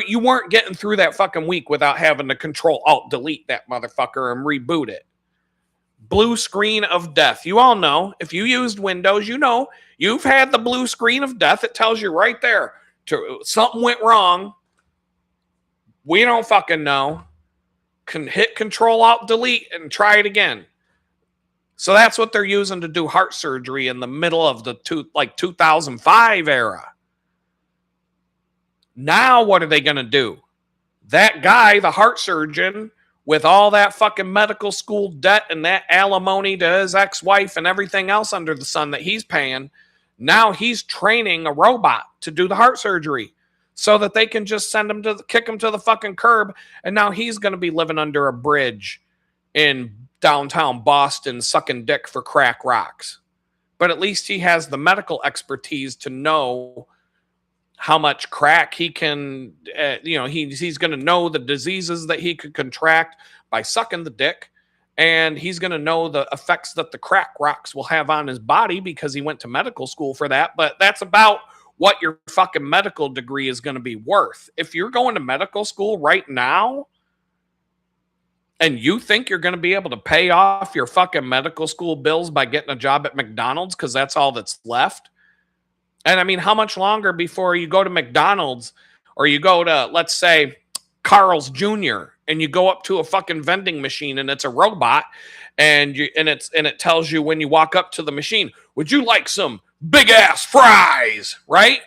You weren't getting through that fucking week without having to Control Alt Delete that motherfucker and reboot it. Blue screen of death. You all know, if you used Windows, you know, you've had the blue screen of death. It tells you right there, something went wrong. We don't fucking know. Can hit Control Alt Delete and try it again. So that's what they're using to do heart surgery in the middle of the 2005 era. Now what are they going to do? That guy, the heart surgeon, with all that fucking medical school debt and that alimony to his ex-wife and everything else under the sun that he's paying, now he's training a robot to do the heart surgery so that they can just kick him to the fucking curb, and now he's going to be living under a bridge in downtown Boston sucking dick for crack rocks. But at least he has the medical expertise to know how much crack he can, he's going to know the diseases that he could contract by sucking the dick. And he's going to know the effects that the crack rocks will have on his body because he went to medical school for that. But that's about what your fucking medical degree is going to be worth. If you're going to medical school right now and you think you're going to be able to pay off your fucking medical school bills by getting a job at McDonald's because that's all that's left. And I mean, how much longer before you go to McDonald's or you go to, let's say, Carl's Jr. and you go up to a fucking vending machine and it's a robot and it tells you when you walk up to the machine, would you like some big ass fries, right?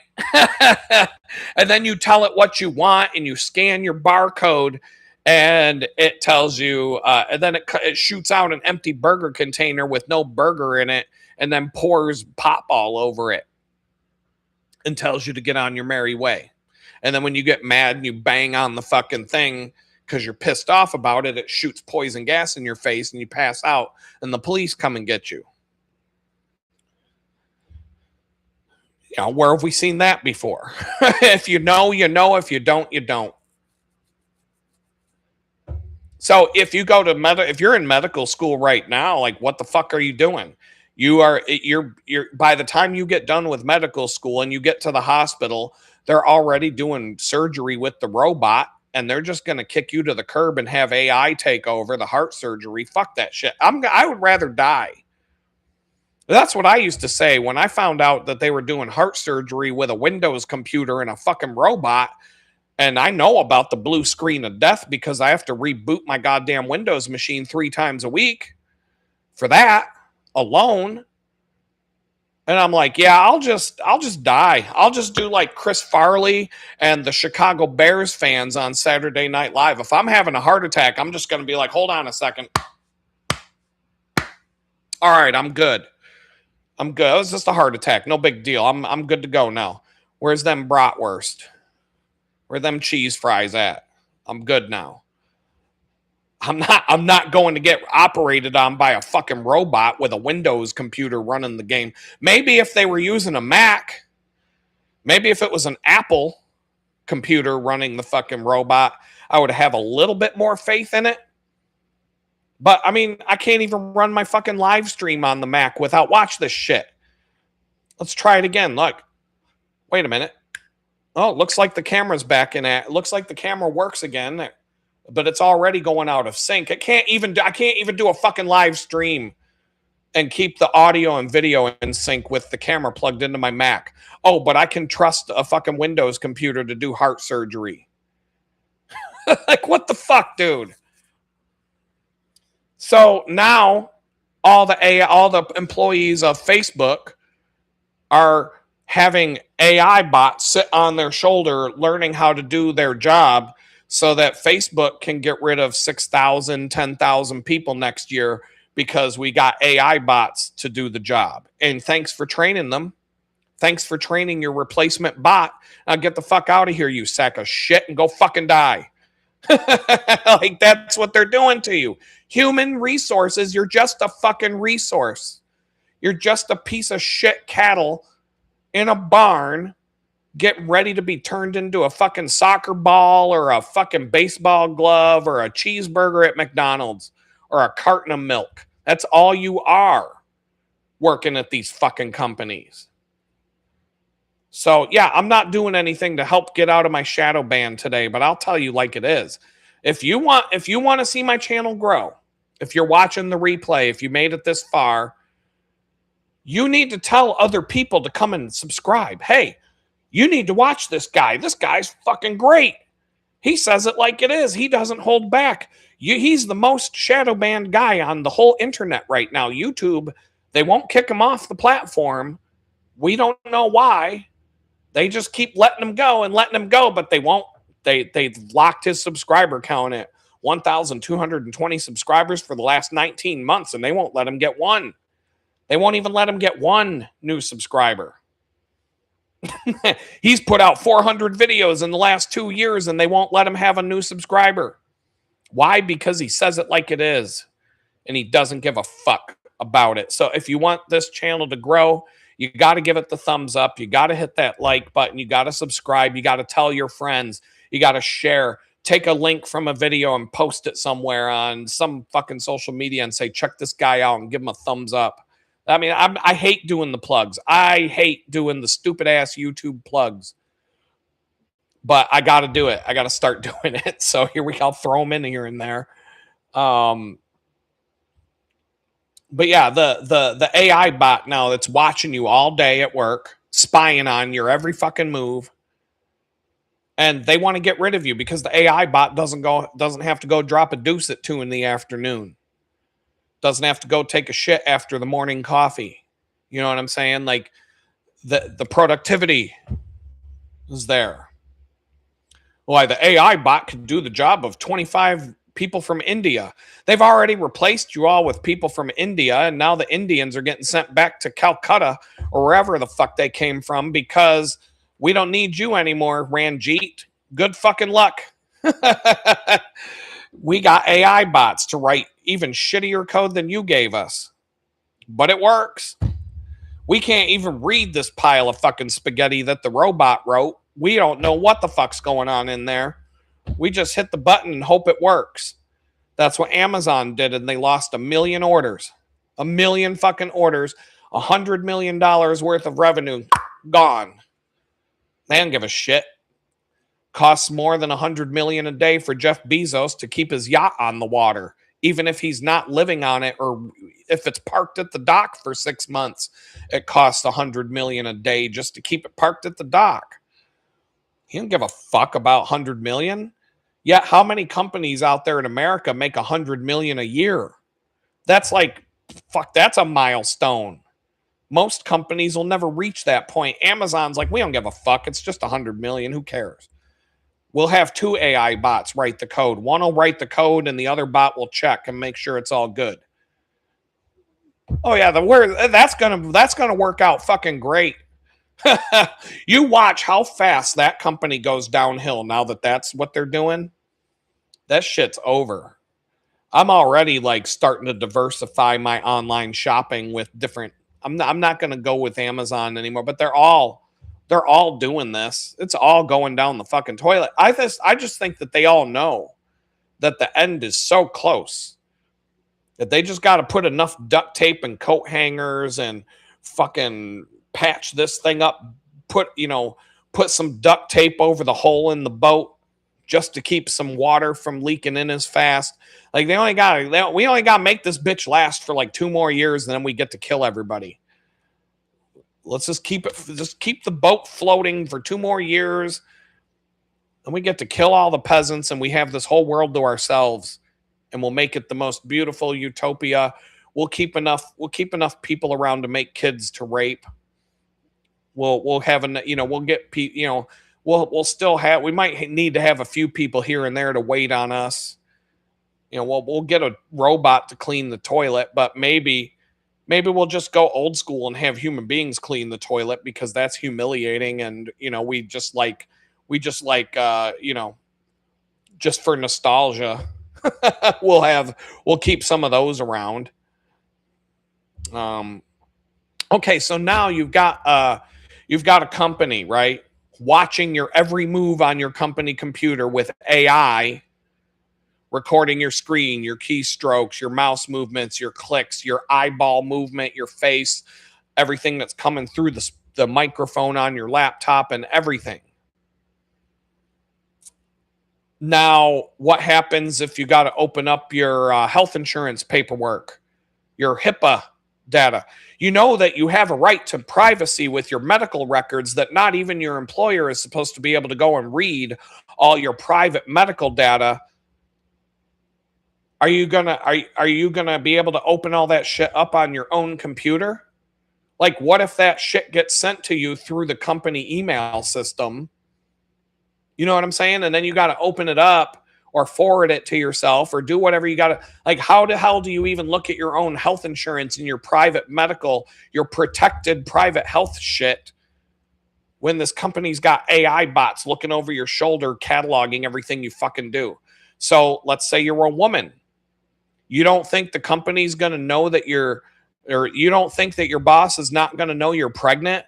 And then you tell it what you want and you scan your barcode and it tells you, and then it shoots out an empty burger container with no burger in it and then pours pop all over it and tells you to get on your merry way. And then when you get mad and you bang on the fucking thing because you're pissed off about it, it shoots poison gas in your face and you pass out and the police come and get you. You know, where have we seen that before? If you know, you know. If you don't, you don't. So if you go to if you're in medical school right now, like what the fuck are you doing? You're by the time you get done with medical school and you get to the hospital, they're already doing surgery with the robot and they're just going to kick you to the curb and have AI take over the heart surgery. Fuck that shit. I would rather die. That's what I used to say when I found out that they were doing heart surgery with a Windows computer and a fucking robot. And I know about the blue screen of death because I have to reboot my goddamn Windows machine 3 times a week for that alone. And I'm like, yeah, I'll just die. I'll just do like Chris Farley and the Chicago Bears fans on Saturday Night Live. If I'm having a heart attack, I'm just going to be like, hold on a second. All right, I'm good. I'm good. It was just a heart attack. No big deal. I'm good to go now. Where's them bratwurst? Where them cheese fries at? I'm good now. I'm not going to get operated on by a fucking robot with a Windows computer running the game. Maybe if they were using a Mac, maybe if it was an Apple computer running the fucking robot, I would have a little bit more faith in it. But I mean, I can't even run my fucking live stream on the Mac without watch this shit. Let's try it again. Look. Wait a minute. Oh, it looks like the camera's back in it. Looks like the camera works again, but it's already going out of sync. I can't even do a fucking live stream and keep the audio and video in sync with the camera plugged into my Mac. Oh, but I can trust a fucking Windows computer to do heart surgery. Like, what the fuck, dude? So now all the employees of Facebook are having AI bots sit on their shoulder learning how to do their job so that Facebook can get rid of 6,000, 10,000 people next year because we got AI bots to do the job. And thanks for training them. Thanks for training your replacement bot. Now get the fuck out of here, you sack of shit, and go fucking die. Like, that's what they're doing to you. Human resources, you're just a fucking resource. You're just a piece of shit cattle in a barn getting ready to be turned into a fucking soccer ball or a fucking baseball glove or a cheeseburger at McDonald's or a carton of milk. That's all you are working at these fucking companies. So, yeah, I'm not doing anything to help get out of my shadow ban today, but I'll tell you like it is. If you want to see my channel grow, If you're watching the replay, if you made it this far, you need to tell other people to come and subscribe. Hey, you need to watch this guy. This guy's fucking great. He says it like it is. He doesn't hold back. He's the most shadow banned guy on the whole internet right now. YouTube, they won't kick him off the platform. We don't know why. They just keep letting him go and letting him go, but they won't. They've locked his subscriber count at 1,220 subscribers for the last 19 months, and they won't let him get one. They won't even let him get one new subscriber. He's put out 400 videos in the last 2 years, and they won't let him have a new subscriber. Why? Because he says it like it is, and he doesn't give a fuck about it. So if you want this channel to grow, you got to give it the thumbs up. You got to hit that like button. You got to subscribe. You got to tell your friends. You got to share. Take a link from a video and post it somewhere on some fucking social media and say, check this guy out, and give him a thumbs up. I mean, I hate doing the plugs. I hate doing the stupid ass YouTube plugs. But I got to do it. I got to start doing it. So here we go. I'll throw them in here and there. But yeah, the AI bot now that's watching you all day at work, spying on your every fucking move. And they want to get rid of you because the AI bot doesn't have to go drop a deuce at 2 p.m. Doesn't have to go take a shit after the morning coffee. You know what I'm saying? Like the productivity is there. Why the AI bot could do the job of 25 people from India. They've already replaced you all with people from India, and now the Indians are getting sent back to Calcutta or wherever the fuck they came from because we don't need you anymore, Ranjit. Good fucking luck. We got AI bots to write even shittier code than you gave us. But it works. We can't even read this pile of fucking spaghetti that the robot wrote. We don't know what the fuck's going on in there. We just hit the button and hope it works. That's what Amazon did, and they lost 1 million orders. 1 million fucking orders. $100 million worth of revenue gone. They don't give a shit. Costs more than $100 million a day for Jeff Bezos to keep his yacht on the water, even if he's not living on it, or if it's parked at the dock for 6 months. It costs $100 million a day just to keep it parked at the dock. He don't give a fuck about $100 million. Yet, how many companies out there in America make $100 million a year? That's like, fuck, that's a milestone. Most companies will never reach that point. Amazon's like, we don't give a fuck. It's just $100 million. Who cares? We'll have 2 AI bots write the code. One will write the code, and the other bot will check and make sure it's all good. Oh yeah, that's gonna work out fucking great. You watch how fast that company goes downhill now that that's what they're doing. That shit's over. I'm already like starting to diversify my online shopping with different. I'm not gonna go with Amazon anymore, but they're all doing this. It's all going down the fucking toilet. I just think that they all know that the end is so close that they just got to put enough duct tape and coat hangers and fucking patch this thing up. Put some duct tape over the hole in the boat just to keep some water from leaking in as fast. Like we only got to make this bitch last for like 2 more years, and then we get to kill everybody. Let's just keep the boat floating for 2 more years, and we get to kill all the peasants, and we have this whole world to ourselves, and we'll make it the most beautiful utopia. We'll keep enough people around to make kids to rape. We'll have we'll still have, we might need to have a few people here and there to wait on us. We'll get a robot to clean the toilet, but maybe we'll just go old school and have human beings clean the toilet because that's humiliating. And, just for nostalgia, we'll keep some of those around. Okay. So now you've got a company, right? Watching your every move on your company computer with AI, recording your screen, your keystrokes, your mouse movements, your clicks, your eyeball movement, your face, everything that's coming through the microphone on your laptop and everything. Now, what happens if you got to open up your health insurance paperwork, your HIPAA data? You know that you have a right to privacy with your medical records, that not even your employer is supposed to be able to go and read all your private medical data. Are you gonna be able to open all that shit up on your own computer? Like, what if that shit gets sent to you through the company email system? You know what I'm saying? And then you got to open it up or forward it to yourself or do whatever you got to. Like, how the hell do you even look at your own health insurance and your private medical, your protected private health shit when this company's got AI bots looking over your shoulder, cataloging everything you fucking do? So let's say you're a woman. You don't think the company's going to know that or you don't think that your boss is not going to know you're pregnant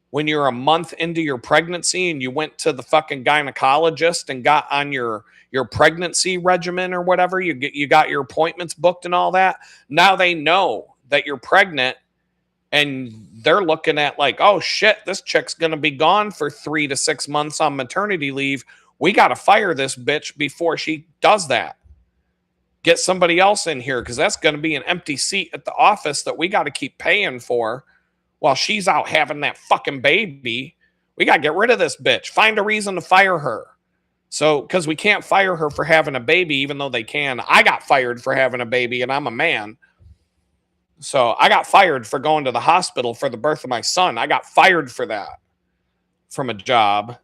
when you're a month into your pregnancy and you went to the fucking gynecologist and got on your pregnancy regimen or whatever, you got your appointments booked and all that. Now they know that you're pregnant and they're looking at like, oh shit, this chick's going to be gone for 3 to 6 months on maternity leave. We got to fire this bitch before she does that. Get somebody else in here, because that's going to be an empty seat at the office that we got to keep paying for while she's out having that fucking baby. We got to get rid of this bitch. Find a reason to fire her. So, because we can't fire her for having a baby, even though they can. I got fired for having a baby, and I'm a man. So, I got fired for going to the hospital for the birth of my son. I got fired for that from a job.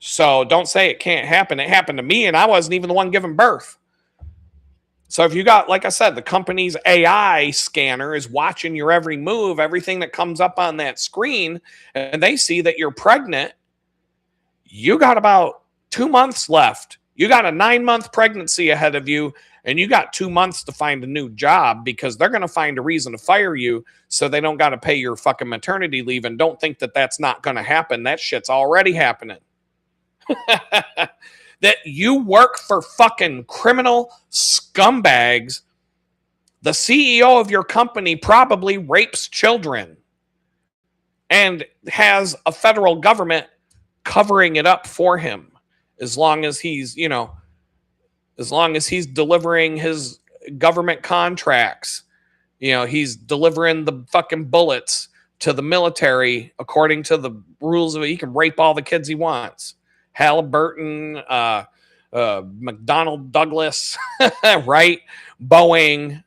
So, don't say it can't happen. It happened to me, and I wasn't even the one giving birth. So if you got, like I said, the company's AI scanner is watching your every move, everything that comes up on that screen, and they see that you're pregnant, you got about 2 months left. You got a 9-month pregnancy ahead of you, and you got 2 months to find a new job, because they're going to find a reason to fire you so they don't got to pay your fucking maternity leave. And don't think that that's not going to happen. That shit's already happening. That you work for fucking criminal scumbags. The CEO of your company probably rapes children and has a federal government covering it up for him, as long as he's, as long as he's delivering his government contracts. He's delivering the fucking bullets to the military according to the rules of it. He can rape all the kids he wants. Halliburton, McDonald, Douglas, right? Boeing,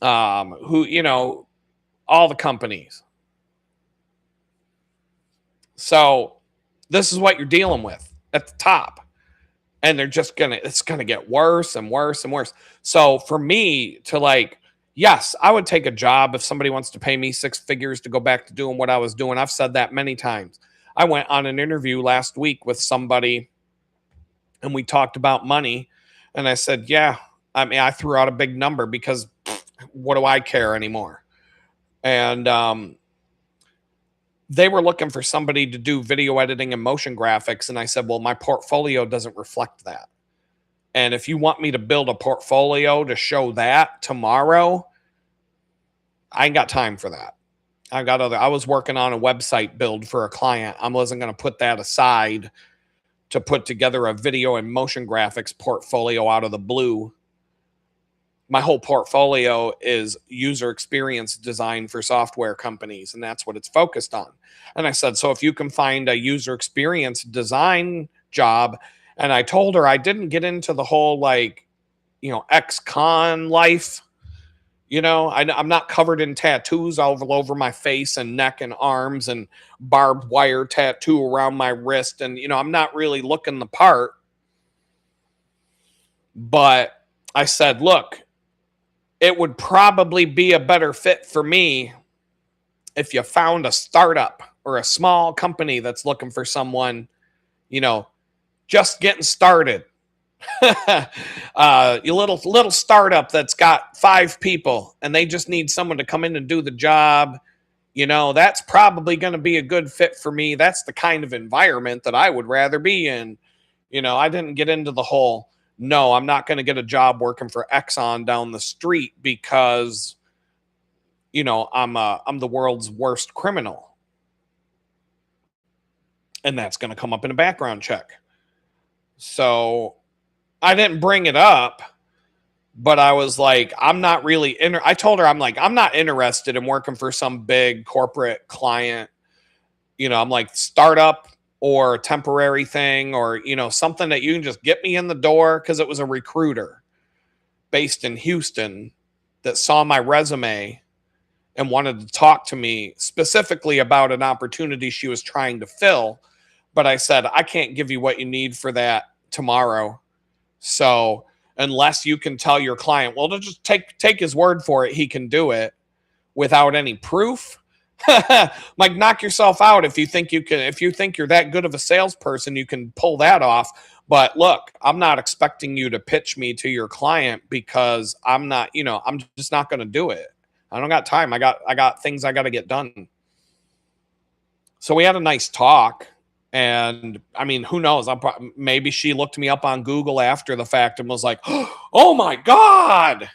all the companies. So this is what you're dealing with at the top. And it's gonna get worse and worse and worse. So for me to yes, I would take a job if somebody wants to pay me 6 figures to go back to doing what I was doing. I've said that many times. I went on an interview last week with somebody and we talked about money. And I said, yeah, I threw out a big number because what do I care anymore? And they were looking for somebody to do video editing and motion graphics. And I said, well, my portfolio doesn't reflect that. And if you want me to build a portfolio to show that tomorrow, I ain't got time for that. I was working on a website build for a client. I wasn't going to put that aside to put together a video and motion graphics portfolio out of the blue. My whole portfolio is user experience design for software companies, and that's what it's focused on. And I said, so if you can find a user experience design job, and I told her I didn't get into the whole ex-con life. I'm not covered in tattoos all over my face and neck and arms and barbed wire tattoo around my wrist. And, I'm not really looking the part. But I said, look, it would probably be a better fit for me if you found a startup or a small company that's looking for someone, just getting started. Your little startup that's got 5 people and they just need someone to come in and do the job. That's probably going to be a good fit for me. That's the kind of environment that I would rather be in. I didn't get into the whole, no, I'm not going to get a job working for Exxon down the street because, I'm the world's worst criminal. And that's going to come up in a background check. So I didn't bring it up, but I was like, I'm not really I told her, I'm like, I'm not interested in working for some big corporate client. I'm like, startup or temporary thing, or something that you can just get me in the door, because it was a recruiter based in Houston that saw my resume and wanted to talk to me specifically about an opportunity she was trying to fill. But I said, I can't give you what you need for that tomorrow. So unless you can tell your client, well, to just take his word for it, he can do it without any proof. Like, knock yourself out. If you think you're that good of a salesperson, you can pull that off. But look, I'm not expecting you to pitch me to your client, because I'm just not going to do it. I don't got time. I got things I got to get done. So we had a nice talk. And I mean, who knows? Maybe she looked me up on Google after the fact and was like, oh my God.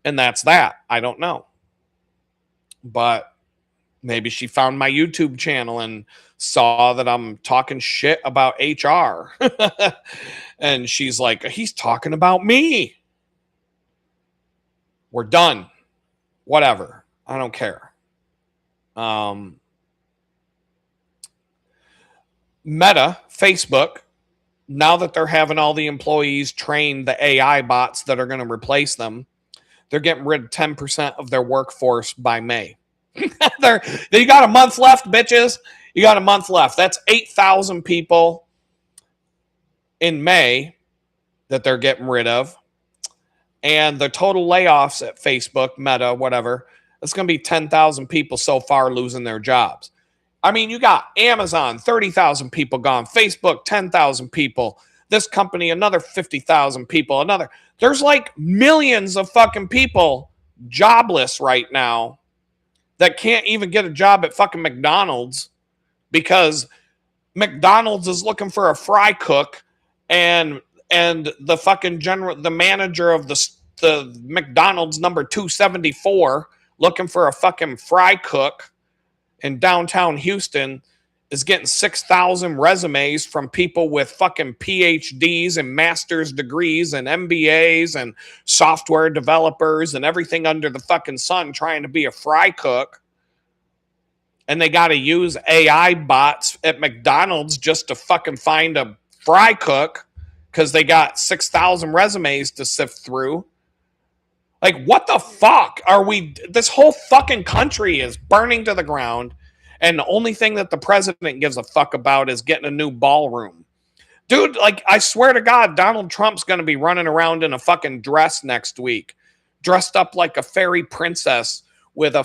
And that's that. I don't know. But maybe she found my YouTube channel and saw that I'm talking shit about HR. And she's like, he's talking about me. We're done. Whatever. I don't care. Meta, Facebook, now that they're having all the employees train the AI bots that are going to replace them, they're getting rid of 10% of their workforce by May. You got a month left, bitches. You got a month left. That's 8,000 people in May that they're getting rid of. And the total layoffs at Facebook, Meta, whatever, it's going to be 10,000 people so far losing their jobs. I mean, you got Amazon, 30,000 people gone. Facebook, 10,000 people. This company, another 50,000 people. There's like millions of fucking people jobless right now that can't even get a job at fucking McDonald's, because McDonald's is looking for a fry cook, and the fucking the manager of the McDonald's number 274 looking for a fucking fry cook in downtown Houston is getting 6,000 resumes from people with fucking PhDs and master's degrees and MBAs and software developers and everything under the fucking sun trying to be a fry cook. And they got to use AI bots at McDonald's just to fucking find a fry cook, because they got 6,000 resumes to sift through. Like, what the fuck are we? This whole fucking country is burning to the ground, and the only thing that the president gives a fuck about is getting a new ballroom. Dude, like, I swear to God, Donald Trump's going to be running around in a fucking dress next week, dressed up like a fairy princess with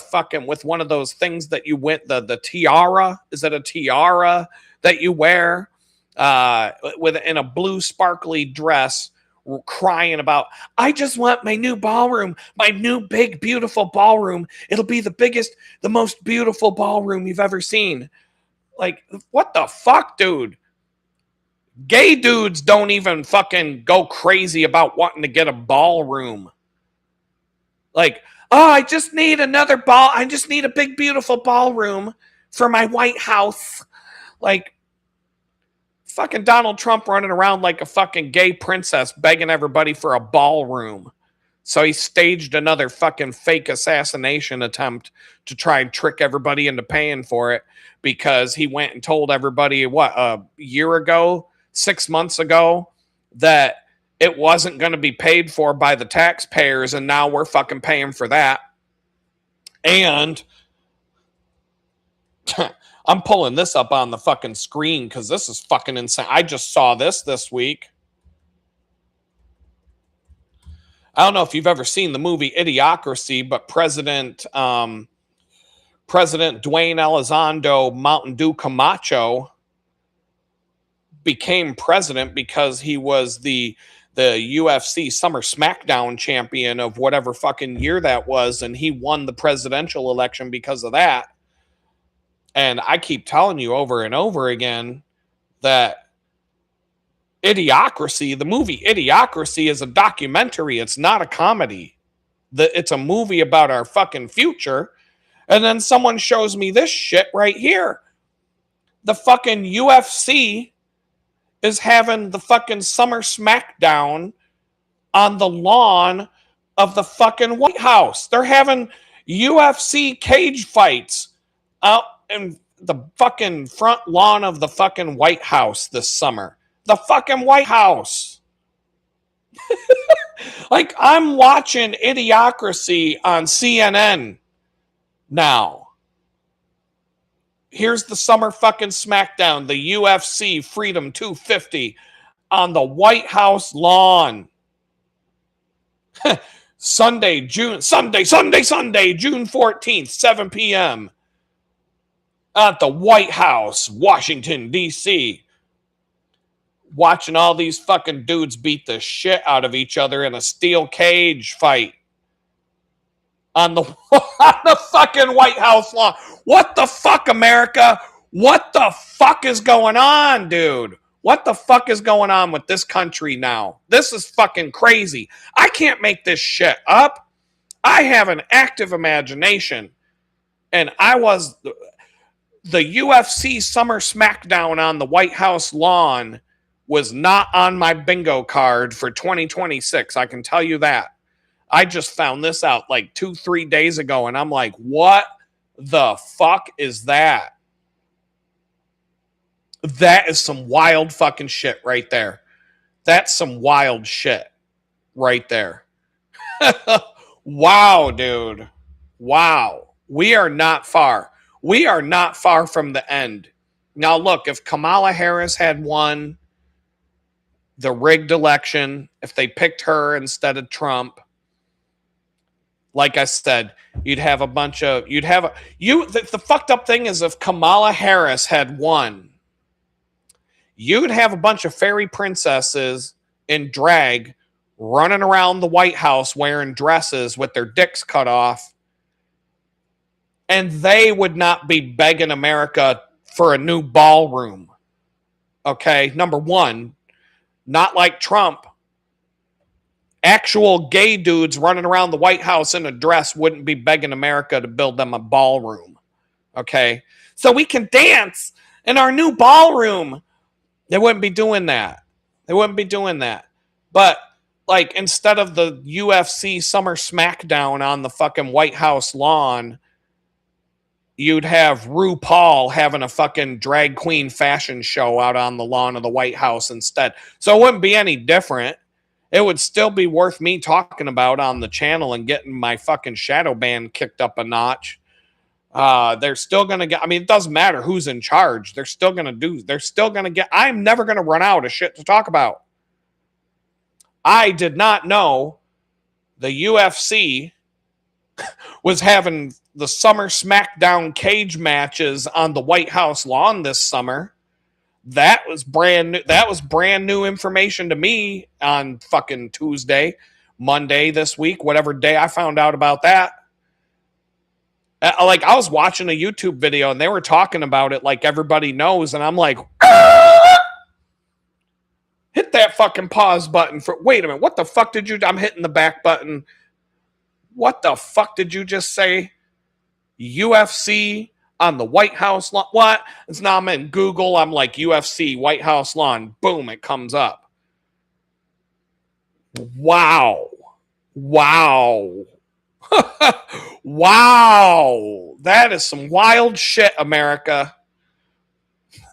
one of those things that you went, the tiara. Is it a tiara that you wear? In a blue sparkly dress, crying about, I just want my new ballroom, my new big beautiful ballroom. It'll be the biggest, the most beautiful ballroom you've ever seen. Like, what the fuck, dude? Gay dudes don't even fucking go crazy about wanting to get a ballroom. Like, oh, I just need a big beautiful ballroom for my White House. Like, fucking Donald Trump running around like a fucking gay princess begging everybody for a ballroom. So he staged another fucking fake assassination attempt to try and trick everybody into paying for it, because he went and told everybody, a year ago, 6 months ago, that it wasn't going to be paid for by the taxpayers, and now we're fucking paying for that. And I'm pulling this up on the fucking screen because this is fucking insane. I just saw this week. I don't know if you've ever seen the movie Idiocracy, but President Dwayne Elizondo Mountain Dew Camacho became president because he was the UFC Summer SmackDown champion of whatever fucking year that was, and he won the presidential election because of that. And I keep telling you over and over again that Idiocracy, the movie Idiocracy, is a documentary. It's not a comedy. It's a movie about our fucking future. And then someone shows me this shit right here. The fucking UFC is having the fucking summer smackdown on the lawn of the fucking White House. They're having UFC cage fights out in the fucking front lawn of the fucking White House this summer. The fucking White House. Like, I'm watching Idiocracy on CNN now. Here's the summer fucking smackdown, the UFC Freedom 250 on the White House lawn. Sunday, June 14th, 7 p.m. at the White House, Washington, D.C. Watching all these fucking dudes beat the shit out of each other in a steel cage fight on the, on the fucking White House lawn. What the fuck, America? What the fuck is going on, dude? What the fuck is going on with this country now? This is fucking crazy. I can't make this shit up. I have an active imagination. And I was the UFC Summer Smackdown on the White House lawn was not on my bingo card for 2026. I can tell you that. I just found this out like 2-3 days ago, and I'm like, what the fuck is that? That is some wild fucking shit right there. That's some wild shit right there. Wow, dude. Wow. We are not far. We are not far from the end. Now, look, if Kamala Harris had won the rigged election, if they picked her instead of Trump, like I said, you'd have a bunch of, the fucked up thing is if Kamala Harris had won, you'd have a bunch of fairy princesses in drag running around the White House wearing dresses with their dicks cut off, and they would not be begging America for a new ballroom. Okay, number one, not like Trump. Actual gay dudes running around the White House in a dress wouldn't be begging America to build them a ballroom. Okay, so we can dance in our new ballroom. They wouldn't be doing that. They wouldn't be doing that. But, like, instead of the UFC Summer Smackdown on the fucking White House lawn, you'd have RuPaul having a fucking drag queen fashion show out on the lawn of the White House instead. So it wouldn't be any different. It would still be worth me talking about on the channel and getting my fucking shadow ban kicked up a notch. They're still going to get, I mean, it doesn't matter who's in charge. They're still going to get, I'm never going to run out of shit to talk about. I did not know the UFC was having the summer SmackDown cage matches on the White House lawn this summer. That was brand new. That was brand new information to me on fucking Tuesday, Monday this week, whatever day I found out about that. Like, I was watching a YouTube video and they were talking about it like everybody knows, and I'm like, hit that fucking pause button for, wait a minute, what the fuck did you, I'm hitting the back button. What the fuck did you just say? UFC on the White House lawn? What? It's now I'm in Google. I'm like UFC White House lawn. Boom, it comes up. Wow. Wow. Wow. That is some wild shit, America.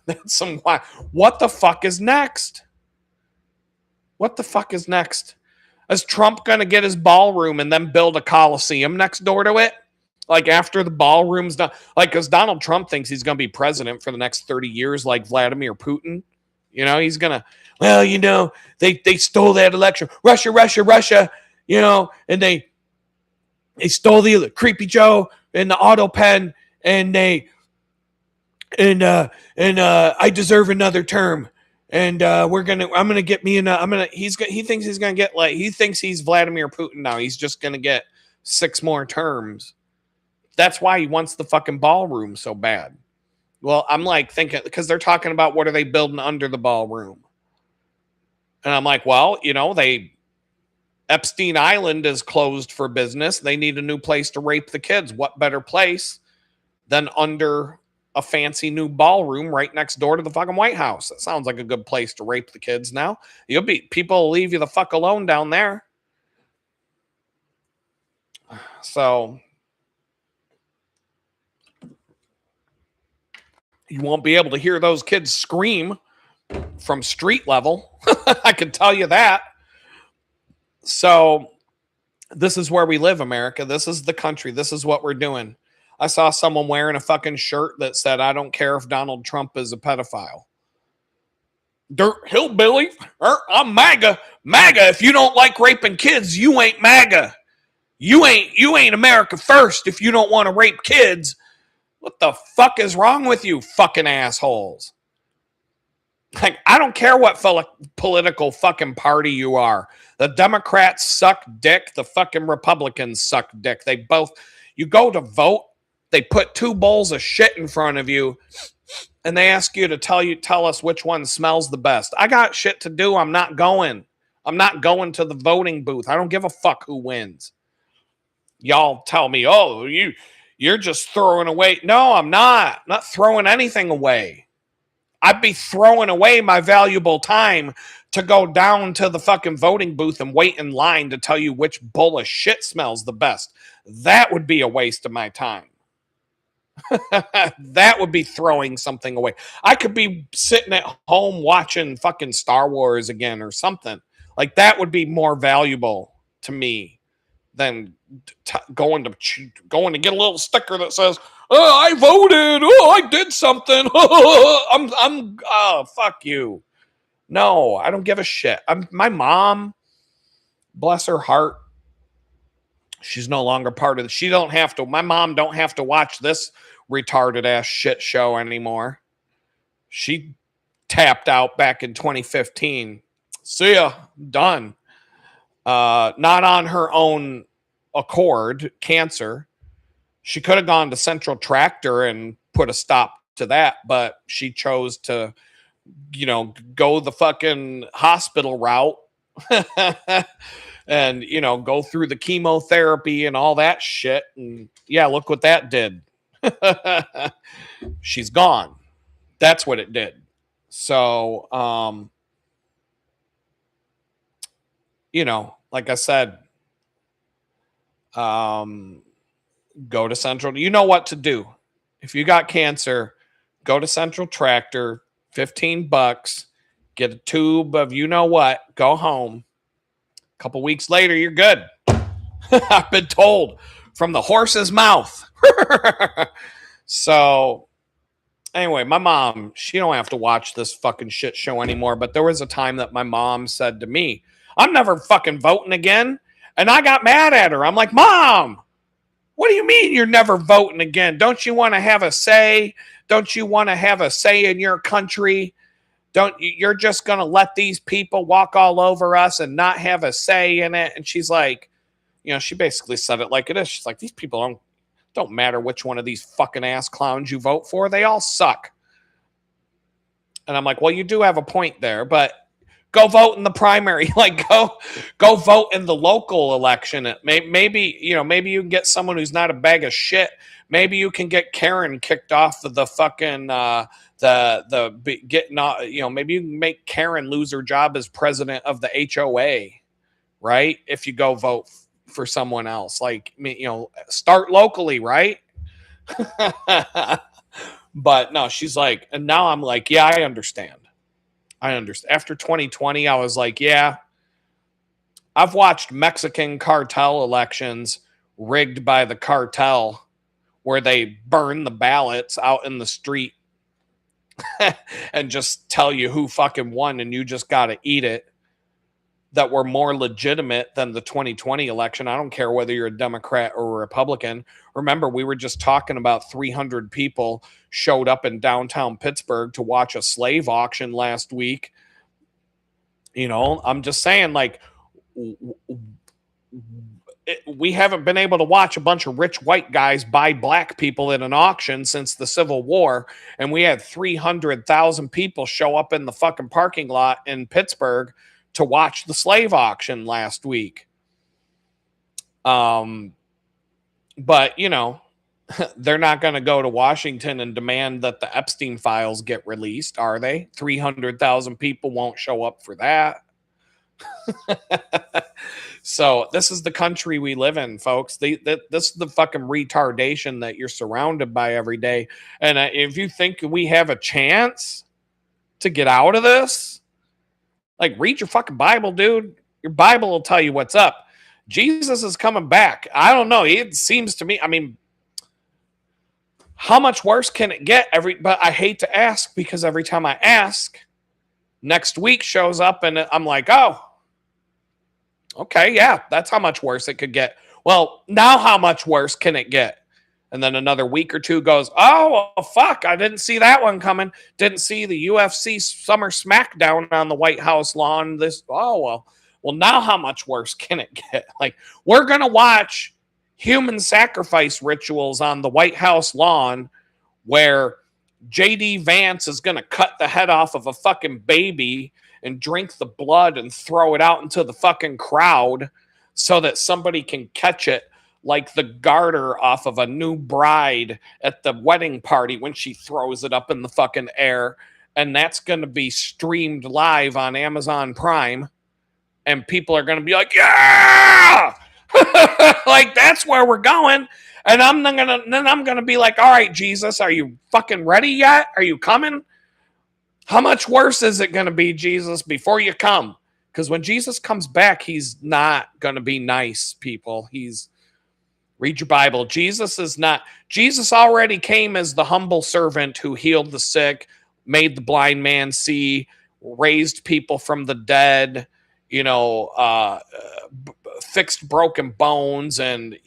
That's some wild. What the fuck is next? What the fuck is next? Is Trump going to get his ballroom and then build a coliseum next door to it? Like, after the ballroom's done, like, because Donald Trump thinks he's going to be president for the next 30 years, like Vladimir Putin. You know, he's going to, well, you know, they stole that election. Russia, you know, and they stole the Creepy Joe and the auto pen, and I deserve another term. And he thinks he's going to get, like, he thinks he's Vladimir Putin now. He's just going to get 6 more terms. That's why he wants the fucking ballroom so bad. Well, I'm like thinking, because they're talking about what are they building under the ballroom. And I'm like, well, you know, Epstein Island is closed for business. They need a new place to rape the kids. What better place than under a fancy new ballroom right next door to the fucking White House. That sounds like a good place to rape the kids now. People will leave you the fuck alone down there. So you won't be able to hear those kids scream from street level. I can tell you that. So this is where we live, America. This is the country. This is what we're doing. I saw someone wearing a fucking shirt that said, I don't care if Donald Trump is a pedophile. Dirt hillbilly. I'm MAGA. MAGA, if you don't like raping kids, you ain't MAGA. You ain't America first if you don't want to rape kids. What the fuck is wrong with you fucking assholes? Like, I don't care what political fucking party you are. The Democrats suck dick. The fucking Republicans suck dick. You go to vote, they put 2 bowls of shit in front of you, and they ask you to tell us which one smells the best. I got shit to do. I'm not going. I'm not going to the voting booth. I don't give a fuck who wins. Y'all tell me, oh, you're just throwing away. No, I'm not. I'm not throwing anything away. I'd be throwing away my valuable time to go down to the fucking voting booth and wait in line to tell you which bowl of shit smells the best. That would be a waste of my time. That would be throwing something away. I could be sitting at home watching fucking Star Wars again or something. Like, that would be more valuable to me than going to get a little sticker that says, oh, I voted. Oh, I did something. Fuck you. No, I don't give a shit. My mom, bless her heart, she's no longer part of it. My mom don't have to watch this retarded ass shit show anymore. She tapped out back in 2015. See ya. Done. Not on her own accord, cancer. She could have gone to Central Tractor and put a stop to that, but she chose to, go the fucking hospital route and, go through the chemotherapy and all that shit. And yeah, look what that did. She's gone. That's what it did. So, like I said, go to Central. You know what to do. If you got cancer, go to Central Tractor, $15, get a tube of go home. A couple weeks later, you're good. I've been told from the horse's mouth. So anyway, my mom, she don't have to watch this fucking shit show anymore. But there was a time that my mom said to me, I'm never fucking voting again. And I got mad at her. I'm like, Mom, what do you mean you're never voting again? Don't you want to have a say? Don't you want to have a say in your country? You're just going to let these people walk all over us and not have a say in it? And she's like, she basically said it like it is. She's like, these people don't matter which one of these fucking ass clowns you vote for. They all suck. And I'm like, well, you do have a point there, but go vote in the primary. Like, go vote in the local election. Maybe you can get someone who's not a bag of shit. Maybe you can get Karen kicked off of the fucking maybe you can make Karen lose her job as president of the HOA, right? If you go vote for someone else, like, start locally, right? But no, she's like, and now I'm like, yeah, I understand. After 2020, I was like, yeah, I've watched Mexican cartel elections rigged by the cartel where they burn the ballots out in the street and just tell you who fucking won and you just got to eat it, that were more legitimate than the 2020 election. I don't care whether you're a Democrat or a Republican. Remember, we were just talking about 300 people showed up in downtown Pittsburgh to watch a slave auction last week. I'm just saying, like, we haven't been able to watch a bunch of rich white guys buy black people in an auction since the Civil War. And we had 300,000 people show up in the fucking parking lot in Pittsburgh to watch the slave auction last week. But, They're not going to go to Washington and demand that the Epstein files get released, are they? 300,000 people won't show up for that. So this is the country we live in, folks. This is the fucking retardation that you're surrounded by every day. And if you think we have a chance to get out of this, like, read your fucking Bible, dude. Your Bible will tell you what's up. Jesus is coming back. I don't know. It seems to me, I mean, how much worse can it get? But I hate to ask, because every time I ask, next week shows up and I'm like, oh, okay, yeah, that's how much worse it could get. Well, now how much worse can it get? And then another week or two goes, oh, well, fuck, I didn't see that one coming. Didn't see the UFC Summer Smackdown on the White House lawn. Well, now how much worse can it get? Like, we're going to watch human sacrifice rituals on the White House lawn where J.D. Vance is going to cut the head off of a fucking baby and drink the blood and throw it out into the fucking crowd so that somebody can catch it, like the garter off of a new bride at the wedding party when she throws it up in the fucking air. And that's going to be streamed live on Amazon Prime. And people are going to be like, yeah! Like, that's where we're going. And I'm going to be like, all right, Jesus, are you fucking ready yet? Are you coming? How much worse is it going to be, Jesus, before you come? Because when Jesus comes back, he's not going to be nice, people. Read your Bible. Jesus already came as the humble servant who healed the sick, made the blind man see, raised people from the dead, fixed broken bones, and,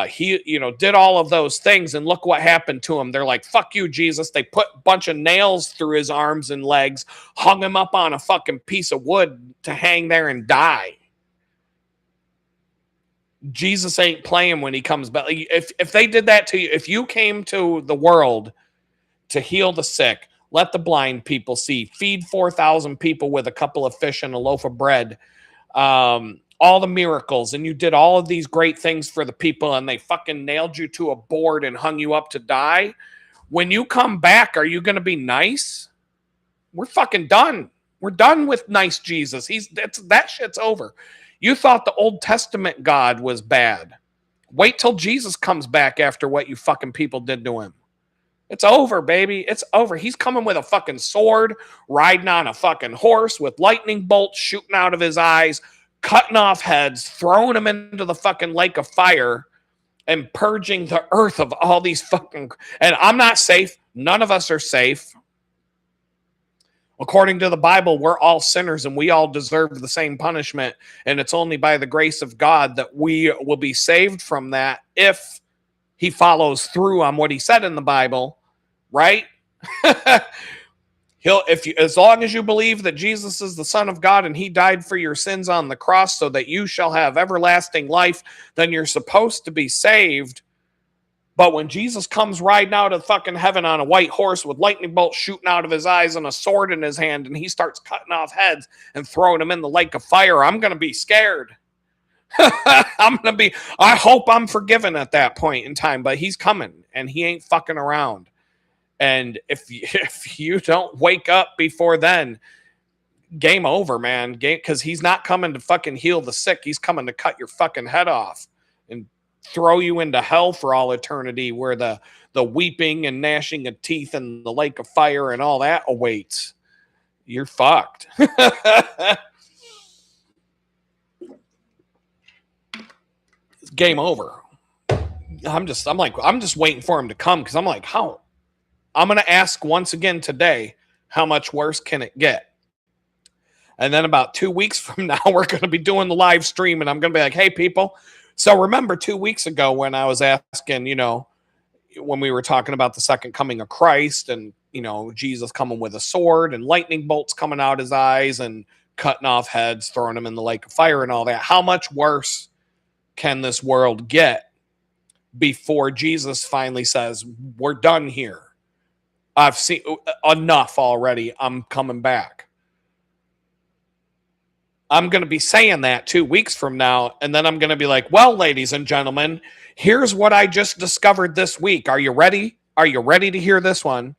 he did all of those things. And look what happened to him. They're like, fuck you, Jesus. They put a bunch of nails through his arms and legs, hung him up on a fucking piece of wood to hang there and die. Jesus ain't playing when he comes back. If they did that to you, if you came to the world to heal the sick, let the blind people see, feed 4,000 people with a couple of fish and a loaf of bread, all the miracles, and you did all of these great things for the people, and they fucking nailed you to a board and hung you up to die. When you come back, are you going to be nice? We're fucking done. We're done with nice Jesus. That shit's over. You thought the Old Testament God was bad. Wait till Jesus comes back after what you fucking people did to him. It's over, baby. It's over. He's coming with a fucking sword, riding on a fucking horse with lightning bolts shooting out of his eyes, cutting off heads, throwing them into the fucking lake of fire, and purging the earth of all these fucking... And I'm not safe. None of us are safe. According to the Bible, we're all sinners and we all deserve the same punishment. And it's only by the grace of God that we will be saved from that if he follows through on what he said in the Bible, right? As long as you believe that Jesus is the Son of God and he died for your sins on the cross so that you shall have everlasting life, then you're supposed to be saved. But when Jesus comes riding out of fucking heaven on a white horse with lightning bolts shooting out of his eyes and a sword in his hand, and he starts cutting off heads and throwing them in the lake of fire, I'm going to be scared. I hope I'm forgiven at that point in time, but he's coming and he ain't fucking around. And if you don't wake up before then, game over, man. Because he's not coming to fucking heal the sick. He's coming to cut your fucking head off and throw you into hell for all eternity, where the weeping and gnashing of teeth and the lake of fire and all that awaits. You're fucked. It's game over. I'm just waiting for him to come, because I'm like, how? I'm going to ask once again today, how much worse can it get? And then about 2 weeks from now, we're going to be doing the live stream, and I'm going to be like, hey, people. So remember 2 weeks ago when I was asking, when we were talking about the second coming of Christ and, Jesus coming with a sword and lightning bolts coming out his eyes and cutting off heads, throwing them in the lake of fire and all that. How much worse can this world get before Jesus finally says, we're done here? I've seen enough already. I'm coming back. I'm going to be saying that 2 weeks from now. And then I'm going to be like, well, ladies and gentlemen, here's what I just discovered this week. Are you ready? Are you ready to hear this one?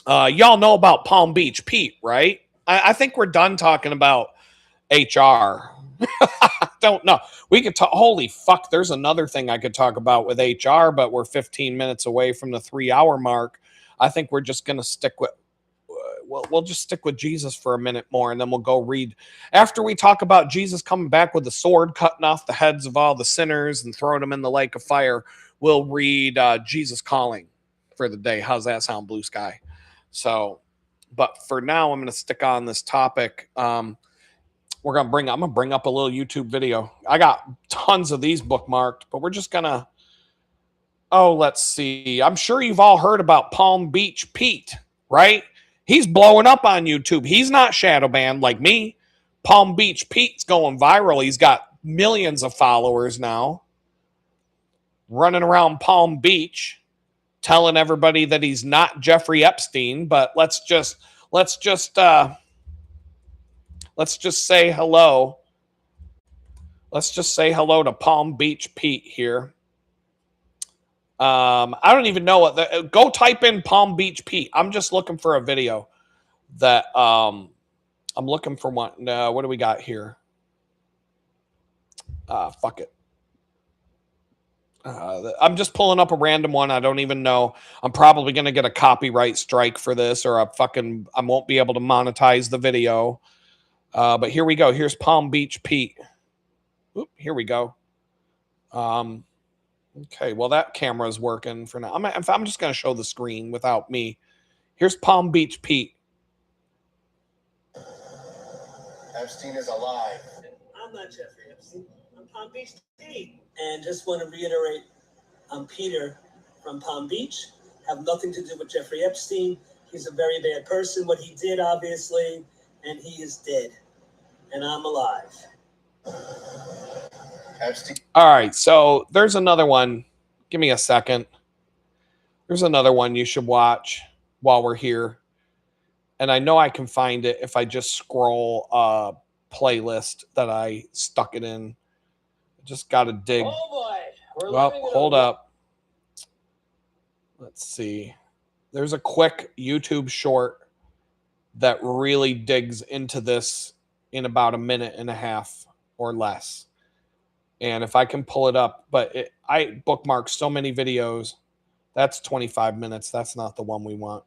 Y'all know about Palm Beach Pete, right? I think we're done talking about HR. Don't know. We could talk. Holy fuck! There's another thing I could talk about with HR, but we're 15 minutes away from the 3-hour mark. I think we're just gonna stick with. We'll just stick with Jesus for a minute more, and then we'll go read. After we talk about Jesus coming back with a sword, cutting off the heads of all the sinners and throwing them in the lake of fire, we'll read Jesus Calling for the day. How's that sound, Blue Sky? So, but for now, I'm going to stick on this topic. I'm gonna bring up a little YouTube video. I got tons of these bookmarked, but we're just gonna. Oh, let's see. I'm sure you've all heard about Palm Beach Pete, right? He's blowing up on YouTube. He's not shadow banned like me. Palm Beach Pete's going viral. He's got millions of followers now, running around Palm Beach, telling everybody that he's not Jeffrey Epstein. But let's just say hello. Let's just say hello to Palm Beach Pete here. I don't even know what. Go type in Palm Beach Pete. I'm just looking for a video that I'm looking for one. What do we got here? Fuck it. I'm just pulling up a random one. I don't even know. I'm probably going to get a copyright strike for this, or I won't be able to monetize the video. But here we go. Here's Palm Beach Pete. Oop, here we go. Okay, well, that camera's working for now. I'm just going to show the screen without me. Here's Palm Beach Pete. Epstein is alive. I'm not Jeffrey Epstein. I'm Palm Beach Pete. And just want to reiterate, I'm Peter from Palm Beach. Have nothing to do with Jeffrey Epstein. He's a very bad person, what he did, obviously, and he is dead. And I'm alive. Epstein. All right, so there's another one. Give me a second. There's another one you should watch while we're here. And I know I can find it if I just scroll a playlist that I stuck it in. Just got to dig. Oh boy. Well, hold up. Let's see. There's a quick YouTube short that really digs into this in about a minute and a half or less. And if I can pull it up, but I bookmarked so many videos. That's 25 minutes. That's not the one we want.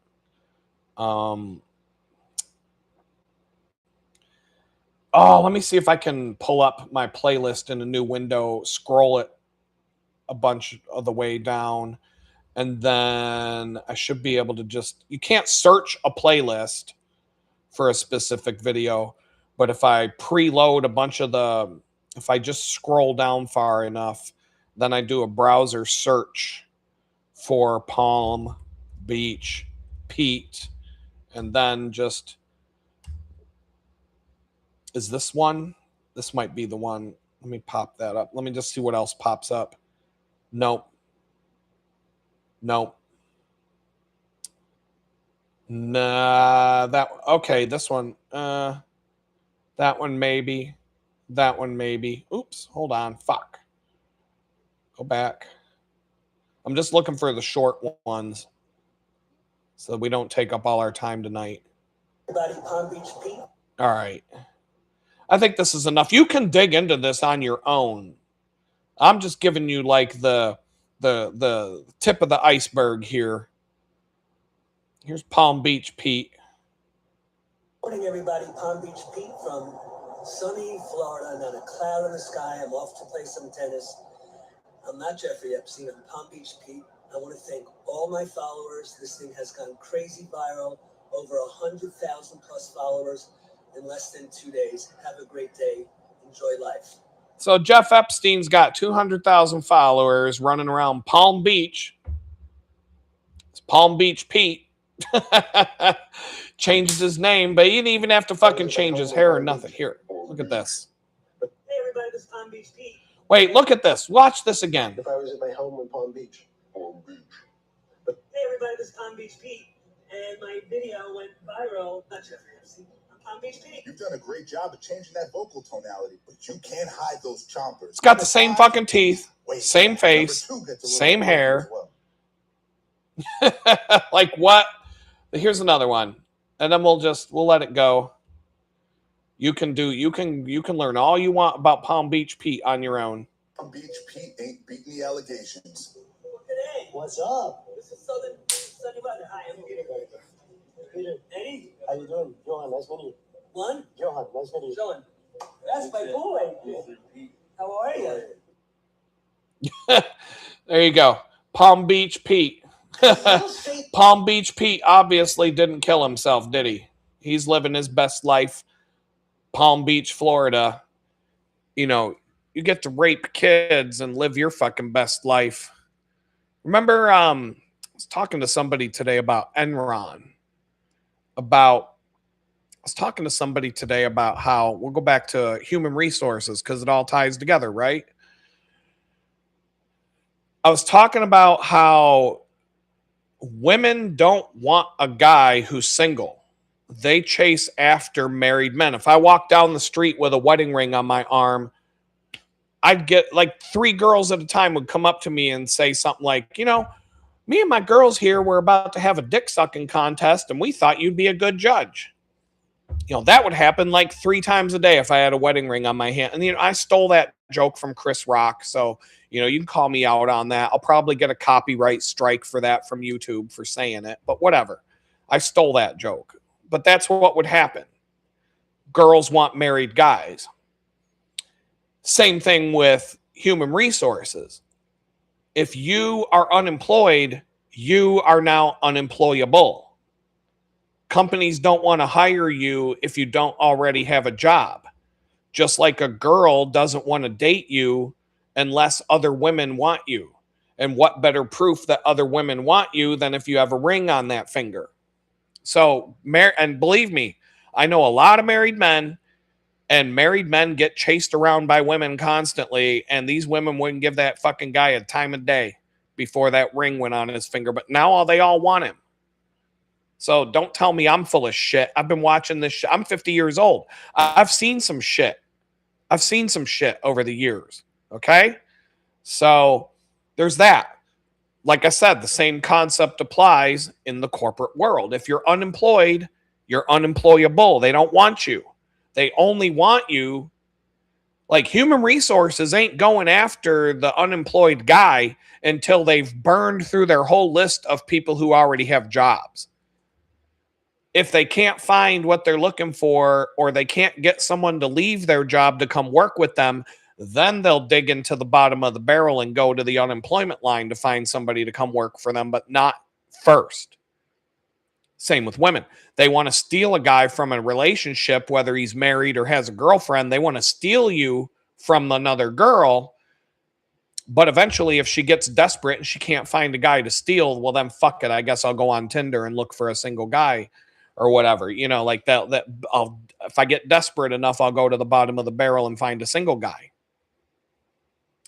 Oh, let me see if I can pull up my playlist in a new window, scroll it a bunch of the way down, and then I should be able to just, you can't search a playlist for a specific video, but if I preload a bunch of if I just scroll down far enough, then I do a browser search for Palm Beach Pete, and then just, is this one? This might be the one. Let me pop that up. Let me just see what else pops up. Nope. Nope. Nah, okay, this one. That one maybe. That one maybe. Oops, hold on. Fuck. Go back. I'm just looking for the short ones so we don't take up all our time tonight. Palm Beach Pete. All right. I think this is enough. You can dig into this on your own. I'm just giving you like the tip of the iceberg here. Here's Palm Beach Pete. Morning, everybody. Palm Beach Pete from sunny Florida. Not a cloud in the sky. I'm off to play some tennis. I'm not Jeffrey Epstein. I'm Palm Beach Pete. I want to thank all my followers. This thing has gone crazy viral. Over 100,000 plus followers in less than 2 days. Have a great day. Enjoy life. So Jeff Epstein's got 200,000 followers running around Palm Beach. It's Palm Beach Pete. Changes his name, but he didn't even have to fucking change his hair or nothing. Here, look at this. Hey, everybody, this is Palm Beach Pete. Wait, look at this. Watch this again. If I was at my home in Palm Beach. Palm Beach. Hey, everybody, this is Palm Beach Pete. And my video went viral. Not Jeffrey Epstein. I'm Palm Beach Pete. You've done a great job of changing that vocal tonality, but you can't hide those chompers. It's got the same fucking teeth, same face, same hair. Like what? Here's another one, and then we'll let it go. You can learn all you want about Palm Beach Pete on your own. Palm Beach Pete ain't beating the allegations. Hey, what's up? This is Sunny Weather. Hi, I'm Peter. Peter. Eddie? How you doing? Johan, nice meeting you. One? Johan, nice meeting you. Johan. That's my boy. How are you? There you go. Palm Beach Pete. Palm Beach Pete obviously didn't kill himself, did he? He's living his best life. Palm Beach, Florida. You know, you get to rape kids and live your fucking best life. Remember, I was talking to somebody today about Enron. I was talking to somebody today about how, we'll go back to human resources because it all ties together, right? I was talking about how women don't want a guy who's single. They chase after married men. If I walk down the street with a wedding ring on my arm, I'd get like 3 girls at a time would come up to me and say something like, you know, me and my girls here were about to have a dick sucking contest and we thought you'd be a good judge. You know, that would happen like 3 times a day if I had a wedding ring on my hand. And, you know, I stole that joke from Chris Rock. So, you know, you can call me out on that. I'll probably get a copyright strike for that from YouTube for saying it, but whatever. I stole that joke. But that's what would happen. Girls want married guys. Same thing with human resources. If you are unemployed, you are now unemployable. Companies don't want to hire you if you don't already have a job. Just like a girl doesn't want to date you unless other women want you. And what better proof that other women want you than if you have a ring on that finger? So, and believe me, I know a lot of married men, and married men get chased around by women constantly, and these women wouldn't give that fucking guy a time of day before that ring went on his finger. But now they all want him. So don't tell me I'm full of shit. I've been watching this shit. I'm 50 years old. I've seen some shit. I've seen some shit over the years. Okay? So there's that. Like I said, the same concept applies in the corporate world. If you're unemployed, you're unemployable. They don't want you. They only want you. Like human resources ain't going after the unemployed guy until they've burned through their whole list of people who already have jobs. If they can't find what they're looking for, or they can't get someone to leave their job to come work with them, then they'll dig into the bottom of the barrel and go to the unemployment line to find somebody to come work for them, but not first. Same with women. They want to steal a guy from a relationship, whether he's married or has a girlfriend. They want to steal you from another girl. But eventually, if she gets desperate and she can't find a guy to steal, well, then fuck it. I guess I'll go on Tinder and look for a single guy or whatever. You know, like that if I get desperate enough, I'll go to the bottom of the barrel and find a single guy.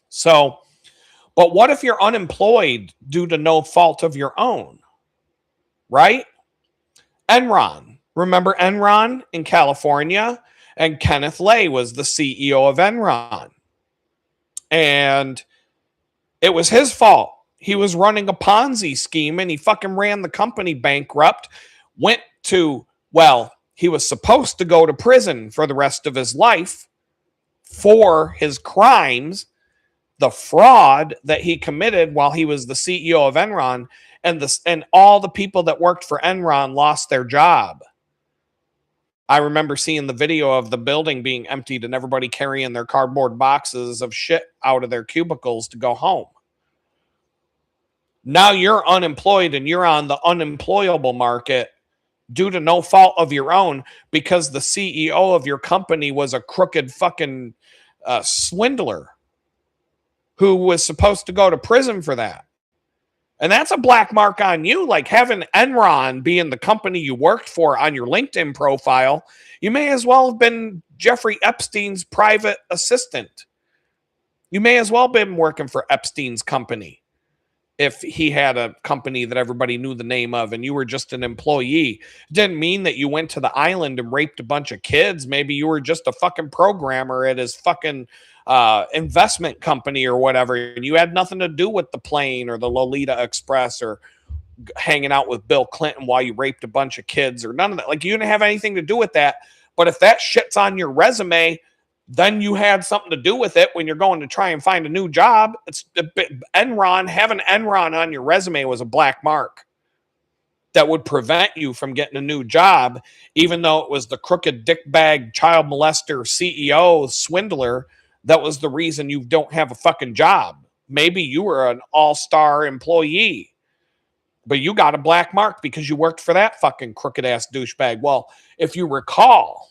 So, but what if you're unemployed due to no fault of your own? Right? Enron. Remember Enron in California? And Kenneth Lay was the CEO of Enron. And it was his fault. He was running a Ponzi scheme and he fucking ran the company bankrupt. He was supposed to go to prison for the rest of his life for his crimes, the fraud that he committed while he was the CEO of Enron, and all the people that worked for Enron lost their job. I remember seeing the video of the building being emptied and everybody carrying their cardboard boxes of shit out of their cubicles to go home. Now you're unemployed and you're on the unemployable market due to no fault of your own because the CEO of your company was a crooked fucking swindler who was supposed to go to prison for that. And that's a black mark on you. Like having Enron being the company you worked for on your LinkedIn profile, you may as well have been Jeffrey Epstein's private assistant. You may as well have been working for Epstein's company. if he had a company that everybody knew the name of and you were just an employee. It didn't mean that you went to the island and raped a bunch of kids. Maybe you were just a fucking programmer at his fucking investment company or whatever, and you had nothing to do with the plane or the Lolita Express or hanging out with Bill Clinton while you raped a bunch of kids or none of that. Like, you didn't have anything to do with that. But if that shit's on your resume, then you had something to do with it when you're going to try and find a new job. It's Enron. Having Enron on your resume was a black mark that would prevent you from getting a new job, even though it was the crooked dickbag child molester CEO swindler that was the reason you don't have a fucking job. Maybe you were an all-star employee, but you got a black mark because you worked for that fucking crooked ass douchebag. Well, if you recall,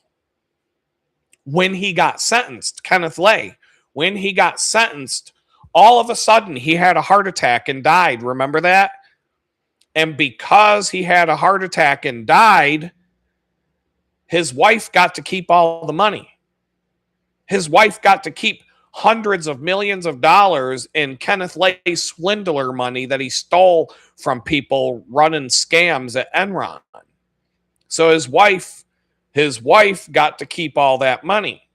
when he got sentenced, Kenneth Lay, when he got sentenced, all of a sudden he had a heart attack and died. Remember that? And because he had a heart attack and died, his wife got to keep all the money. His wife got to keep hundreds of millions of dollars in Kenneth Lay swindler money that he stole from people running scams at Enron. So his wife got to keep all that money.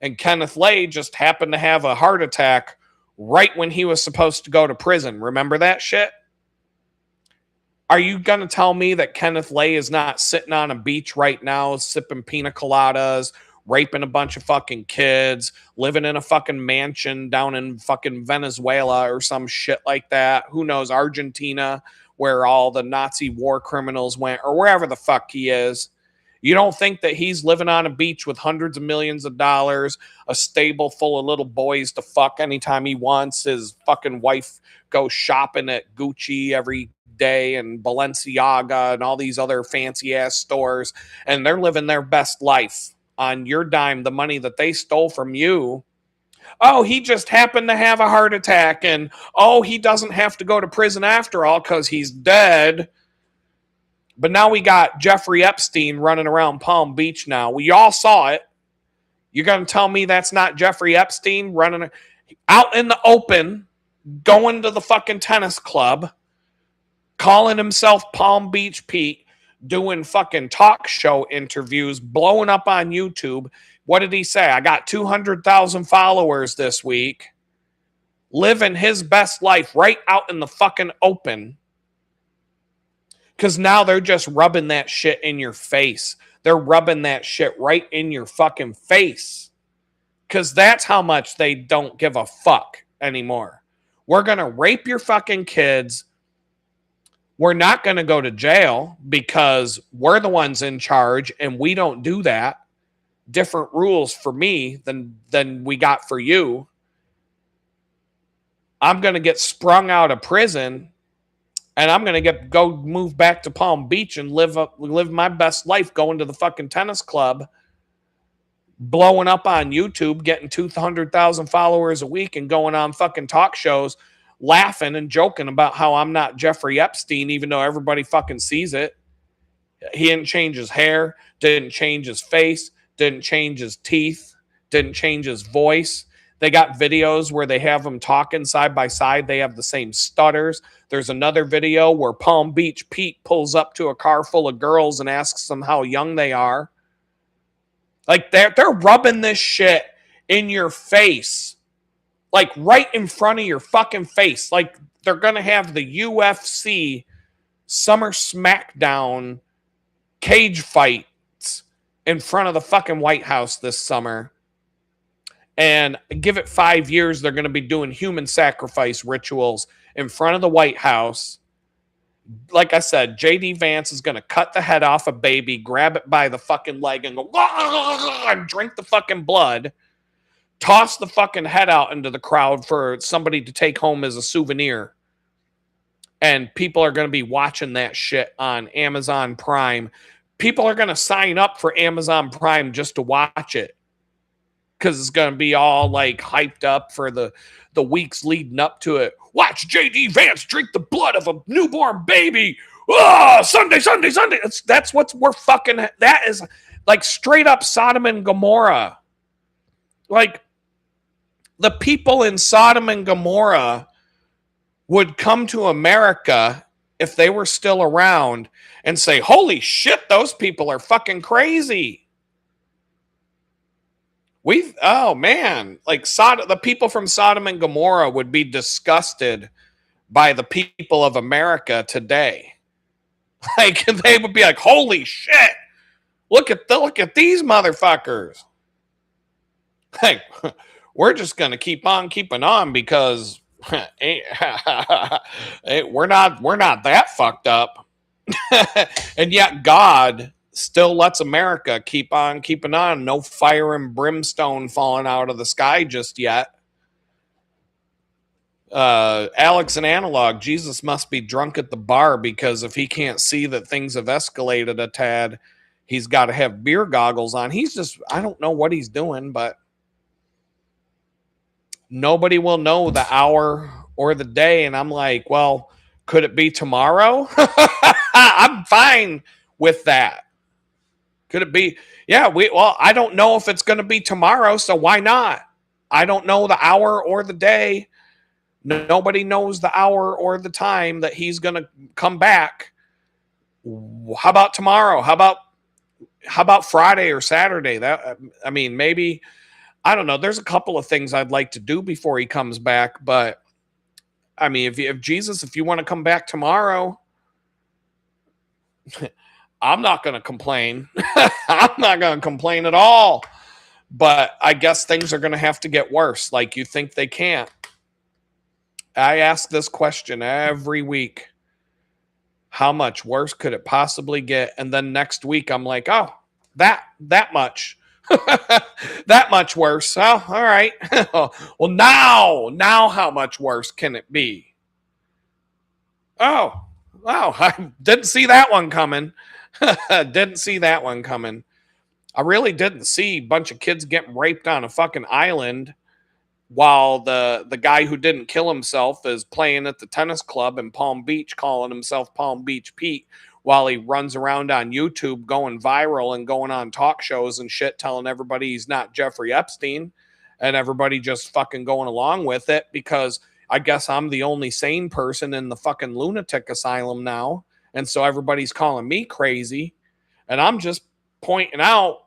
And Kenneth Lay just happened to have a heart attack right when he was supposed to go to prison. Remember that shit? Are you going to tell me that Kenneth Lay is not sitting on a beach right now, sipping pina coladas, raping a bunch of fucking kids, living in a fucking mansion down in fucking Venezuela or some shit like that? Who knows, Argentina, where all the Nazi war criminals went, or wherever the fuck he is. You don't think that he's living on a beach with hundreds of millions of dollars, a stable full of little boys to fuck anytime he wants, his fucking wife goes shopping at Gucci every day and Balenciaga and all these other fancy ass stores, and they're living their best life on your dime, the money that they stole from you. Oh, he just happened to have a heart attack, and oh, he doesn't have to go to prison after all because he's dead. But now we got Jeffrey Epstein running around Palm Beach now. We all saw it. You're going to tell me that's not Jeffrey Epstein running out in the open, going to the fucking tennis club, calling himself Palm Beach Pete, doing fucking talk show interviews, blowing up on YouTube. What did he say? I got 200,000 followers this week, living his best life right out in the fucking open. Because now they're just rubbing that shit in your face. They're rubbing that shit right in your fucking face. Because that's how much they don't give a fuck anymore. We're going to rape your fucking kids. We're not going to go to jail because we're the ones in charge and we don't do that. Different rules for me than we got for you. I'm going to get sprung out of prison. And I'm going to go move back to Palm Beach and live my best life, going to the fucking tennis club, blowing up on YouTube, getting 200,000 followers a week and going on fucking talk shows, laughing and joking about how I'm not Jeffrey Epstein, even though everybody fucking sees it. He didn't change his hair, didn't change his face, didn't change his teeth, didn't change his voice. They got videos where they have them talking side by side. They have the same stutters. There's another video where Palm Beach Pete pulls up to a car full of girls and asks them how young they are. Like, they're rubbing this shit in your face. Like, right in front of your fucking face. Like, they're going to have the UFC Summer Smackdown cage fights in front of the fucking White House this summer. And give it 5 years, they're going to be doing human sacrifice rituals in front of the White House. Like I said, J.D. Vance is going to cut the head off a baby, grab it by the fucking leg and go, and drink the fucking blood, toss the fucking head out into the crowd for somebody to take home as a souvenir. And people are going to be watching that shit on Amazon Prime. People are going to sign up for Amazon Prime just to watch it. Because it's going to be all like hyped up for the weeks leading up to it. Watch J.D. Vance drink the blood of a newborn baby. Oh, Sunday. That's what we're fucking. That is like straight up Sodom and Gomorrah. Like, the people in Sodom and Gomorrah would come to America if they were still around and say, holy shit, those people are fucking crazy. Oh man, like the people from Sodom and Gomorrah would be disgusted by the people of America today. Like they would be like, holy shit, look at these motherfuckers. Like, we're just gonna keep on keeping on because we're not that fucked up. And yet God still lets America keep on keeping on. No fire and brimstone falling out of the sky just yet. Alex and Analog, Jesus must be drunk at the bar, because if he can't see that things have escalated a tad, he's got to have beer goggles on. He's just, I don't know what he's doing, but nobody will know the hour or the day. And I'm like, well, could it be tomorrow? I'm fine with that. Could it be? Yeah, I don't know if it's going to be tomorrow, so why not? I don't know the hour or the day. Nobody knows the hour or the time that he's going to come back. How about tomorrow? How about Friday or Saturday? Maybe, I don't know. There's a couple of things I'd like to do before he comes back, but I mean, if Jesus, if you want to come back tomorrow, I'm not going to complain. I'm not going to complain at all. But I guess things are going to have to get worse. Like, you think they can't? I ask this question every week. How much worse could it possibly get? And then next week I'm like, oh, that much. That much worse. Oh, all right. Well, now how much worse can it be? Oh, wow. I didn't see that one coming. Didn't see that one coming. I really didn't see a bunch of kids getting raped on a fucking island while the guy who didn't kill himself is playing at the tennis club in Palm Beach, calling himself Palm Beach Pete, while he runs around on YouTube going viral and going on talk shows and shit, telling everybody he's not Jeffrey Epstein, and everybody just fucking going along with it because I guess I'm the only sane person in the fucking lunatic asylum now. And so everybody's calling me crazy. And I'm just pointing out,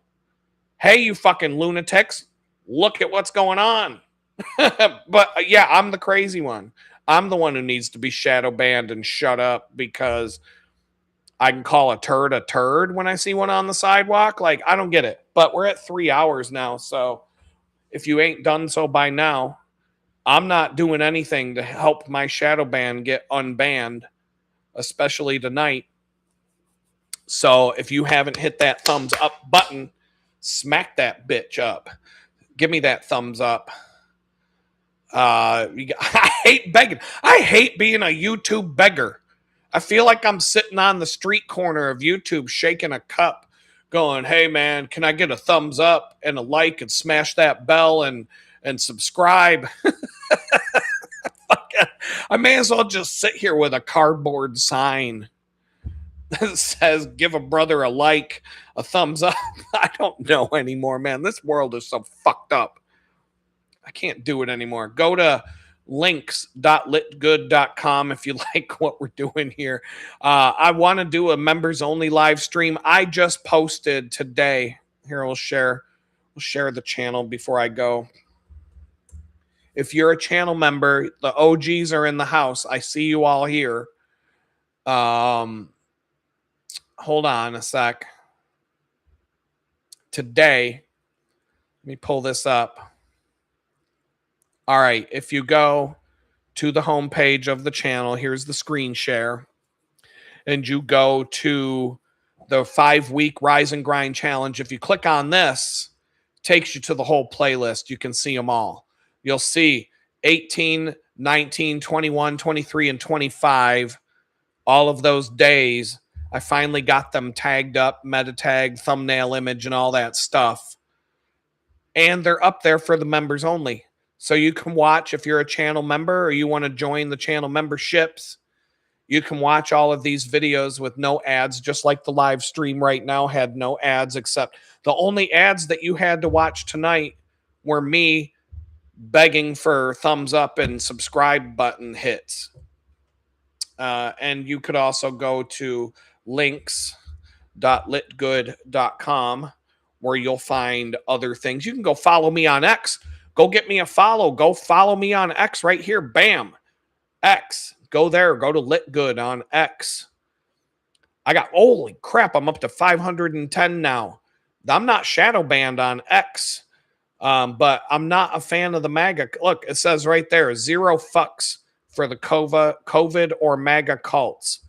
hey, you fucking lunatics, look at what's going on. But yeah, I'm the crazy one. I'm the one who needs to be shadow banned and shut up because I can call a turd when I see one on the sidewalk. Like, I don't get it. But we're at 3 hours now. So if you ain't done so by now, I'm not doing anything to help my shadow ban get unbanned, especially tonight. So if you haven't hit that thumbs up button, smack that bitch up. Give me that thumbs up. I hate begging. I hate being a YouTube beggar. I feel like I'm sitting on the street corner of YouTube shaking a cup going, hey man, can I get a thumbs up and a like and smash that bell and subscribe? I may as well just sit here with a cardboard sign that says give a brother a like, a thumbs up. I don't know anymore, man. This world is so fucked up. I can't do it anymore. Go to links.litgood.com if you like what we're doing here. I want to do a members only live stream. I just posted today. Here, we'll share the channel before I go. If you're a channel member, the OGs are in the house. I see you all here. Hold on a sec. Today, let me pull this up. All right, if you go to the homepage of the channel, here's the screen share, and you go to the 5-week Rise and Grind Challenge. If you click on this, it takes you to the whole playlist. You can see them all. You'll see 18, 19, 21, 23, and 25. All of those days, I finally got them tagged up, meta tag, thumbnail image, and all that stuff. And they're up there for the members only. So you can watch if you're a channel member or you want to join the channel memberships. You can watch all of these videos with no ads, just like the live stream right now had no ads, except the only ads that you had to watch tonight were me begging for thumbs up and subscribe button hits. And you could also go to links.litgood.com where you'll find other things. You can go follow me on X. Go get me a follow. Go follow me on X right here. Bam. X. Go there. Go to LitGood on X. Holy crap, I'm up to 510 now. I'm not shadow banned on X, but I'm not a fan of the MAGA. Look, it says right there, 0 fucks for the COVID or MAGA cults.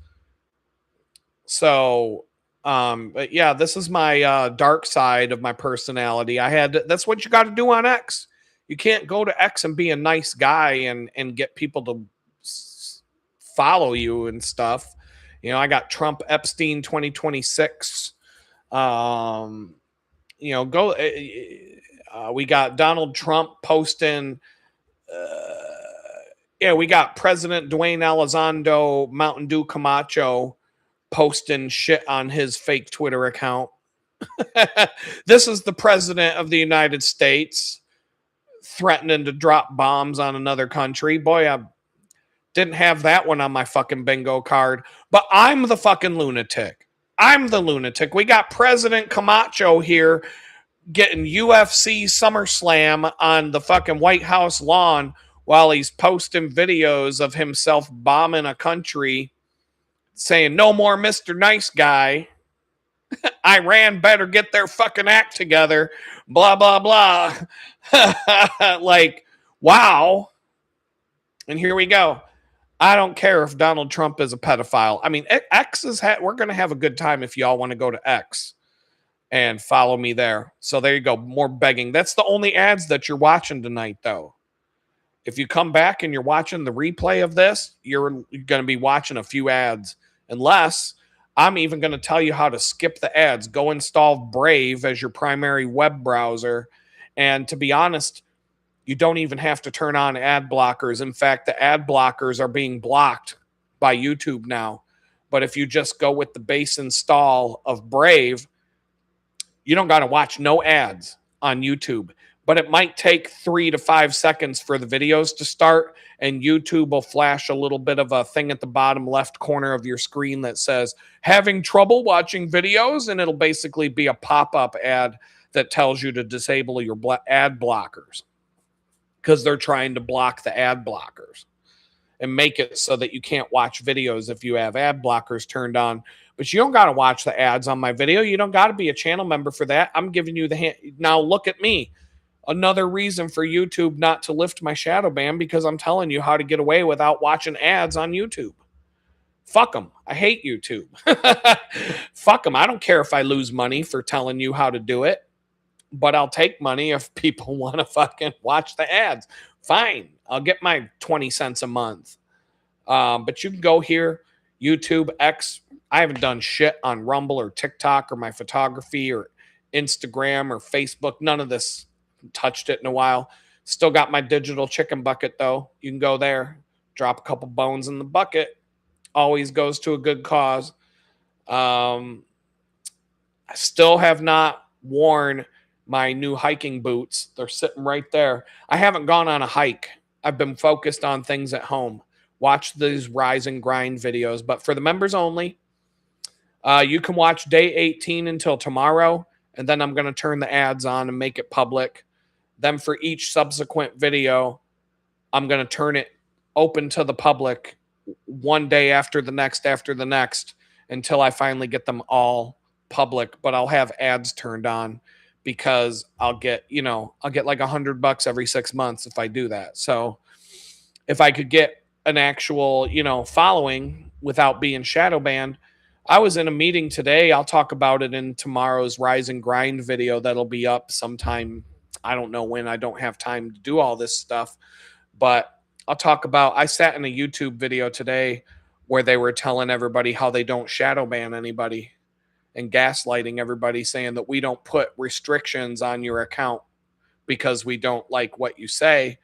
So, but yeah, this is my dark side of my personality. That's what you got to do on X. You can't go to X and be a nice guy and get people to follow you and stuff. You know, I got Trump Epstein 2026. You know, we got Donald Trump posting. Yeah, we got President Dwayne Elizondo Mountain Dew Camacho posting shit on his fake Twitter account. This is the president of the United States threatening to drop bombs on another country. Boy, I didn't have that one on my fucking bingo card, but I'm the fucking lunatic. I'm the lunatic. We got President Camacho here getting UFC SummerSlam on the fucking White House lawn while he's posting videos of himself bombing a country saying, no more Mr. Nice Guy. Iran better get their fucking act together. Blah, blah, blah. Like, wow. And here we go. I don't care if Donald Trump is a pedophile. I mean, X is we're going to have a good time if y'all want to go to X and follow me there. So there you go. More begging. That's the only ads that you're watching tonight, though. If you come back and you're watching the replay of this, you're going to be watching a few ads. Unless I'm even going to tell you how to skip the ads. Go install Brave as your primary web browser. And to be honest, you don't even have to turn on ad blockers. In fact, the ad blockers are being blocked by YouTube now. But if you just go with the base install of Brave, you don't got to watch no ads on YouTube. But it might take 3 to 5 seconds for the videos to start, and YouTube will flash a little bit of a thing at the bottom left corner of your screen that says, having trouble watching videos, and it'll basically be a pop-up ad that tells you to disable your ad blockers because they're trying to block the ad blockers and make it so that you can't watch videos if you have ad blockers turned on. But you don't got to watch the ads on my video. You don't got to be a channel member for that. I'm giving you the hand. Now look at me. Another reason for YouTube not to lift my shadow ban, because I'm telling you how to get away without watching ads on YouTube. Fuck them. I hate YouTube. Fuck them. I don't care if I lose money for telling you how to do it, but I'll take money if people want to fucking watch the ads. Fine. I'll get my 20 cents a month. But you can go here, YouTube, X. I haven't done shit on Rumble or TikTok or my photography or Instagram or Facebook. None of this. Touched it in a while. Still got my digital chicken bucket, though. You can go there, drop a couple bones in the bucket. Always goes to a good cause. I still have not worn my new hiking boots. They're sitting right there. I haven't gone on a hike. I've been focused on things at home. Watch these rise and grind videos. But for the members only, you can watch day 18 until tomorrow. And then I'm going to turn the ads on and make it public. Then for each subsequent video, I'm going to turn it open to the public one day after the next until I finally get them all public. But I'll have ads turned on because I'll get like $100 every 6 months if I do that. So if I could get an actual, following without being shadow banned. I was in a meeting today. I'll talk about it in tomorrow's Rise and Grind video that'll be up sometime. I don't know when. I don't have time to do all this stuff. But I'll talk about, I sat in a YouTube video today where they were telling everybody how they don't shadow ban anybody and gaslighting everybody, saying that we don't put restrictions on your account because we don't like what you say.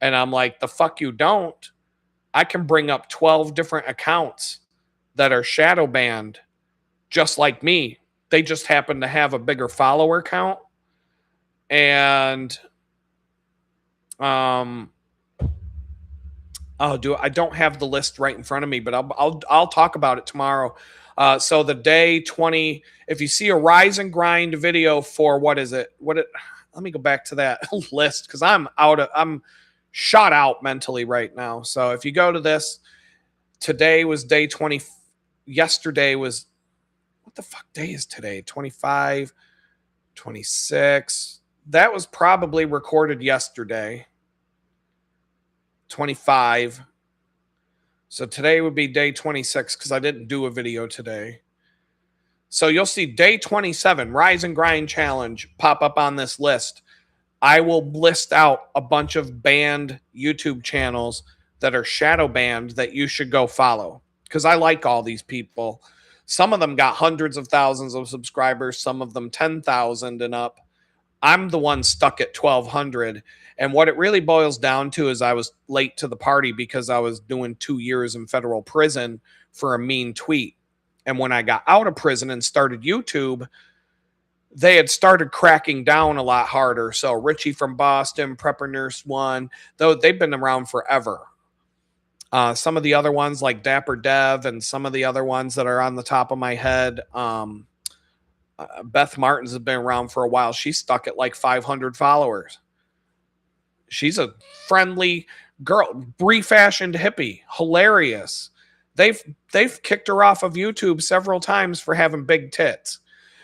And I'm like, the fuck you don't. I can bring up 12 different accounts that are shadow banned just like me. They just happen to have a bigger follower count. And Oh, I don't have the list right in front of me, but I'll talk about it tomorrow. So the day 20, if you see a rise and grind video for what is it? Let me go back to that list because I'm shot out mentally right now. So if you go to this, today was day 20. Yesterday was, what the fuck day is today? 25, 26. That was probably recorded yesterday. 25. So today would be day 26 because I didn't do a video today. So you'll see day 27, Rise and Grind Challenge, pop up on this list. I will list out a bunch of banned YouTube channels that are shadow banned that you should go follow because I like all these people. Some of them got hundreds of thousands of subscribers, some of them 10,000 and up. I'm the one stuck at 1,200. And what it really boils down to is I was late to the party because I was doing 2 years in federal prison for a mean tweet. And when I got out of prison and started YouTube, they had started cracking down a lot harder. So Richie from Boston, Prepper Nurse One, though they've been around forever. Some of the other ones like Dapper Dev and some of the other ones that are on the top of my head, Beth Martins has been around for a while. She's stuck at like 500 followers. She's a friendly girl, refashioned hippie, hilarious. They've kicked her off of YouTube several times for having big tits.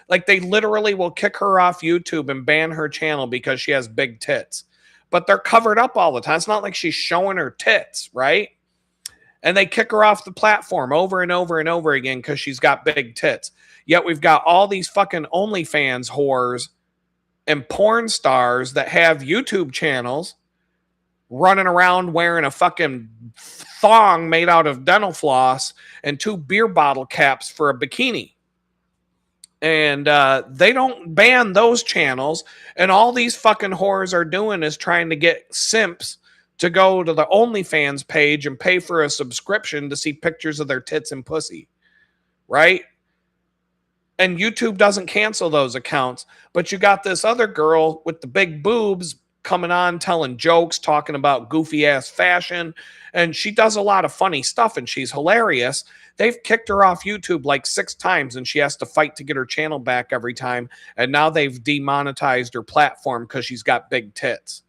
Like they literally will kick her off YouTube and ban her channel because she has big tits. But they're covered up all the time. It's not like she's showing her tits, right? And they kick her off the platform over and over and over again because she's got big tits. Yet we've got all these fucking OnlyFans whores and porn stars that have YouTube channels running around wearing a fucking thong made out of dental floss and 2 beer bottle caps for a bikini. And they don't ban those channels. And all these fucking whores are doing is trying to get simps to go to the OnlyFans page and pay for a subscription to see pictures of their tits and pussy. Right? And YouTube doesn't cancel those accounts. But you got this other girl with the big boobs coming on, telling jokes, talking about goofy ass fashion. And she does a lot of funny stuff and she's hilarious. They've kicked her off YouTube like 6 times and she has to fight to get her channel back every time. And now they've demonetized her platform because she's got big tits.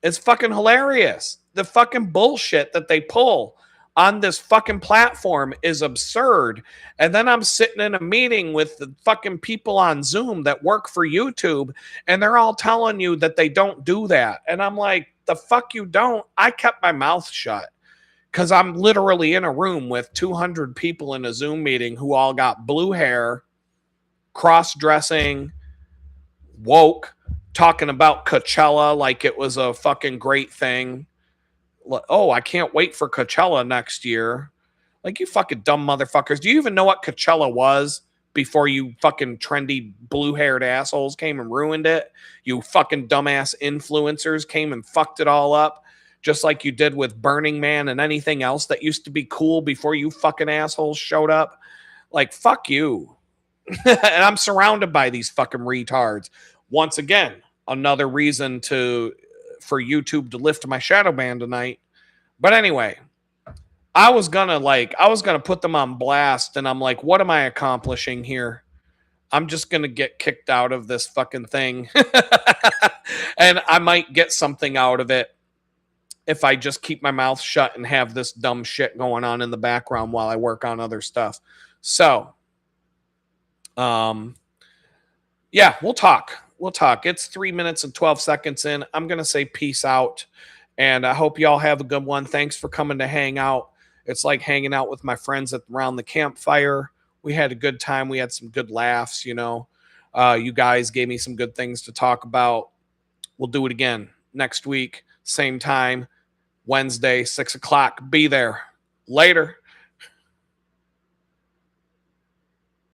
It's fucking hilarious. The fucking bullshit that they pull on this fucking platform is absurd. And then I'm sitting in a meeting with the fucking people on Zoom that work for YouTube, and they're all telling you that they don't do that. And I'm like, the fuck you don't? I kept my mouth shut because I'm literally in a room with 200 people in a Zoom meeting who all got blue hair, cross-dressing, woke, talking about Coachella like it was a fucking great thing. Oh, I can't wait for Coachella next year. Like, you fucking dumb motherfuckers. Do you even know what Coachella was before you fucking trendy blue-haired assholes came and ruined it? You fucking dumbass influencers came and fucked it all up, just like you did with Burning Man and anything else that used to be cool before you fucking assholes showed up. Like, fuck you. And I'm surrounded by these fucking retards. Once again, another reason for YouTube to lift my shadow ban tonight. But anyway, I was gonna put them on blast, and I'm like, what am I accomplishing here? I'm just gonna get kicked out of this fucking thing. And I might get something out of it if I just keep my mouth shut and have this dumb shit going on in the background while I work on other stuff. So, yeah, we'll talk. It's 3 minutes and 12 seconds in. I'm going to say peace out. And I hope y'all have a good one. Thanks for coming to hang out. It's like hanging out with my friends around the campfire. We had a good time. We had some good laughs, you know. You guys gave me some good things to talk about. We'll do it again next week. Same time, Wednesday, 6 o'clock. Be there. Later.